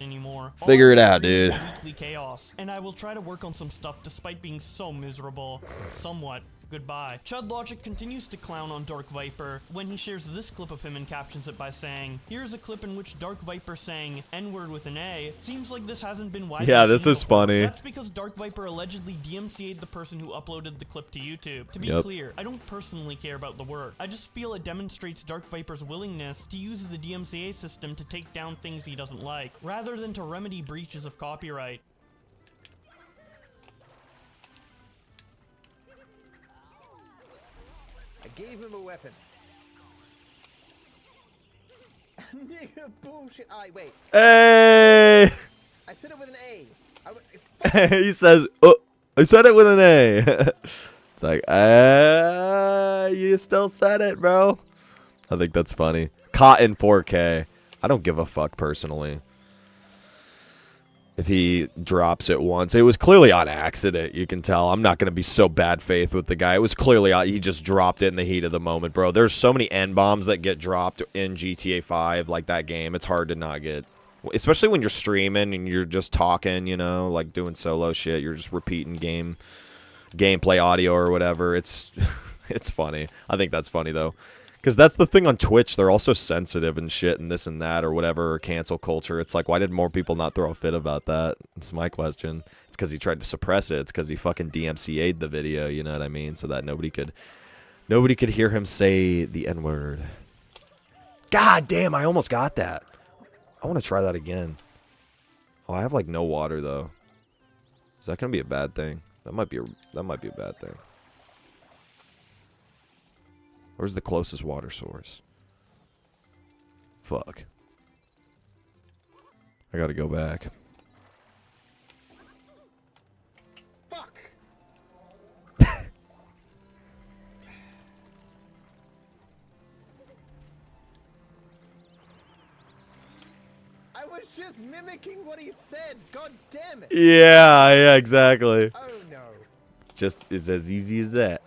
Anymore. Figure it out, dude. Weekly chaos, and I will try to work on some stuff despite being so miserable. Somewhat. Goodbye. Chud Logic continues to clown on Dark Viper when he shares this clip of him and captions it by saying, "Here's a clip in which Dark Viper saying N-word with an A. Seems like this hasn't been widely Yeah, this seen is before." funny. That's because Dark Viper allegedly DMCA'd the person who uploaded the clip to YouTube. To be clear, I don't personally care about the word. I just feel it demonstrates Dark Viper's willingness to use the DMCA system to take down things he doesn't like, rather than to remedy breaches of copyright. I gave him a weapon. Nigga, bullshit. Wait. Hey! I said it with an A. He says, oh, I said it with an A. It's like, you still said it, bro. I think that's funny. Cotton 4K. I don't give a fuck, personally. If he drops it once. It was clearly on accident, you can tell. I'm not going to be so bad faith with the guy. It was clearly, he just dropped it in the heat of the moment, bro. There's so many N-bombs that get dropped in GTA 5, like that game. It's hard to not get. Especially when you're streaming and you're just talking, you know, like doing solo shit. You're just repeating gameplay audio or whatever. It's funny. I think that's funny, though. Because that's the thing on Twitch. They're also sensitive and shit and this and that or whatever, or cancel culture. It's like, why did more people not throw a fit about that? That's my question. It's because he tried to suppress it. It's because he fucking DMCA'd the video, you know what I mean? So that nobody could hear him say the N-word. God damn, I almost got that. I want to try that again. Oh, I have like no water, though. Is that going to be a bad thing? That might be a bad thing. Where's the closest water source? Fuck. I gotta go back. Fuck! I was just mimicking what he said. God damn it. Yeah, exactly. Oh no. It's as easy as that.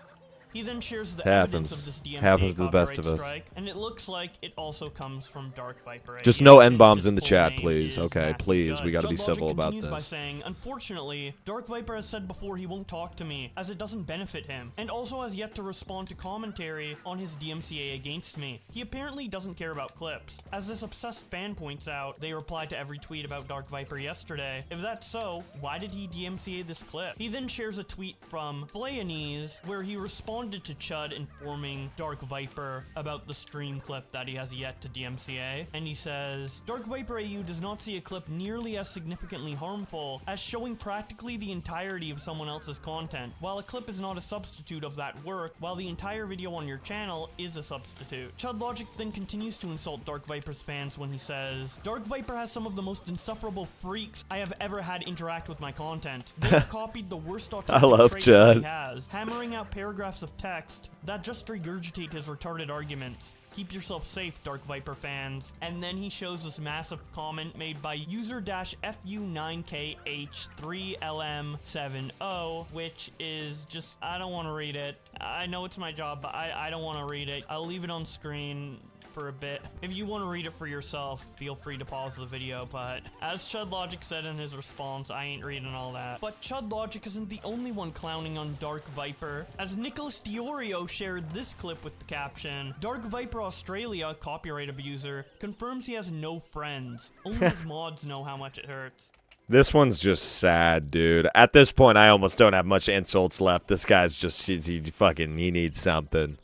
He then shares the Happens. evidence of this DMCA Happens to the best of us. strike, and it looks like it also comes from Dark Viper. Just no N-bombs in the chat, please. Okay, please. We gotta be civil about this. By this. saying, unfortunately, Dark Viper has said before he won't talk to me, as it doesn't benefit him, and also has yet to respond to commentary on his DMCA against me. He apparently doesn't care about clips. As this obsessed fan points out, they replied to every tweet about Dark Viper yesterday. If that's so, why did he DMCA this clip? He then shares a tweet from Flayanese, where he responded responded to Chud informing Dark Viper about the stream clip that he has yet to DMCA, and he says, Dark Viper AU does not see a clip nearly as significantly harmful as showing practically the entirety of someone else's content. While a clip is not a substitute of that work, while the entire video on your channel is a substitute. Chud Logic then continues to insult Dark Viper's fans when he says, Dark Viper has some of the most insufferable freaks I have ever had interact with my content. They've copied the worst autistic traits that he has, hammering out paragraphs of text that just regurgitate his retarded arguments. Keep yourself safe, Dark Viper fans. And then he shows this massive comment made by user-fu9kh3lm70, which is just, I don't want to read it. I know it's my job, but I don't want to read it. I'll leave it on screen for a bit. If you want to read it for yourself, feel free to pause the video, but as Chud Logic said in his response, I ain't reading all that. But Chud Logic isn't the only one clowning on Dark Viper, as Nicholas Diorio shared this clip with the caption, Dark Viper Australia, copyright abuser, confirms he has no friends. Only his mods know how much it hurts. This one's just sad, dude. At this point, I almost don't have much insults left. This guy's just, he needs something.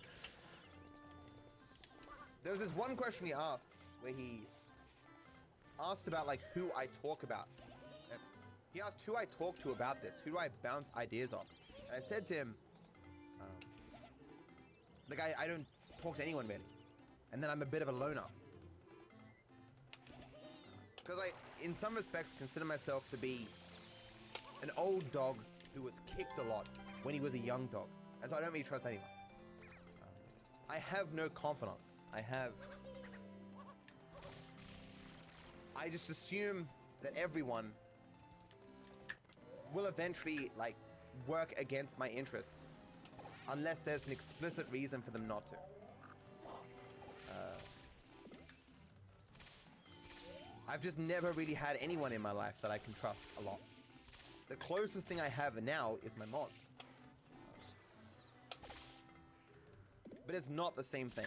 There was this one question he asked where he asked about like who I talk about. He asked who I talk to about this, who do I bounce ideas off. And I said to him, like I don't talk to anyone really. And then I'm a bit of a loner. Because I, in some respects, consider myself to be an old dog who was kicked a lot when he was a young dog. And so I don't really trust anyone. I have no confidence. I just assume that everyone will eventually, like, work against my interests unless there's an explicit reason for them not to. I've just never really had anyone in my life that I can trust a lot. The closest thing I have now is my mod. But it's not the same thing,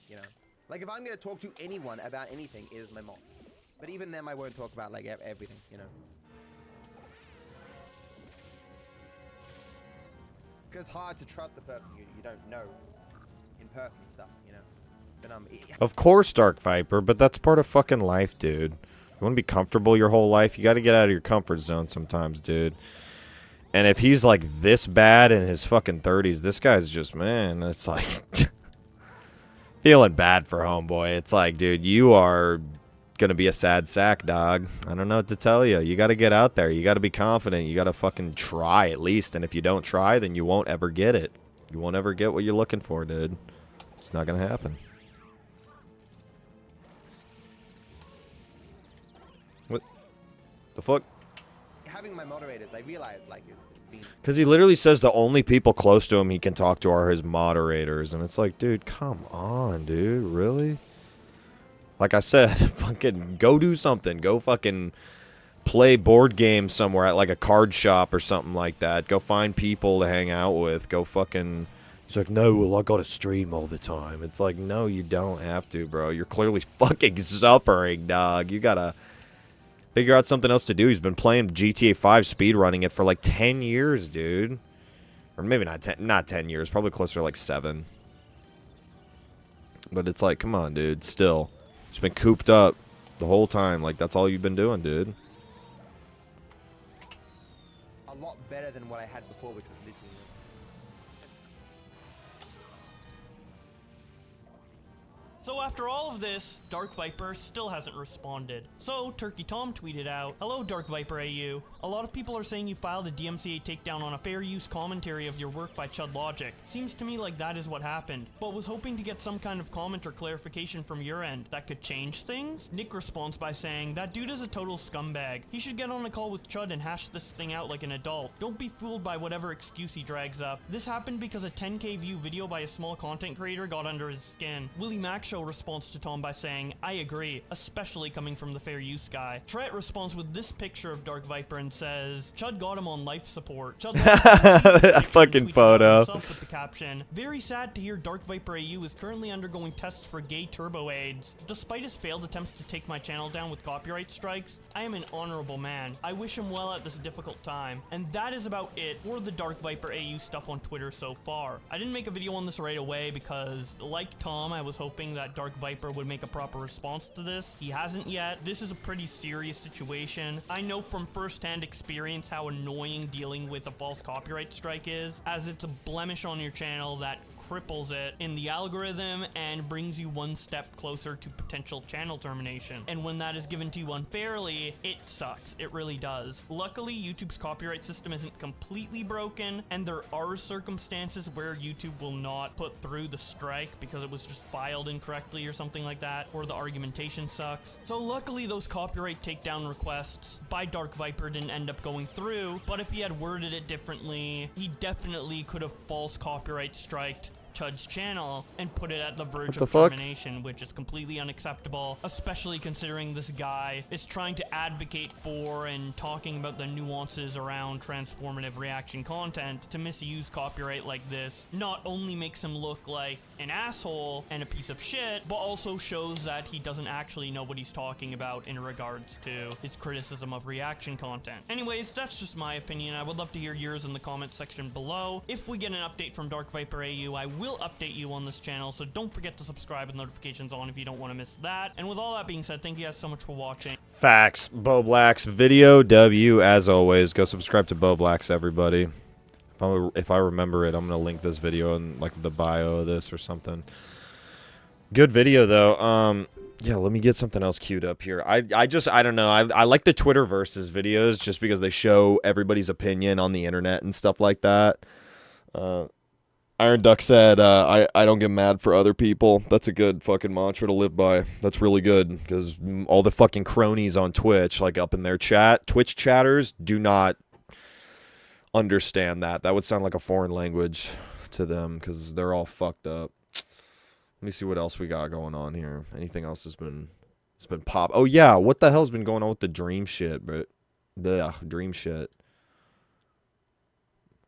you know? Like, if I'm gonna talk to anyone about anything, it is my mom. But even them, I won't talk about, like, everything, you know? Because it's hard to trust the person you don't know in person stuff, you know? But, Of course, Dark Viper, but that's part of fucking life, dude. You want to be comfortable your whole life? You got to get out of your comfort zone sometimes, dude. And if he's, like, this bad in his fucking 30s, this guy's just, man, it's like... feeling bad for homeboy. It's like, dude, you are gonna be a sad sack, dog. I don't know what to tell you. You gotta get out there. You gotta be confident. You gotta fucking try at least. And if you don't try, then you won't ever get it. You won't ever get what you're looking for, dude. It's not gonna happen. What the fuck? having my moderators, I realized, like, it's being... Because he literally says the only people close to him he can talk to are his moderators. And it's like, dude, come on, dude. Really? Like I said, fucking go do something. Go fucking play board games somewhere at, like, a card shop or something like that. Go find people to hang out with. Go fucking... He's like, no, well, I gotta stream all the time. It's like, no, you don't have to, bro. You're clearly fucking suffering, dog. You gotta figure out something else to do. He's been playing GTA 5 speedrunning it for like 10 years, dude. Or maybe not 10 years. Probably closer to like 7. But it's like, come on, dude. Still. He's been cooped up the whole time. Like, that's all you've been doing, dude. A lot better than what I had before, which was literally... So after all of this, Dark Viper still hasn't responded. So Turkey Tom tweeted out, "Hello Dark Viper AU. A lot of people are saying you filed a DMCA takedown on a fair use commentary of your work by Chud Logic. Seems to me like that is what happened, but was hoping to get some kind of comment or clarification from your end that could change things?" Nick responds by saying, "That dude is a total scumbag. He should get on a call with Chud and hash this thing out like an adult. Don't be fooled by whatever excuse he drags up. This happened because a 10k view video by a small content creator got under his skin. Willie Mack Show responds to Tom by saying, "I agree, especially coming from the fair use guy." Tret responds with this picture of Dark Viper and says, "Chud got him on life support." Chud That fucking photo. With the caption, "Very sad to hear Dark Viper AU is currently undergoing tests for gay turbo AIDS. Despite his failed attempts to take my channel down with copyright strikes, I am an honorable man. I wish him well at this difficult time." And that is about it for the Dark Viper AU stuff on Twitter so far. I didn't make a video on this right away because, like Tom, I was hoping that Dark Viper would make a proper response to this. He hasn't yet. This is a pretty serious situation. I know from first-hand experience how annoying dealing with a false copyright strike is, as it's a blemish on your channel that cripples it in the algorithm and brings you one step closer to potential channel termination. And when that is given to you unfairly, it sucks. It really does. Luckily, YouTube's copyright system isn't completely broken, and there are circumstances where YouTube will not put through the strike because it was just filed incorrectly or something like that, or the argumentation sucks. So luckily, those copyright takedown requests by Dark Viper didn't end up going through, but if he had worded it differently, he definitely could have false copyright striked Chud's channel and put it at the verge of termination, which is completely unacceptable, especially considering this guy is trying to advocate for and talking about the nuances around transformative reaction content. To misuse copyright like this not only makes him look like an asshole and a piece of shit, but also shows that he doesn't actually know what he's talking about in regards to his criticism of reaction content. Anyways, that's just my opinion. I would love to hear yours in the comment section below. If we get an update from Dark Viper AU, I will update you on this channel, so don't forget to subscribe with notifications on if you don't want to miss that. And with all that being said, thank you guys so much for watching. Facts. Bo Black's video W, as always. Go subscribe to Bo Black's, everybody. If I remember it, I'm going to link this video in like the bio of this or something. Good video, though. Yeah, let me get something else queued up here. I don't know. I like the Twitter versus videos just because they show everybody's opinion on the internet and stuff like that. Iron Duck said, I don't get mad for other people. That's a good fucking mantra to live by. That's really good, because all the fucking cronies on Twitch, like up in their chat, Twitch chatters, do not understand that. That would sound like a foreign language to them, because they're all fucked up. Let me see what else we got going on here. Anything else has been pop. Oh, yeah, what the hell's been going on with the dream shit, but dream shit.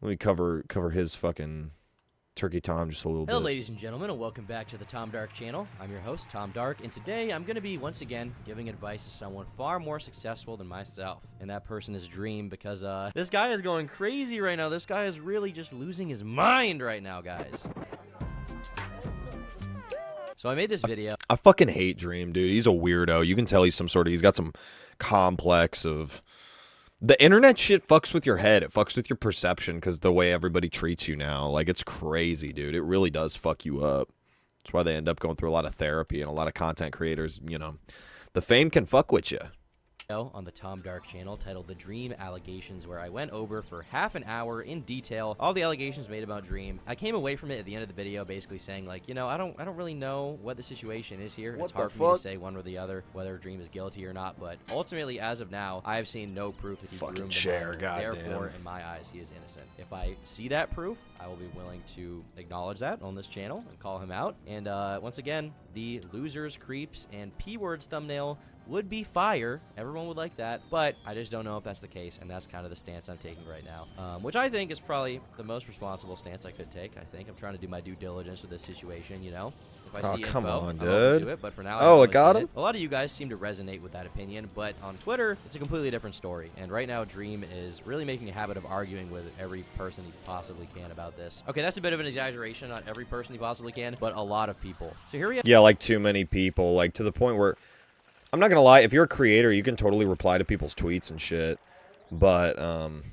Let me cover his fucking Turkey Tom just a little bit. Hello, ladies and gentlemen, and welcome back to the Tom Dark channel. I'm your host, Tom Dark, and today I'm going to be, once again, giving advice to someone far more successful than myself. And that person is Dream, because this guy is going crazy right now. This guy is really just losing his mind right now, guys. So I made this video. I fucking hate Dream, dude. He's a weirdo. You can tell he's got some complex of... The internet shit fucks with your head. It fucks with your perception because the way everybody treats you now. Like, it's crazy, dude. It really does fuck you up. That's why they end up going through a lot of therapy, and a lot of content creators, you know, the fame can fuck with you. On the Tom Dark channel titled The Dream Allegations, where I went over for half an hour in detail all the allegations made about Dream. I came away from it at the end of the video basically saying, like, you know, I don't really know what the situation is here. It's hard for me to say one or the other whether Dream is guilty or not, but ultimately, as of now, I have seen no proof that he groomed him. Therefore, in my eyes, he is innocent. If I see that proof, I will be willing to acknowledge that on this channel and call him out. And once again, the losers, creeps, and P-words thumbnail would be fire. Everyone would like that, but I just don't know if that's the case, and that's kind of the stance I'm taking right now, which I think is probably the most responsible stance I could take. I think I'm trying to do my due diligence with this situation, you know. If I see come info, on, I'm open dude. to it, but for now, I got him. A lot of you guys seem to resonate with that opinion, but on Twitter, it's a completely different story. And right now, Dream is really making a habit of arguing with every person he possibly can about this. Okay, that's a bit of an exaggeration. Not every person he possibly can, but a lot of people. So here we have. Yeah, like too many people, like to the point where, I'm not gonna lie, if you're a creator, you can totally reply to people's tweets and shit. But,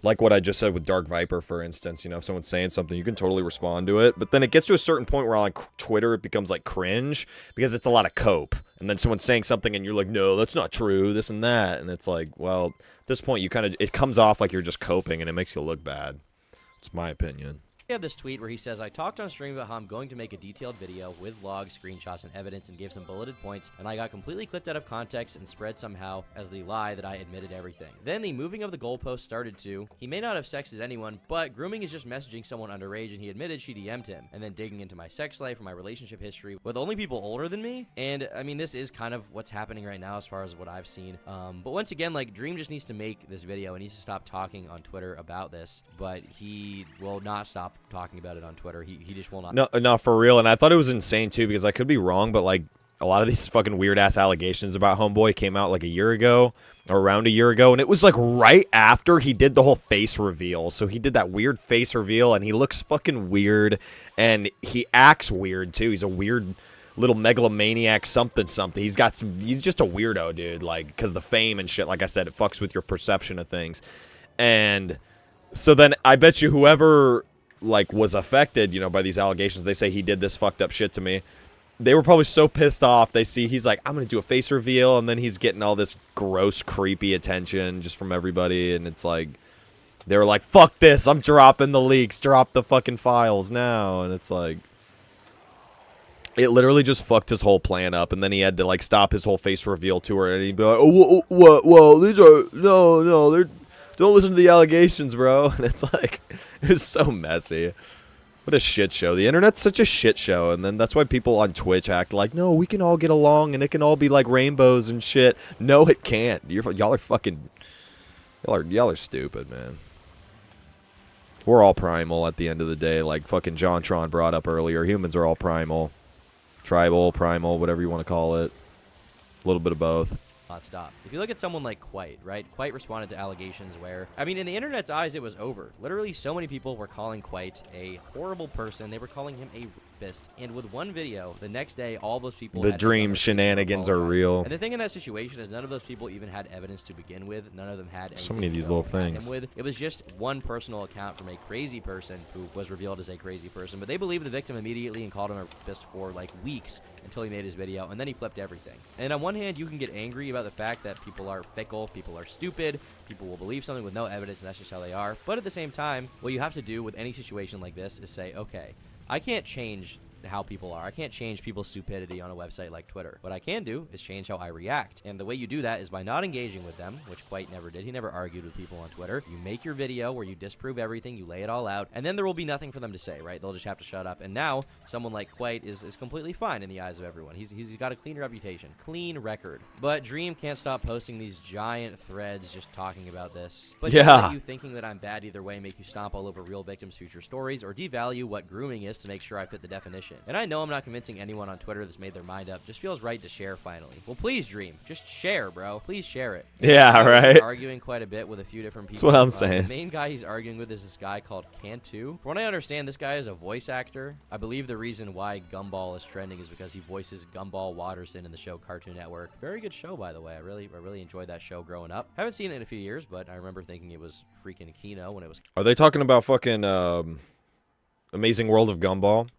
like what I just said with Dark Viper, for instance, you know, if someone's saying something, you can totally respond to it. But then it gets to a certain point where on Twitter, it becomes, like, cringe, because it's a lot of cope. And then someone's saying something, and you're like, no, that's not true, this and that. And it's like, well, at this point, it comes off like you're just coping, and it makes you look bad. It's my opinion. We have this tweet where he says, I talked on stream about how I'm going to make a detailed video with logs, screenshots, and evidence and gave some bulleted points, and I got completely clipped out of context and spread somehow as the lie that I admitted everything. Then the moving of the goalpost started to, he may not have sexted anyone, but grooming is just messaging someone underage, and he admitted she DM'd him, and then digging into my sex life or my relationship history with only people older than me. And I mean, this is kind of what's happening right now as far as what I've seen. But once again, like, Dream just needs to make this video and needs to stop talking on Twitter about this, but he will not stop talking about it on Twitter. He just will not. No, for real. And I thought it was insane too, because I could be wrong, but like a lot of these fucking weird ass allegations about Homeboy came out like a year ago or around a year ago, and it was like right after he did the whole face reveal. So he did that weird face reveal, and he looks fucking weird, and he acts weird too. He's a weird little megalomaniac something. He's just a weirdo, dude, like, because the fame and shit, like I said, it fucks with your perception of things. And so then I bet you whoever like was affected, you know, by these allegations, they say he did this fucked up shit to me, they were probably so pissed off. They see he's like, I'm gonna do a face reveal, and then he's getting all this gross, creepy attention just from everybody, and it's like they were like, fuck this, I'm dropping the leaks, drop the fucking files now. And it's like, it literally just fucked his whole plan up, and then he had to like stop his whole face reveal tour, and he'd be like, oh, what, whoa, these are, no, they're, don't listen to the allegations, bro. And it's like, it was so messy. What a shit show. The internet's such a shit show, and then that's why people on Twitch act like, no, we can all get along, and it can all be like rainbows and shit. No, it can't. Y'all are fucking, y'all are stupid, man. We're all primal at the end of the day, like fucking JonTron brought up earlier. Humans are all primal. Tribal, primal, whatever you want to call it. A little bit of both. Stop. If you look at someone like Quite, right? Quite responded to allegations where, I mean, in the internet's eyes, it was over. Literally, so many people were calling Quite a horrible person. They were calling him a rapist. And with one video, the next day, all those people The had Dream shenanigans are real. And the thing in that situation is none of those people even had evidence to begin with. None of them had anything So many of these to little back him things. with. It was just one personal account from a crazy person who was revealed as a crazy person. But they believed the victim immediately and called him a rapist for like weeks until he made his video, and then he flipped everything. And on one hand, you can get angry about the fact that people are fickle, people are stupid, people will believe something with no evidence, and that's just how they are. But at the same time, what you have to do with any situation like this is say, okay, I can't change how people are. I can't change people's stupidity on a website like Twitter. What I can do is change how I react. And the way you do that is by not engaging with them, which Quite never did. He never argued with people on Twitter. You make your video where you disprove everything, you lay it all out, and then there will be nothing for them to say, right? They'll just have to shut up. And now, someone like Quite is completely fine in the eyes of everyone. He's got a clean reputation, clean record. But Dream can't stop posting these giant threads just talking about this. But yeah, you thinking that I'm bad either way make you stomp all over real victims' future stories or devalue what grooming is to make sure I fit the definition. And I know I'm not convincing anyone on Twitter that's made their mind up. Just feels right to share finally. Well, please, Dream. Just share, bro. Please share it. Yeah, right. Arguing quite a bit with a few different people. That's what I'm saying. The main guy he's arguing with is this guy called Cantu. From what I understand, this guy is a voice actor. I believe the reason why Gumball is trending is because he voices Gumball Watterson in the show Cartoon Network. Very good show, by the way. I really enjoyed that show growing up. Haven't seen it in a few years, but I remember thinking it was freaking Kino when it was. Are they talking about fucking Amazing World of Gumball?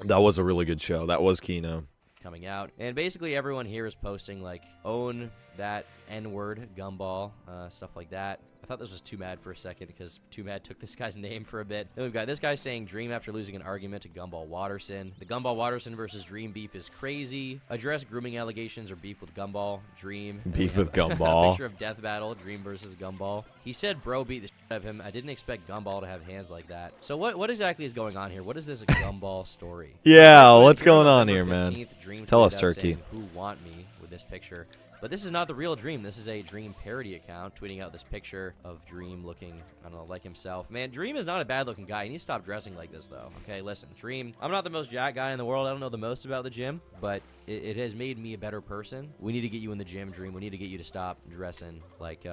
That was a really good show. That was Kino. Coming out. And basically everyone here is posting, like, own that N-word, Gumball, stuff like that. I thought this was Too Mad for a second because Too Mad took this guy's name for a bit. Then we've got this guy saying Dream after losing an argument to Gumball Watterson. The Gumball Watterson versus Dream beef is crazy. Address grooming allegations or beef with Gumball. Dream. Beef with Gumball. A picture of death battle. Dream versus Gumball. He said bro beat the shit out of him. I didn't expect Gumball to have hands like that. So what exactly is going on here? What is this Gumball story? Yeah, what's going on here, man? 15th, Dream Tell us, tweeted out Turkey. saying, "Who want me?" with this picture. But this is not the real Dream. This is a Dream parody account tweeting out this picture of Dream looking, I don't know, like himself. Man, Dream is not a bad-looking guy. He needs to stop dressing like this, though. Okay, listen, Dream, I'm not the most jacked guy in the world. I don't know the most about the gym, but it has made me a better person. We need to get you in the gym, Dream. We need to get you to stop dressing like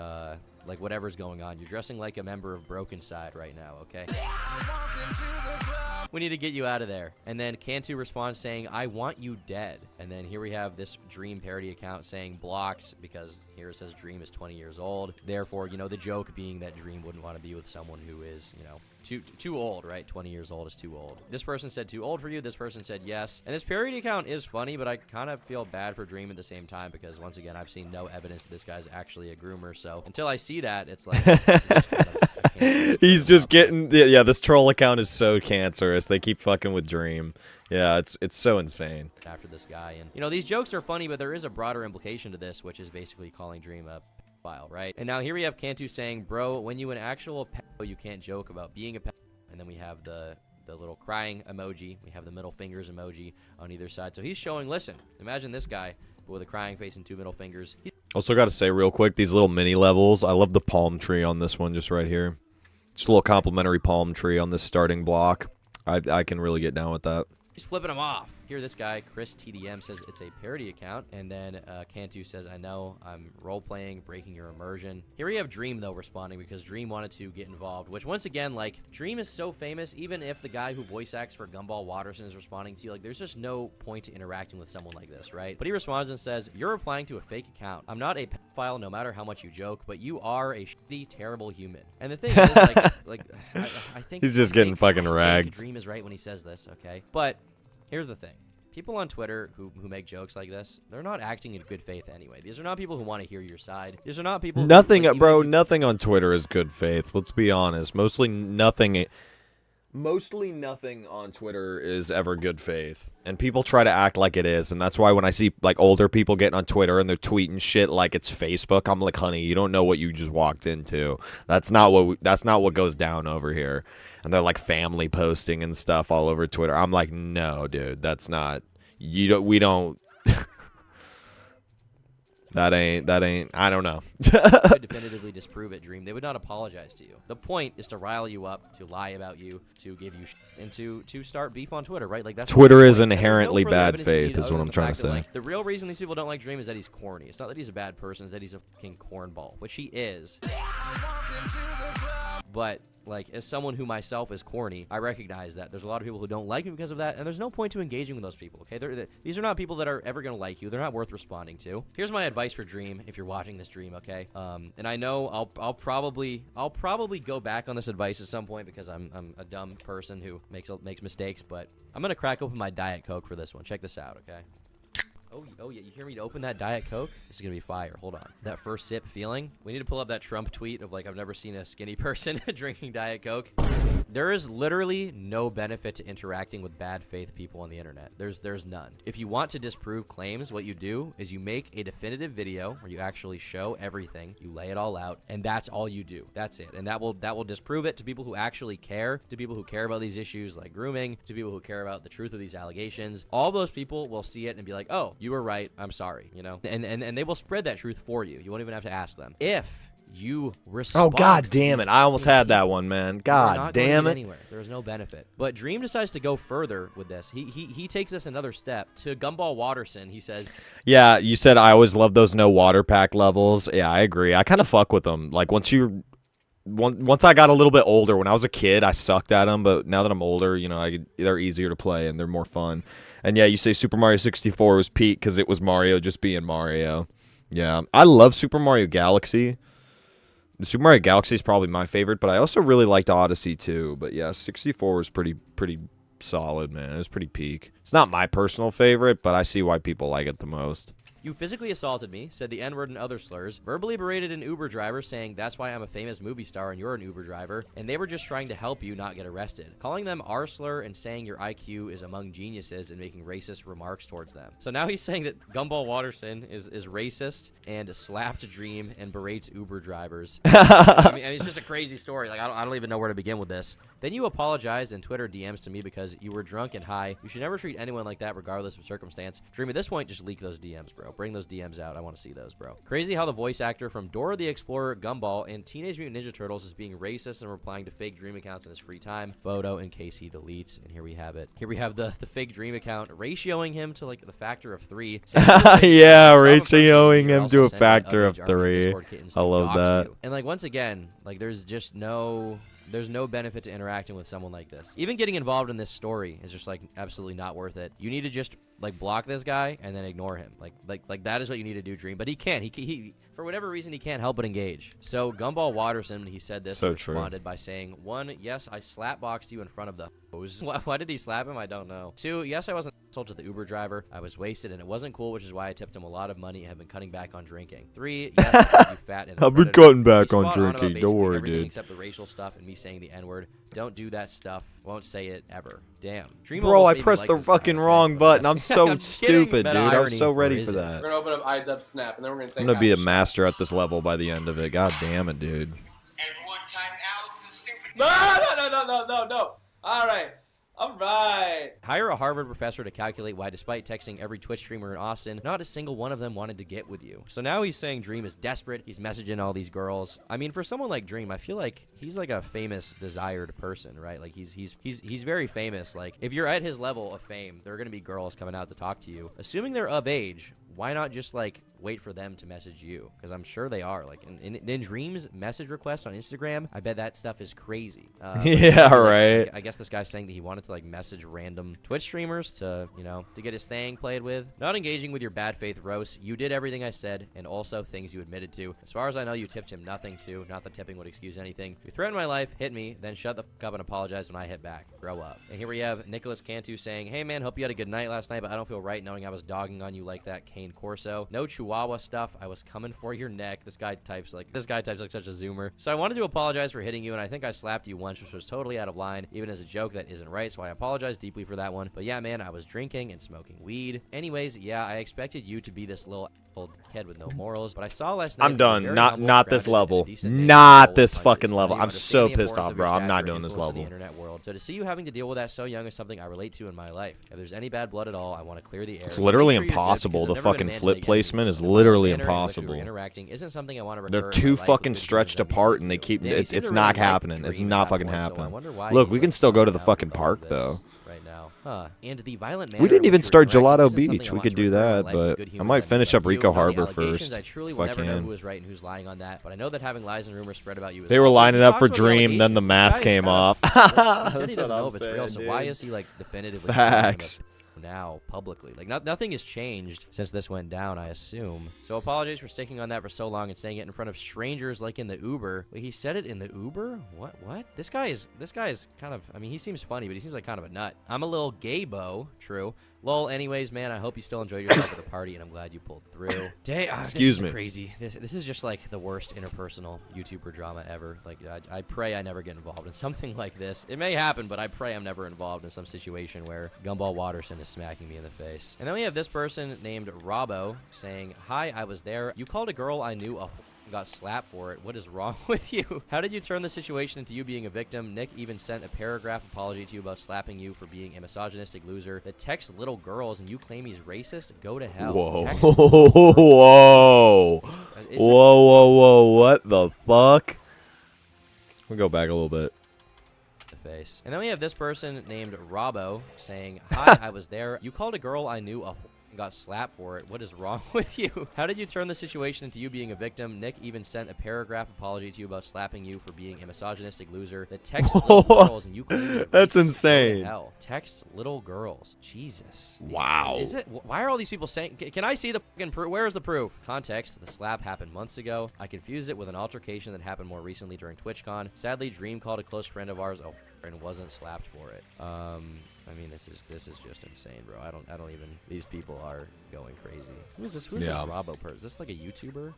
whatever's going on. You're dressing like a member of Broken Side right now, okay? We need to get you out of there. And then Cantu responds saying, I want you dead. And then here we have this Dream parody account saying blocked because here it says Dream is 20 years old. Therefore, you know, the joke being that Dream wouldn't want to be with someone who is, you know, too old, right? 20 years old is too old. This person said too old for you. This person said yes. And this parody account is funny, but I kind of feel bad for Dream at the same time because once again, I've seen no evidence that this guy's actually a groomer. So until I see that, it's like, this is just kind of He's just getting yeah. This troll account is so cancerous. They keep fucking with Dream. Yeah, it's so insane. After this guy, and you know these jokes are funny, but there is a broader implication to this, which is basically calling Dream a pedophile, right? And now here we have Cantu saying, "Bro, when you an actual pedo, you can't joke about being a pedo." And then we have the little crying emoji. We have the middle fingers emoji on either side. So he's showing, listen, imagine this guy but with a crying face and 2 middle fingers. Also got to say real quick, these little mini levels. I love the palm tree on this one, just right here. Just a little complimentary palm tree on this starting block. I can really get down with that. He's flipping him off. Here, this guy, Chris TDM, says it's a parody account. And then Cantu says, I know, I'm role-playing, breaking your immersion. Here we have Dream, though, responding because Dream wanted to get involved. Which, once again, like, Dream is so famous, even if the guy who voice acts for Gumball Watterson is responding to you, like, there's just no point to interacting with someone like this, right? But he responds and says, you're replying to a fake account. I'm not a pedophile no matter how much you joke, but you are a shitty, terrible human. And the thing is, I think... He's just getting fucking ragged. Dream is right when he says this, okay? But... here's the thing. People on Twitter who make jokes like this, they're not acting in good faith anyway. These are not people who want to hear your side. These are not people nothing, who, like, bro, nothing on Twitter is good faith. Let's be honest. Mostly nothing on Twitter is ever good faith. And people try to act like it is. And that's why when I see like older people getting on Twitter and they're tweeting shit like it's Facebook, I'm like, honey, you don't know what you just walked into. That's not what goes down over here. And they're like family posting and stuff all over Twitter. I'm like, no, dude, that's not. We don't. That ain't. I don't know. Could definitively disprove it, Dream. They would not apologize to you. The point is to rile you up, to lie about you, to give you and to start beef on Twitter, right? Like that's Twitter is inherently bad faith, is what I'm trying to say. Like, the real reason these people don't like Dream is that he's corny. It's not that he's a bad person; it's that he's a fucking cornball, which he is. But like, as someone who myself is corny, I recognize that there's a lot of people who don't like me because of that, and there's no point to engaging with those people, okay? These are not people that are ever going to like you. They're not worth responding to. Here's my advice for Dream, if you're watching this, Dream, okay? And I know I'll probably go back on this advice at some point because I'm a dumb person who makes mistakes, but I'm going to crack open my Diet Coke for this one. Check this out, okay? Oh yeah, you hear me to open that Diet Coke? This is gonna be fire. Hold on. That first sip feeling. We need to pull up that Trump tweet of like, I've never seen a skinny person drinking Diet Coke. There is literally no benefit to interacting with bad faith people on the internet. There's none. If you want to disprove claims, what you do is you make a definitive video where you actually show everything, you lay it all out, and that's all you do. That's it. And that will disprove it to people who actually care, to people who care about these issues like grooming, to people who care about the truth of these allegations. All those people will see it and be like, oh, you were right, I'm sorry, you know? And they will spread that truth for you. You won't even have to ask them. If you respond. Oh, god damn it. I almost had that one, man. God damn it. Anywhere. There is no benefit. But Dream decides to go further with this. He takes this another step. To Gumball Watterson, he says, yeah, you said I always love those no water pack levels. Yeah, I agree. I kind of fuck with them. Like, once I got a little bit older, when I was a kid, I sucked at them. But now that I'm older, you know, they're easier to play and they're more fun. And yeah, you say Super Mario 64 was peak because it was Mario just being Mario. Yeah, I love Super Mario Galaxy. The Super Mario Galaxy is probably my favorite, but I also really liked Odyssey too. But yeah, 64 was pretty solid, man. It was pretty peak. It's not my personal favorite, but I see why people like it the most. you physically assaulted me, said the N-word and other slurs, verbally berated an Uber driver saying that's why I'm a famous movie star and you're an Uber driver, and they were just trying to help you not get arrested. Calling them R slur and saying your IQ is among geniuses and making racist remarks towards them. So now he's saying that Gumball Watterson is racist and slapped Dream and berates Uber drivers. I mean, it's just a crazy story. Like, I don't even know where to begin with this. Then you apologized in Twitter DMs to me because you were drunk and high. You should never treat anyone like that regardless of circumstance. Dream, at this point, just leak those DMs, bro. Bring those DMs out. I want to see those, bro. Crazy how the voice actor from Dora the Explorer, Gumball, and Teenage Mutant Ninja Turtles is being racist and replying to fake Dream accounts in his free time. Photo in case he deletes. And here we have it. Here we have the fake Dream account ratioing him to like the factor of 3. Yeah, ratioing him to a factor of 3. I love that. And like once again, like there's no benefit to interacting with someone like this. Even getting involved in this story is just like absolutely not worth it. You need to just like block this guy and then ignore him. Like that is what you need to do, Dream. But he can't. He for whatever reason he can't help but engage. So Gumball Watterson, when he said this, responded by saying, 1, yes, I slapboxed you in front of the Why did he slap him? I don't know. 2, yes, I wasn't told to the Uber driver. I was wasted and it wasn't cool, which is why I tipped him a lot of money and have been cutting back on drinking. 3, yes, you fat and I've been cutting back on drinking. Don't worry, dude. Except the racial stuff and me saying the N-word. Don't do that stuff. Won't say it ever. Damn. Bro, I pressed the fucking wrong button. I'm so stupid, dude. I was so ready for that. We're gonna open up iDub Snap, and then we're gonna take. I'm gonna be a master at this level by the end of it. God damn it, dude. Everyone type Alex is stupid. No. All right. Hire a Harvard professor to calculate why, despite texting every Twitch streamer in Austin, not a single one of them wanted to get with you. So now he's saying Dream is desperate. He's messaging all these girls. I mean, for someone like Dream, I feel like he's like a famous, desired person, right? Like he's very famous. Like if you're at his level of fame, there are gonna be girls coming out to talk to you. Assuming they're of age, why not just like wait for them to message you? Because I'm sure they are. Like in Dream's message request on Instagram, I bet that stuff is crazy. Yeah, right. I guess this guy's saying that he wanted to like message random Twitch streamers to, you know, to get his thing played with. Not engaging with your bad faith roast. You did everything I said and also things you admitted to. As far as I know, you tipped him nothing too. Not that tipping would excuse anything. You threatened my life, hit me, then shut the fuck up and apologize when I hit back. Grow up. And here we have Nicholas Cantu saying, hey man, hope you had a good night last night, but I don't feel right knowing I was dogging on you like that, Kane Corso. No Chihuahua stuff. I was coming for your neck. This guy types like such a zoomer. So I wanted to apologize for hitting you, and I think I slapped you once, which was totally out of line, even as a joke that isn't right, so I apologize deeply for that one. But yeah, man, I was drinking and smoking weed. Anyways, yeah, I expected you to be this little kid with no morals, but I saw last night. I'm done. Not this level. Not this fucking level. I'm so pissed off, bro. I'm not doing this level. Internet world. So to see you having to deal with that so young is something I relate to in my life. If there's any bad blood at all, I want to clear the air. It's literally impossible. The fucking flip placement is literally impossible. Interacting isn't something I want to. They're too fucking stretched apart, and they keep. It's not happening. It's not fucking happening. Look, we can still go to the fucking park though. Right now. And the violent we didn't even start Gelato Beach. We could do that, but I might finish up Rico Harbor first. I truly will never know who is right and who's lying on that, but I know that having lies and rumors spread about you. They were lining up for Dream, then the mask came off. That's what I'm saying, so why is he like definitively facts now publicly? Like nothing has changed since this went down, I assume. So apologies for sticking on that for so long and saying it in front of strangers like in the Uber. Wait, he said it in the Uber? What? This guy is kind of, I mean, he seems funny, but he seems like kind of a nut. I'm a little gay-bo, true. Lol, anyways, man, I hope you still enjoyed yourself at the party, and I'm glad you pulled through. Excuse me. Crazy. This is just like the worst interpersonal YouTuber drama ever. Like, I pray I never get involved in something like this. It may happen, but I pray I'm never involved in some situation where Gumball Watterson is smacking me in the face. And then we have this person named Robbo saying, hi, I was there. You called a girl I knew a got slapped for it. What is wrong with you? How did you turn the situation into you being a victim? Nick even sent a paragraph apology to you about slapping you for being a misogynistic loser that texts little girls and you claim he's racist? Go to hell. Whoa. What the fuck? We'll go back a little bit. Face. And then we have this person named Robbo saying, hi, I was there. You called a girl I knew a got slapped for it. What is wrong with you? How did you turn the situation into you being a victim? Nick even sent a paragraph apology to you about slapping you for being a misogynistic loser that texts little girls and you claim that's insane. Hell, texts little girls. Jesus. Wow. Is it? Why are all these people saying? Can I see the fucking proof? Where is the proof? Context: the slap happened months ago. I confused it with an altercation that happened more recently during TwitchCon. Sadly, Dream called a close friend of ours and wasn't slapped for it. I mean, this is just insane, bro. I don't even. These people are going crazy. Who is this? Who's this Robbo person? Is this like a YouTuber?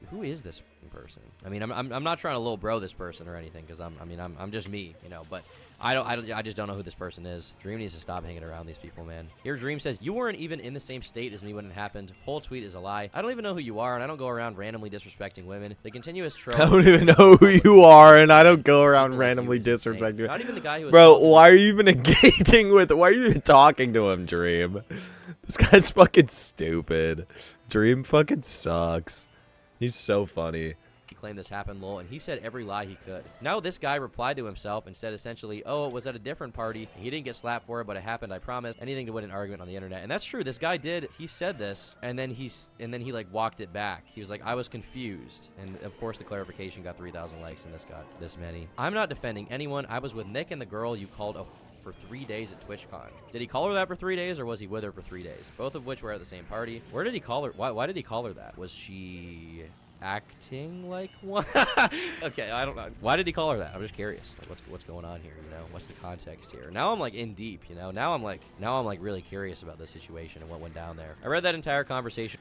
Who is this person? I mean, I'm not trying to little bro this person or anything, because I'm just me, you know. But I just don't know who this person is. Dream needs to stop hanging around these people, man. Here, Dream says, you weren't even in the same state as me when it happened. Whole tweet is a lie. I don't even know who you are, and I don't go around randomly disrespecting women. The continuous troll. I don't even know who you are, and I don't go around randomly disrespecting. Not even the guy who. Bro, why are you even engaging with? Why are you even talking to him, Dream? This guy's fucking stupid. Dream fucking sucks. He's so funny. He claimed this happened, lol, and he said every lie he could. Now this guy replied to himself and said essentially, oh, it was at a different party. He didn't get slapped for it, but it happened, I promise. Anything to win an argument on the internet. And that's true. This guy did. He said this, and then he like walked it back. He was like, I was confused. And of course the clarification got 3,000 likes, and this got this many. I'm not defending anyone. I was with Nick and the girl you called a for 3 days at TwitchCon. Did he call her that for 3 days, or was he with her for 3 days? Both of which were at the same party. Where did he call her? Why did he call her that? Was she acting like one. Okay, I don't know. Why did he call her that? I'm just curious. Like, what's going on here? You know, what's the context here? Now I'm like in deep. You know, now I'm like really curious about the situation and what went down there. I read that entire conversation.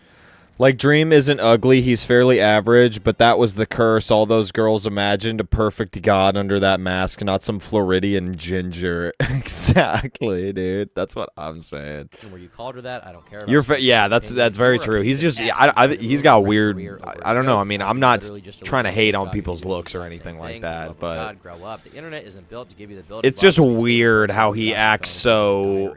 Like, Dream isn't ugly, he's fairly average, but that was the curse. All those girls imagined a perfect god under that mask, not some Floridian ginger. Exactly, dude. That's what I'm saying. And where you called her that, I don't care about. Yeah, that's very true. He's just, he's got weird, I don't know. I mean, I'm not trying to hate on people's looks or anything like that, but God, grow up. The internet isn't built to give you the ability. it's just weird how he acts so...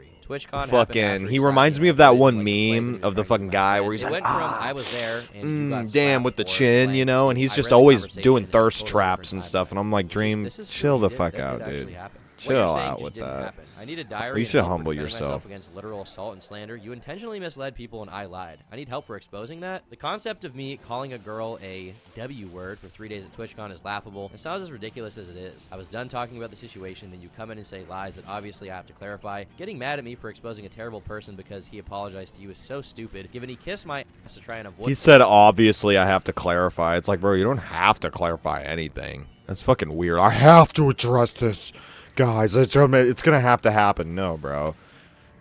fucking, he reminds me of that one meme of the fucking guy where he's like, I was there, and damn, with the chin, you know, and he's just always doing thirst traps and stuff, and I'm like, Dream, chill the fuck out, dude. Chill out with that. I need a diary. You should humble yourself. Against literal assault and slander. You intentionally misled people and I lied. I need help for exposing that. The concept of me calling a girl a W word for 3 days at TwitchCon is laughable. It sounds as ridiculous as it is. I was done talking about the situation, then you come in and say lies that obviously I have to clarify. Getting mad at me for exposing a terrible person because he apologized to you is so stupid. Given he kissed my ass to try and avoid. He said, obviously, I have to clarify. It's like, bro, you don't have to clarify anything. That's fucking weird. I have to address this. Guys, it's gonna have to happen. No, bro.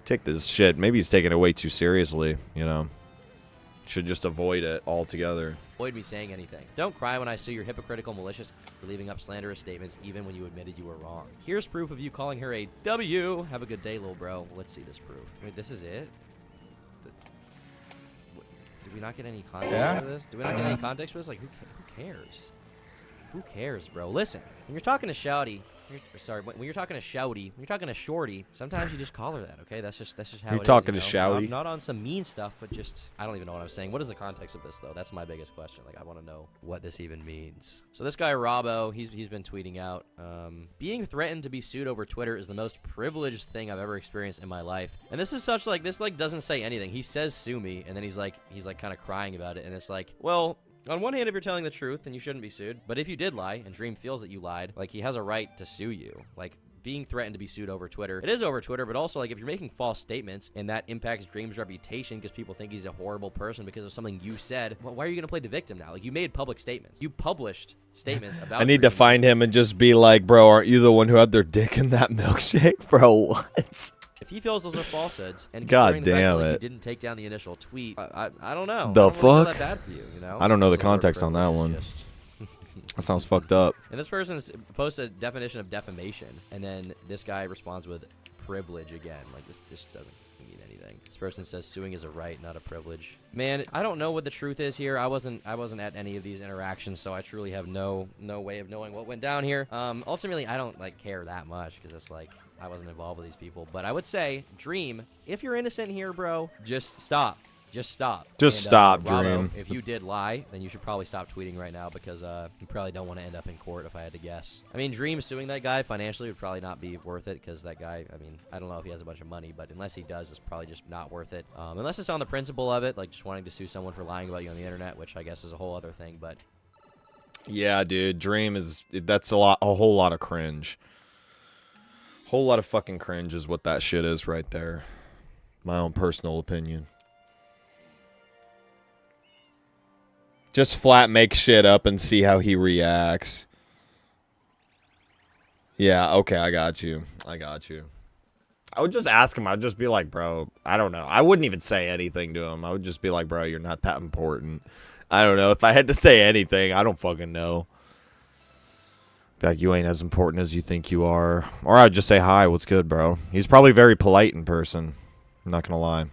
Take this shit. Maybe he's taking it way too seriously, you know. Should just avoid it altogether. Avoid me saying anything. Don't cry when I sue your hypocritical, malicious for leaving up slanderous statements even when you admitted you were wrong. Here's proof of you calling her a W. Have a good day, little bro. Let's see this proof. Wait, this is it? Did we not get any context for this? Did we not get any context for this? Like, who cares? Who cares, bro? Listen, when you're talking to Shouty, when you're talking to Shorty, sometimes you just call her that, okay? That's just how You're it talking is, to you know? Shouty? Not on some mean stuff, but just, I don't even know what I'm saying. What is the context of this, though? That's my biggest question. Like, I want to know what this even means. So this guy, Robbo, he's been tweeting out, being threatened to be sued over Twitter is the most privileged thing I've ever experienced in my life. And this is such, like, this, like, doesn't say anything. He says sue me, and then he's, like, kind of crying about it, and it's like, well... On one hand, if you're telling the truth, then you shouldn't be sued. But if you did lie, and Dream feels that you lied, like, he has a right to sue you. Like, being threatened to be sued over Twitter. It is over Twitter, but also, like, if you're making false statements, and that impacts Dream's reputation because people think he's a horrible person because of something you said, well, why are you going to play the victim now? Like, you made public statements. You published statements about I need to find him and just be like, bro, aren't you the one who had their dick in that milkshake? Bro, what? If he feels those are falsehodes, and God considering the fact damn that, like, it. you didn't take down the initial tweet, I don't know. The I don't feel fuck? that bad for you, you know? I don't know the This little word context on that privilege one. is just- That sounds fucked up. And this person posted a definition of defamation, and then this guy responds with privilege again. Like, this doesn't mean anything. This person says suing is a right, not a privilege. Man, I don't know what the truth is here. I wasn't at any of these interactions, so I truly have no way of knowing what went down here. Ultimately, I don't, like, care that much because it's like I wasn't involved with these people. But I would say, Dream, if you're innocent here, bro, just stop. Just stop. Just stop, Robbo, Dream. if you did lie, then you should probably stop tweeting right now because you probably don't want to end up in court if I had to guess. I mean, Dream suing that guy financially would probably not be worth it because that guy, I mean, I don't know if he has a bunch of money, but unless he does, it's probably just not worth it. Unless it's on the principle of it, like just wanting to sue someone for lying about you on the internet, which I guess is a whole other thing, but... Yeah, dude, Dream that's a whole lot of cringe. Whole lot of fucking cringe is what that shit is right there. My own personal opinion. Just flat make shit up and see how he reacts. Yeah, okay, I got you. I would just ask him. I'd just be like, bro, I don't know. I wouldn't even say anything to him. I would just be like, bro, you're not that important. I don't know. If I had to say anything, I don't fucking know. Be like, you ain't as important as you think you are. Or I'd just say, hi, what's good, bro? He's probably very polite in person. I'm not gonna lie.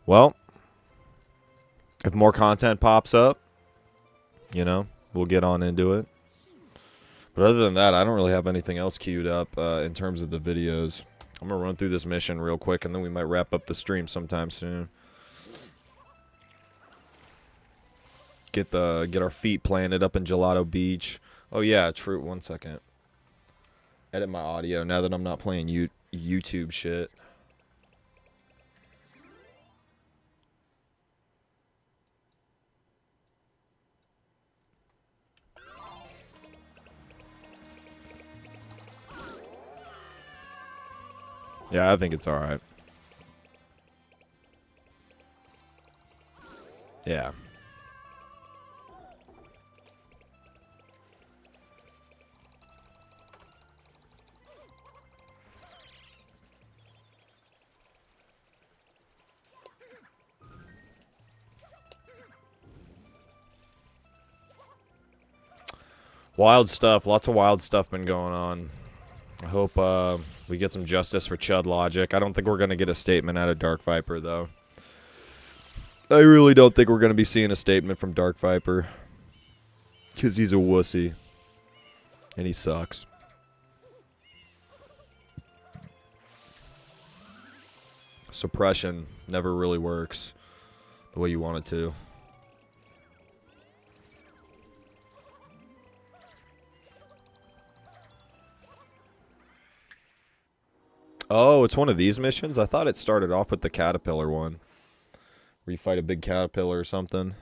Well, if more content pops up, you know, we'll get on into it. But other than that, I don't really have anything else queued up in terms of the videos. I'm going to run through this mission real quick, and then we might wrap up the stream sometime soon. Get our feet planted up in Gelato Beach. Oh, yeah, true. 1 second. Edit my audio now that I'm not playing YouTube shit. Yeah, I think it's all right. Yeah. Wild stuff. Lots of wild stuff been going on. I hope we get some justice for Chud Logic. I don't think we're going to get a statement out of Dark Viper, though. I really don't think we're going to be seeing a statement from Dark Viper. Because he's a wussy. And he sucks. Suppression never really works the way you want it to. Oh, it's one of these missions? I thought it started off with the caterpillar one. Where you fight a big caterpillar or something.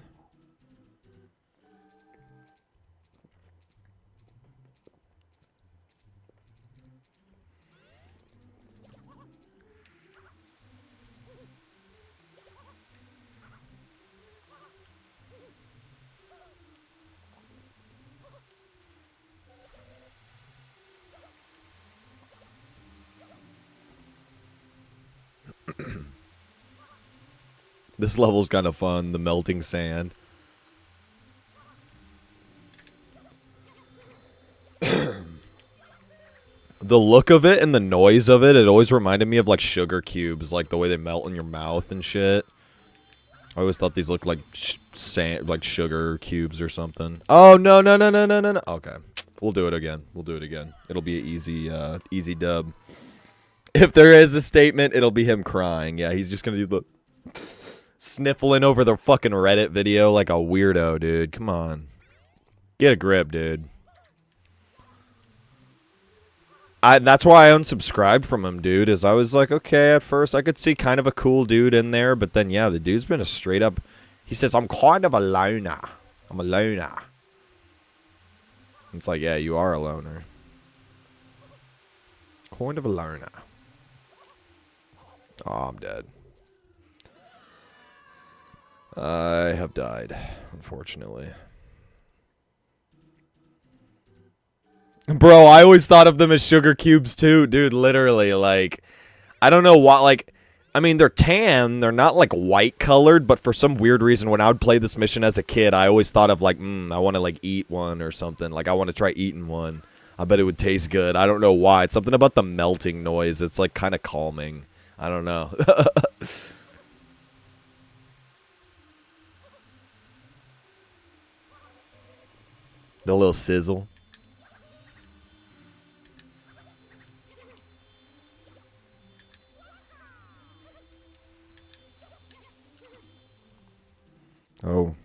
This level's kind of fun, the melting sand. The look of it and the noise of it, it always reminded me of like sugar cubes, like the way they melt in your mouth and shit. I always thought these looked like sand, like sugar cubes or something. Oh, no, no, no, no, no, no, no. Okay, we'll do it again. We'll do it again. It'll be an easy dub. If there is a statement, it'll be him crying. Yeah, he's just gonna do the sniffling over the fucking Reddit video like a weirdo, dude. Come on. Get a grip, dude. That's why I unsubscribed from him, dude, is I was like, okay, at first I could see kind of a cool dude in there, but then, yeah, the dude's been a straight up, he says, I'm kind of a loner. I'm a loner. It's like, yeah, you are a loner. Kind of a loner. Oh, I'm dead. I have died, unfortunately. Bro, I always thought of them as sugar cubes too, dude, literally, like, I don't know why, like, I mean, they're tan, they're not, like, white colored, but for some weird reason, when I would play this mission as a kid, I always thought of, like, I want to, like, eat one or something, like, I want to try eating one. I bet it would taste good. I don't know why. It's something about the melting noise. It's, like, kind of calming. I don't know. The little sizzle. Oh.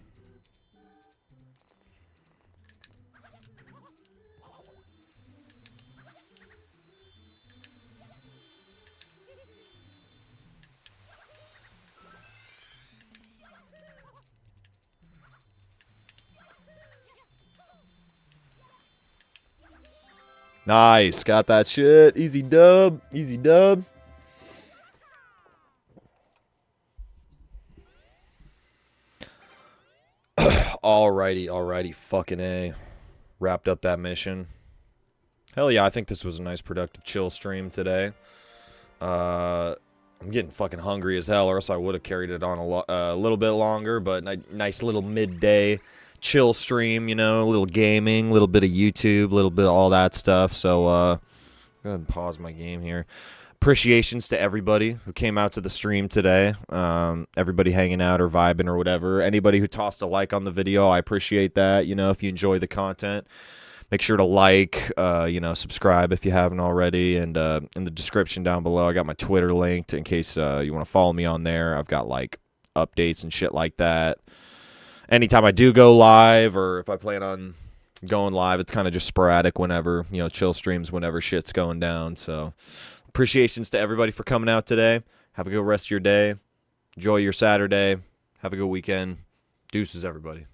Nice. Got that shit. Easy dub. Easy dub. Alrighty. Fucking A. Wrapped up that mission. Hell yeah, I think this was a nice productive chill stream today. I'm getting fucking hungry as hell, or else I would have carried it on a little bit longer, but nice little midday chill stream, you know, a little gaming, a little bit of YouTube, a little bit of all that stuff. So, go ahead and pause my game here. Appreciations to everybody who came out to the stream today. Everybody hanging out or vibing or whatever. Anybody who tossed a like on the video, I appreciate that. You know, if you enjoy the content, make sure to like, you know, subscribe if you haven't already. And in the description down below, I got my Twitter linked in case you want to follow me on there. I've got, like, updates and shit like that. Anytime I do go live, or if I plan on going live, it's kind of just sporadic whenever, you know, chill streams whenever shit's going down. So, appreciations to everybody for coming out today. Have a good rest of your day. Enjoy your Saturday. Have a good weekend. Deuces, everybody.